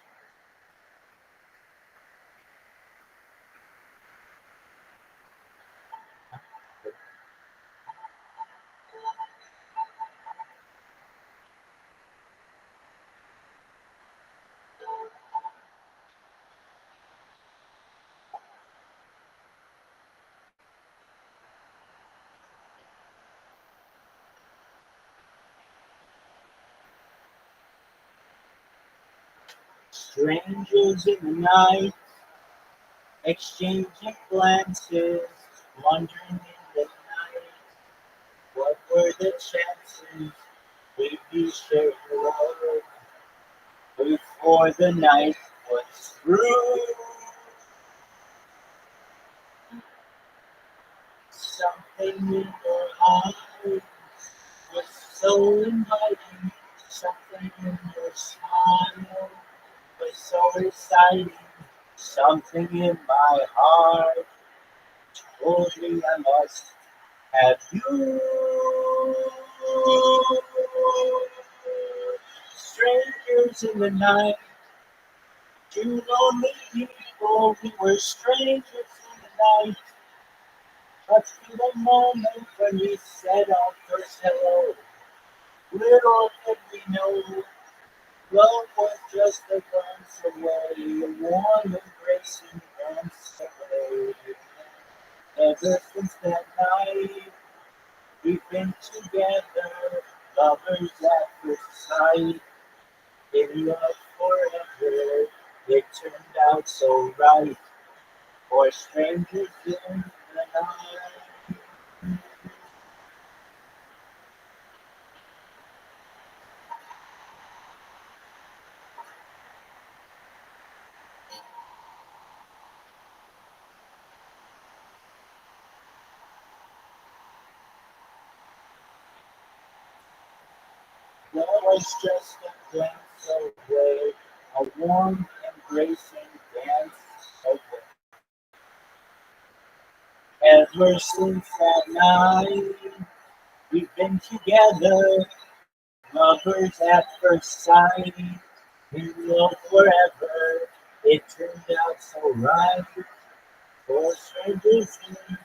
strangers in the night, exchanging glances, wandering in the night. What were the chances we'd be sharing love before the night was through? Something in your eyes was so inviting. Something in your smile was so exciting. Something in my heart told me I must have you. Strangers in the night, two lonely people, we were strangers in the night. But in the moment when we said our first hello, little did we know, love was just a glance away, a warm embracing glance away. Ever since that night, we've been together, lovers at first sight, in love forever. It turned out so right, for strangers in the night. There was just a glance away, a warm, embracing dance away. Ever since that night, we've been together, lovers at first sight, in love forever. It turned out so right for strangers tonight.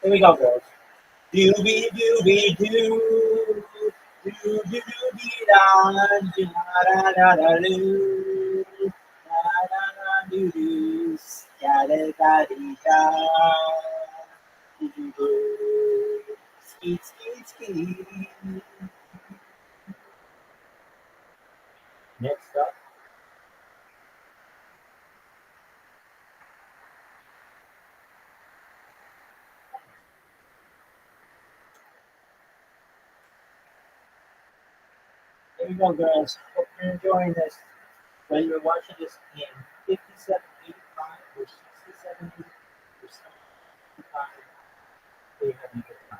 Here we go, girls. Dooby dooby doo, dooby dooby da, da da da doo, da da da doo doo, da da da dee da, doo doo doo, ski ski ski. Next up, here we go, girls. Hope you're enjoying this. Whether you're watching this in 5785 or 6780 or 75, we're having a good time.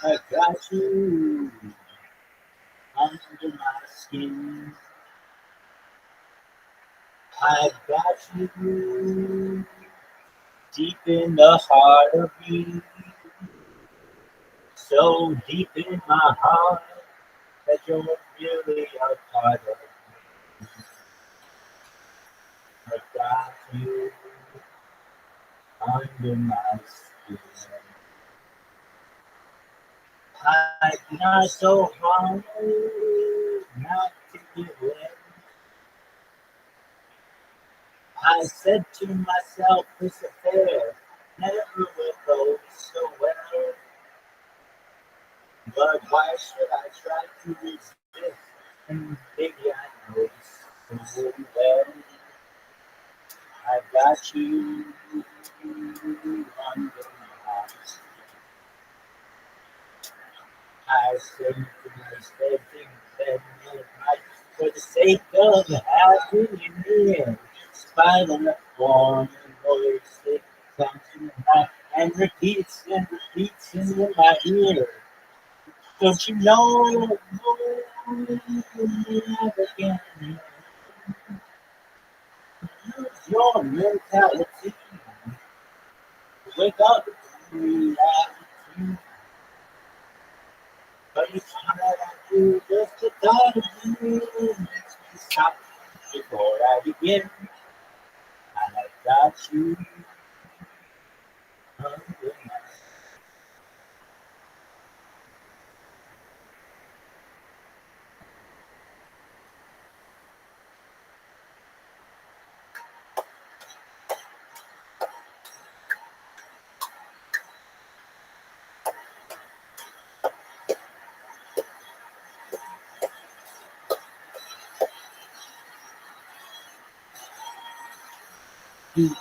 I got you under my skin. I got you deep in the heart of me. So deep in my heart that you're really a part of me. I got you under my skin. I'm not so hard not to give in. I said to myself, this affair never will go so well. But why should I try to resist? And maybe I know so well. I got you under my eyes. I say to myself things that never right for the sake of having you near. Spite of the warm voice that comes in the night and repeats in my ear. Don't you know you never can use your mentality? Wake up to reality. But each time I do, just the thought of you makes me stop before I begin. And I got you under my feet.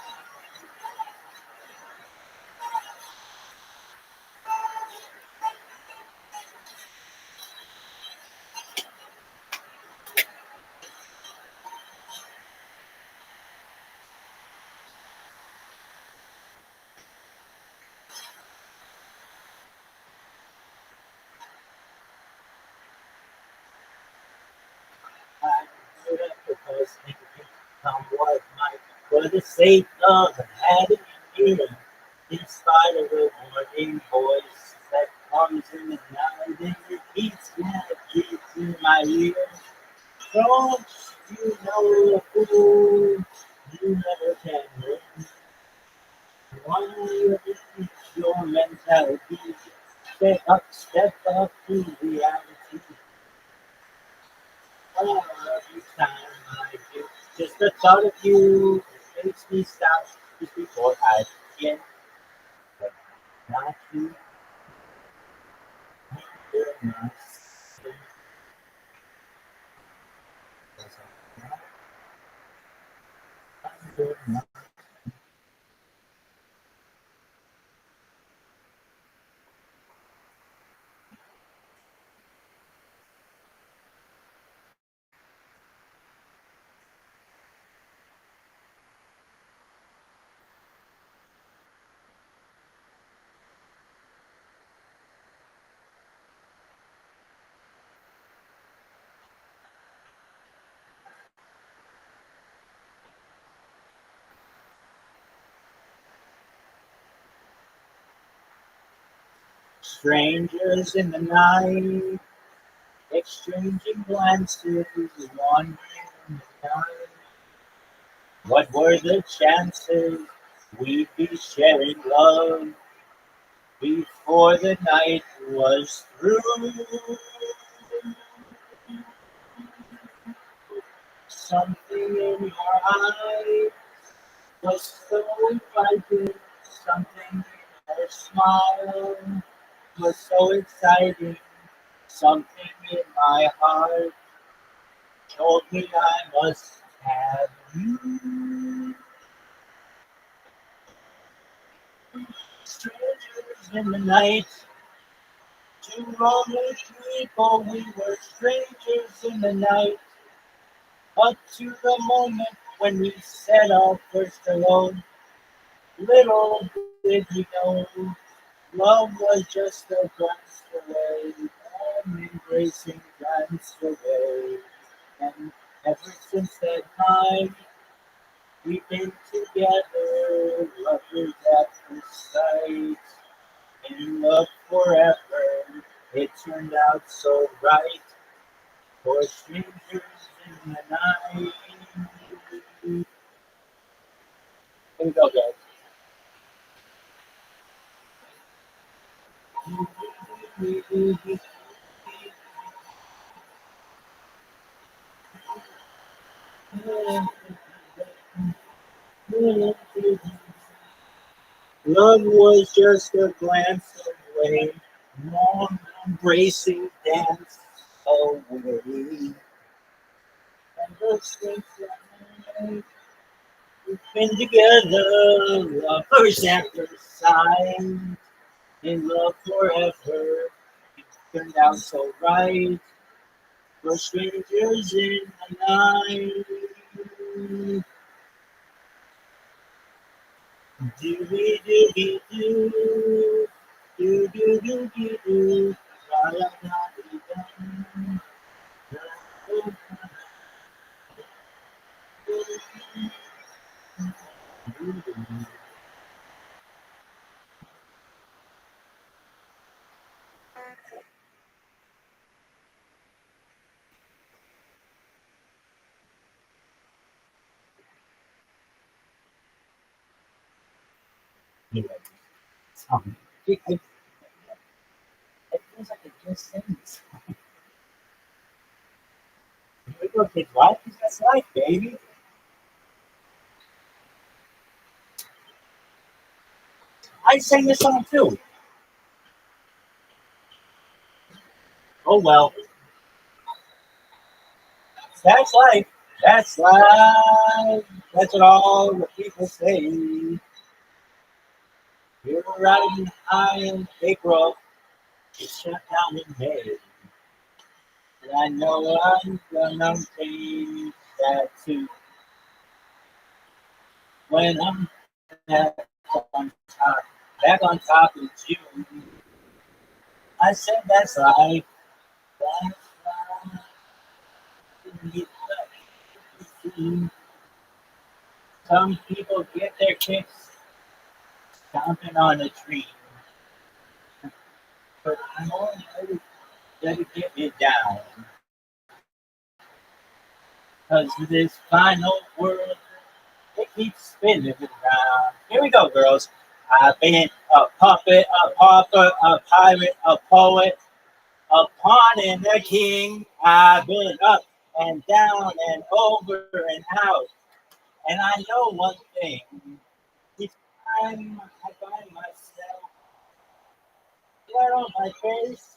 I do that because it can come what might. For the sake of having you here, in spite of the warning voice that comes in the night and repeats in my ear. Don't you know, fool, you never can win. Why you reach your mentality? Step up to reality. Oh, every time I do, just the thought of you makes me stop just before I begin. But not you, under my skin. 'Cause I'm not under my Strangers in the night, exchanging glances, wandering in the night. What were the chances we'd be sharing love before the night was through? Something in your eyes was so inviting, something in her smile was so exciting, something in my heart told me I must have you. Strangers in the night, two lonely people, we were strangers in the night, up to the moment when we said our first hello. Little did we know, love was just a glance away, an embracing glance away. And ever since that time, we've been together, lovers at first sight, in love forever. It turned out so right for strangers in the night. Here we go, guys. Love was just a glance away, long embracing dance away. And those things that we've been together, lovers at first sight, in love forever. It turned out so right for strangers in the night. Dooby dooby doo, doo doo dooby doo, la la la dee dum, la la la. Anyway, it feels like I just sang this. Here we go, kids. Life is just life, baby. I sang this song too. Oh well, that's life. That's life. That's what all the people say. You're riding high in April, it's shut down in May. And I know I'm gonna take that too. When I'm back on top in June. I said that's life. That's life. Some people get their kicks stomping on a tree, but I'm only let it get me down. Cause this final world, it keeps spinning around. Here we go, girls. I've been a puppet, a pauper, a pirate, a poet, a pawn and a king. I've been up and down and over and out. And I know one thing. Each time I find myself flat on my face,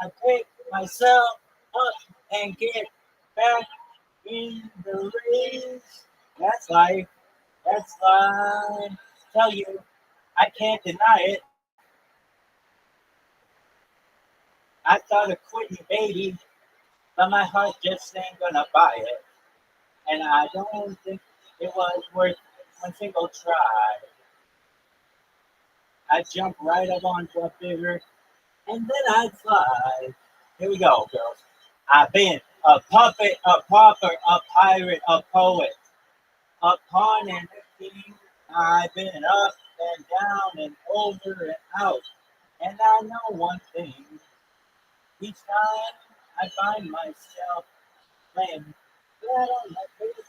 I pick myself up and get back in the race. That's life. That's life. Tell you, I can't deny it. I thought of quitting, baby, but my heart just ain't gonna buy it. And I don't think it was worth one single try. I jump right up onto a bigger, and then I'd fly. Here we go, girls. I've been a puppet, a pauper, a pirate, a poet, a pawn and a king. I've been up and down and over and out. And I know one thing, each time I find myself playing little like this,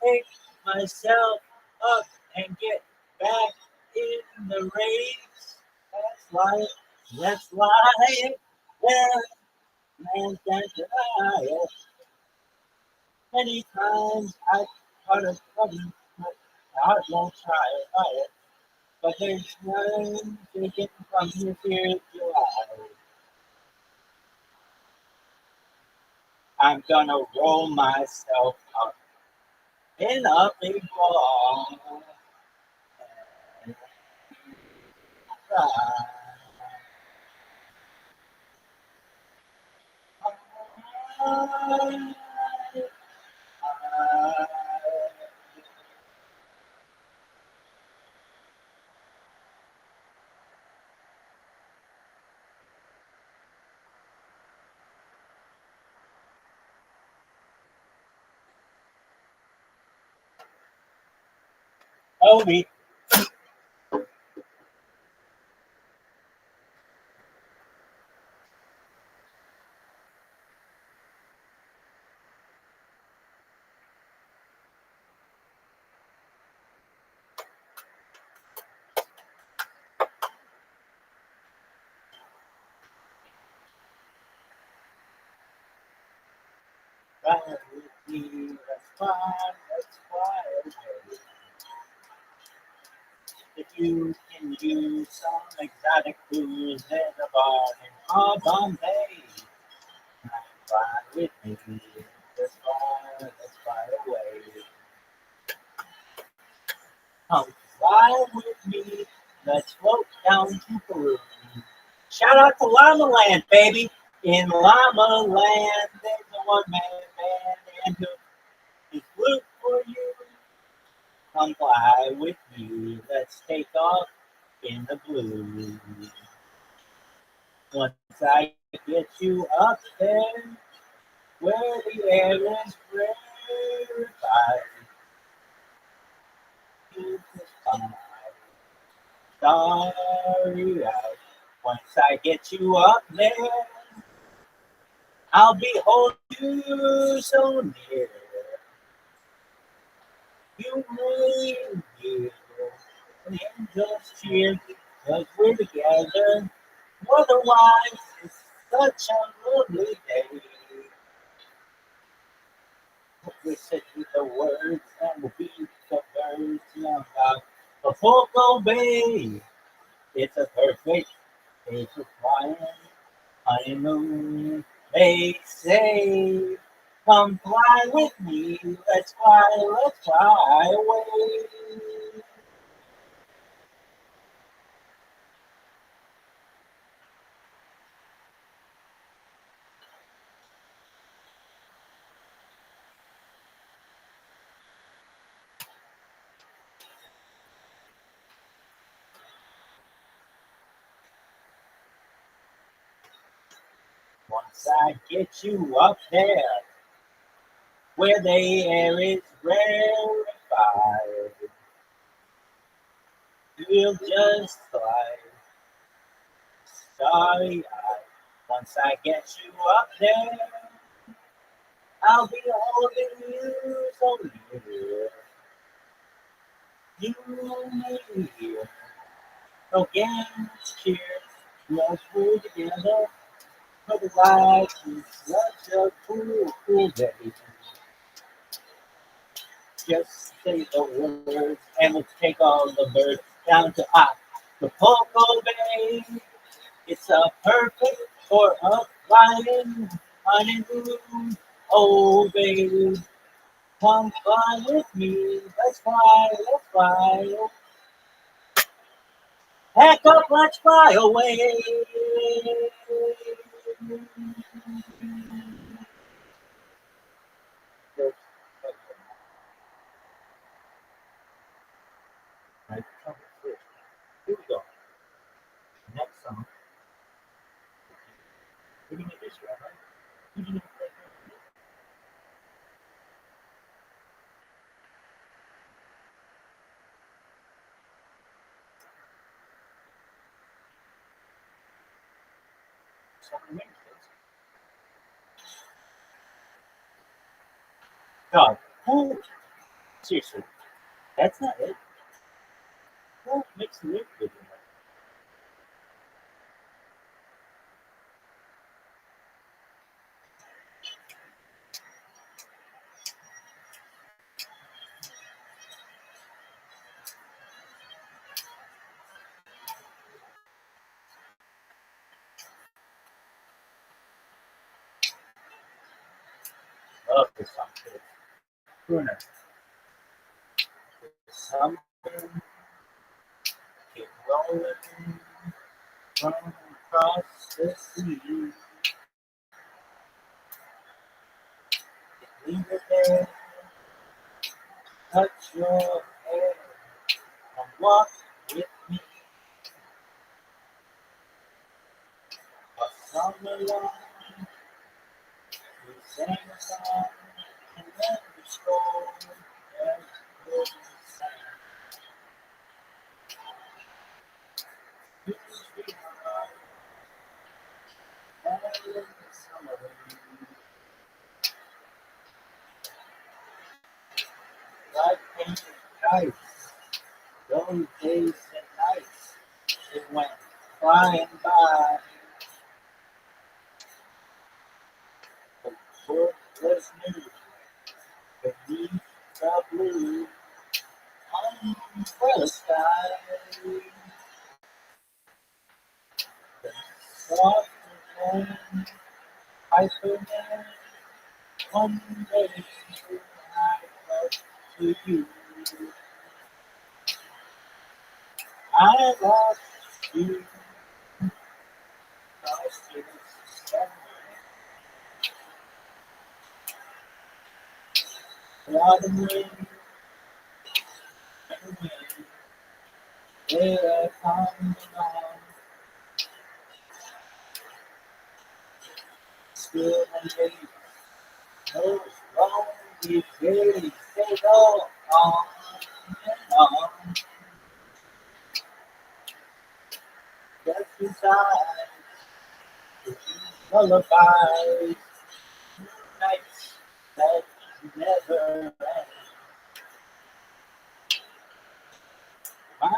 pick myself up and get back in the race. That's life. That's life. Yeah, man can't deny it. Many times I try to study, my heart won't try it. But there's none taken from you here to life. I'm gonna roll myself up in a big ball and cry. Obi, ride with me, let's fly away. If you can use some exotic booze in a bar in Bombay, fly with me, let's fly away. Come fly with me, let's float down to Peru. Shout out to Llama Land, baby. In Llama Land, there's a one-man band and his flute for you. Come fly with me, let's take off in the blue. Once I get you up there, where the air is rarefied, you just come starry eyed. Once I get you up there, I'll be holding you so near. You may hear the angels cheer because we're together. Otherwise, it's such a lovely day. We sit with the words and we'll beat the birds about the Focal Bay. It's a perfect day for flying honeymoon. They say, come fly with me, let's fly away. Once I get you up there, where the air is rarefied, we'll just slide starry eyed. Once I get you up there, I'll be holding you so near. You may hear no games, cheers, yes, we're together. But the life is such a cool day. Just say the words and we'll take all the birds down to Acapulco Bay. It's a perfect for a flying honeymoon. Oh, baby, come fly with me. Let's fly, let's fly. Pack up, let's fly away. Right, here we go. Next song. We're gonna do this, Rabbi. Who's gonna play? something interesting. God, who? Seriously, that's not it. Who makes the live good? Love this song too. Crooner. Something keep rolling from across the sea. Leave it there, touch your hair, and walk with me. A summer long, we sang a song, and then we strolled as we sang. Sweet heart, and in the summer rain, like painted kites, those days and nights, it went flying by. The world was new beneath the blue umbrella sky. The soft rain, hyperman, one day I felt to you. I lost you, lost you somewhere. Autumn wind and wind, they are coming on. Still and late, those lonely days, they go on and on. Just inside, lullabies, nights that never end. My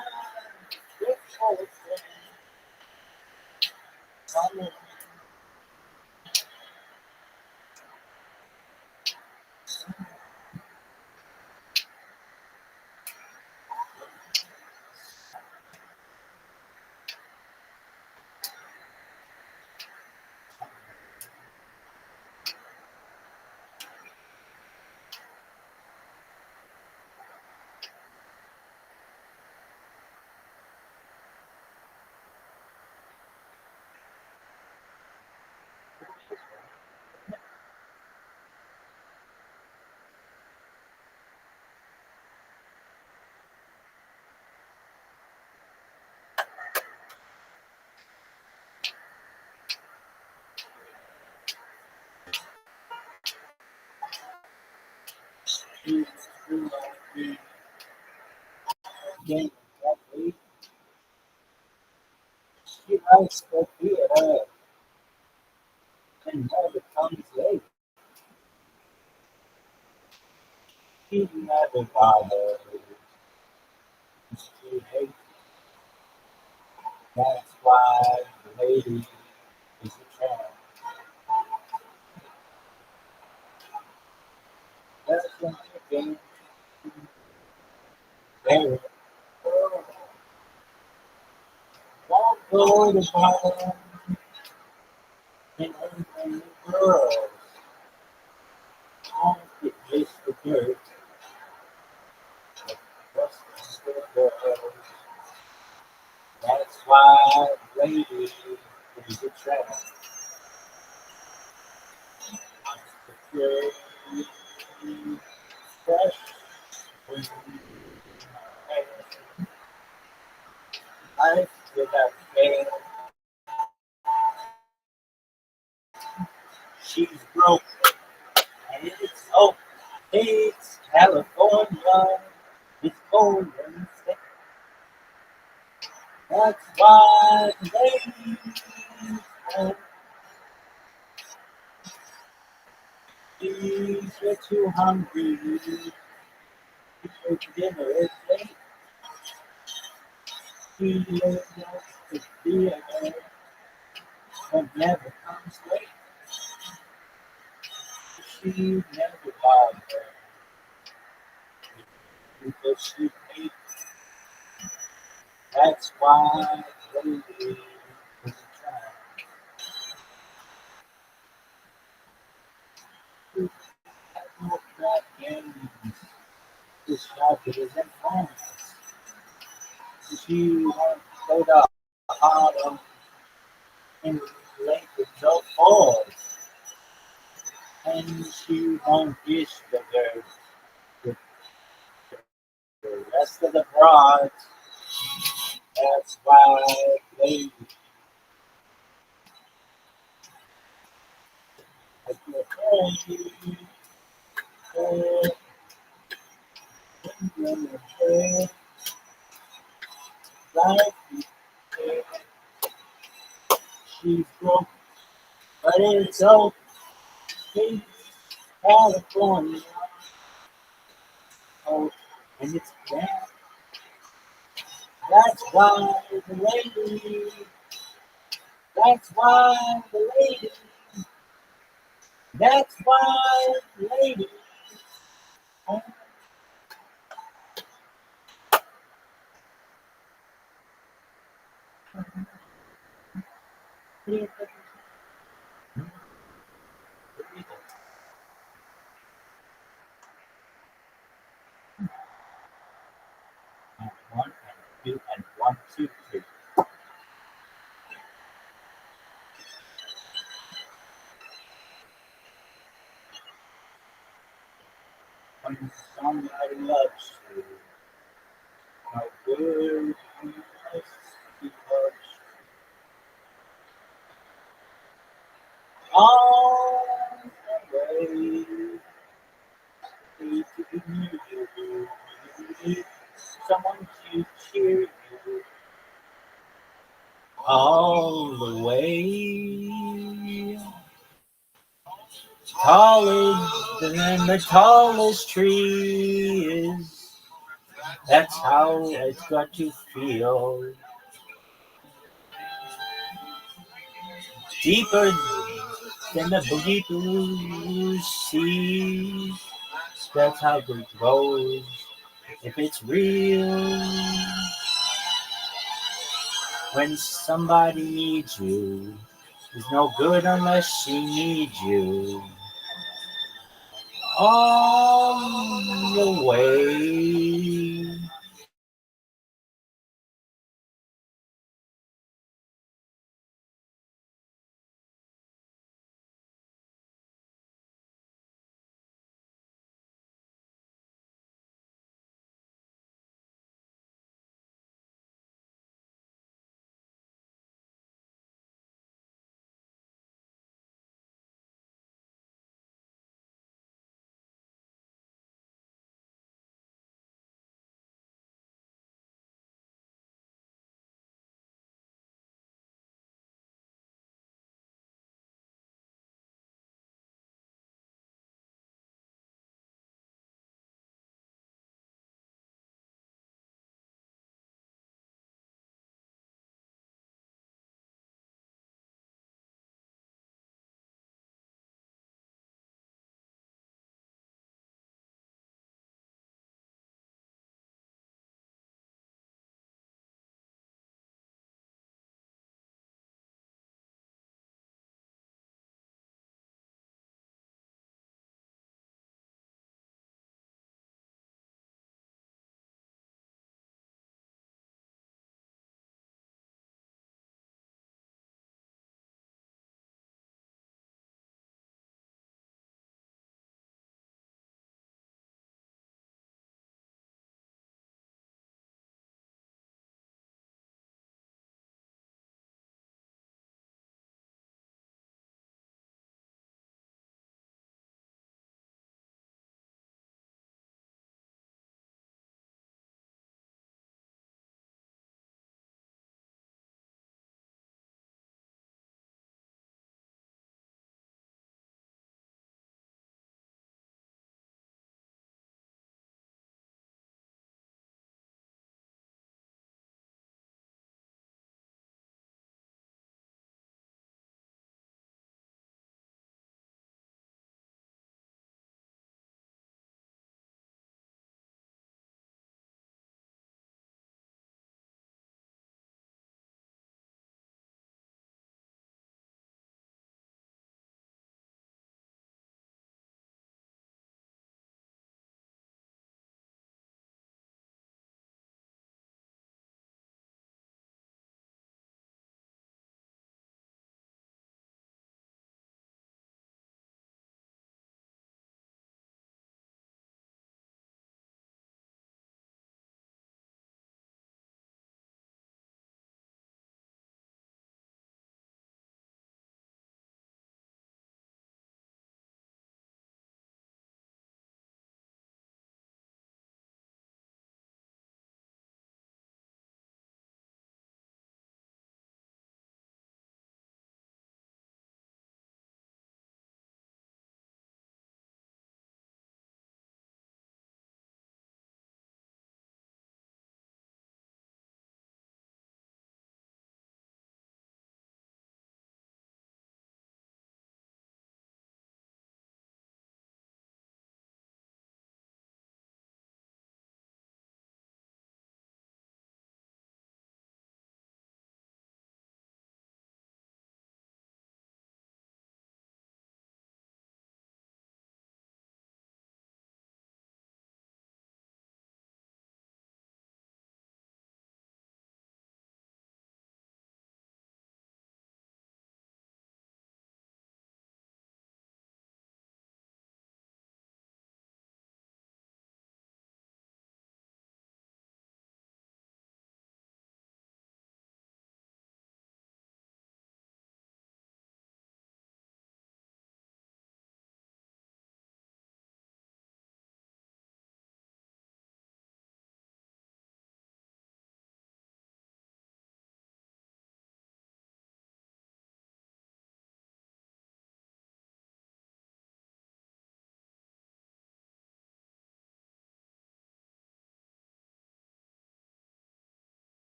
grateful friend, summer, you like me, again, that week, she likes the theater and never comes late. She never bothers to hate. That's why the lady is a tramp. Doesn't again very won't go to bottom and everything girls won't get just the dirt. Just the girls. That's why the lady is a tramp. The girl fresh when life without fail. She's broke and it's over. It's California. It's golden state. That's why the ladies home Please, you're too hungry. Your dinner is late. He knows the theater but never comes late. She never bothered because she hates. That's why lately was trying to look back games. The shoppers and phones. She won't go to Harlem and late with no falls. And she won't dish the dirt with the rest of the broads. That's why they like your life. She's broke, but it's okay. California, oh, and it's bad. That's why the lady, that's why the lady, that's why the lady. Oh, and one and two and one, two, three. When somebody loves you, no good unless he loves you. On the way, need to be near you. You need someone to cheer you all the way. Taller than the tallest tree is. That's how it's got to feel. Deeper than the deep blue sea. That's how it goes. If it's real, when somebody needs you, it's no good unless she needs you. On the way.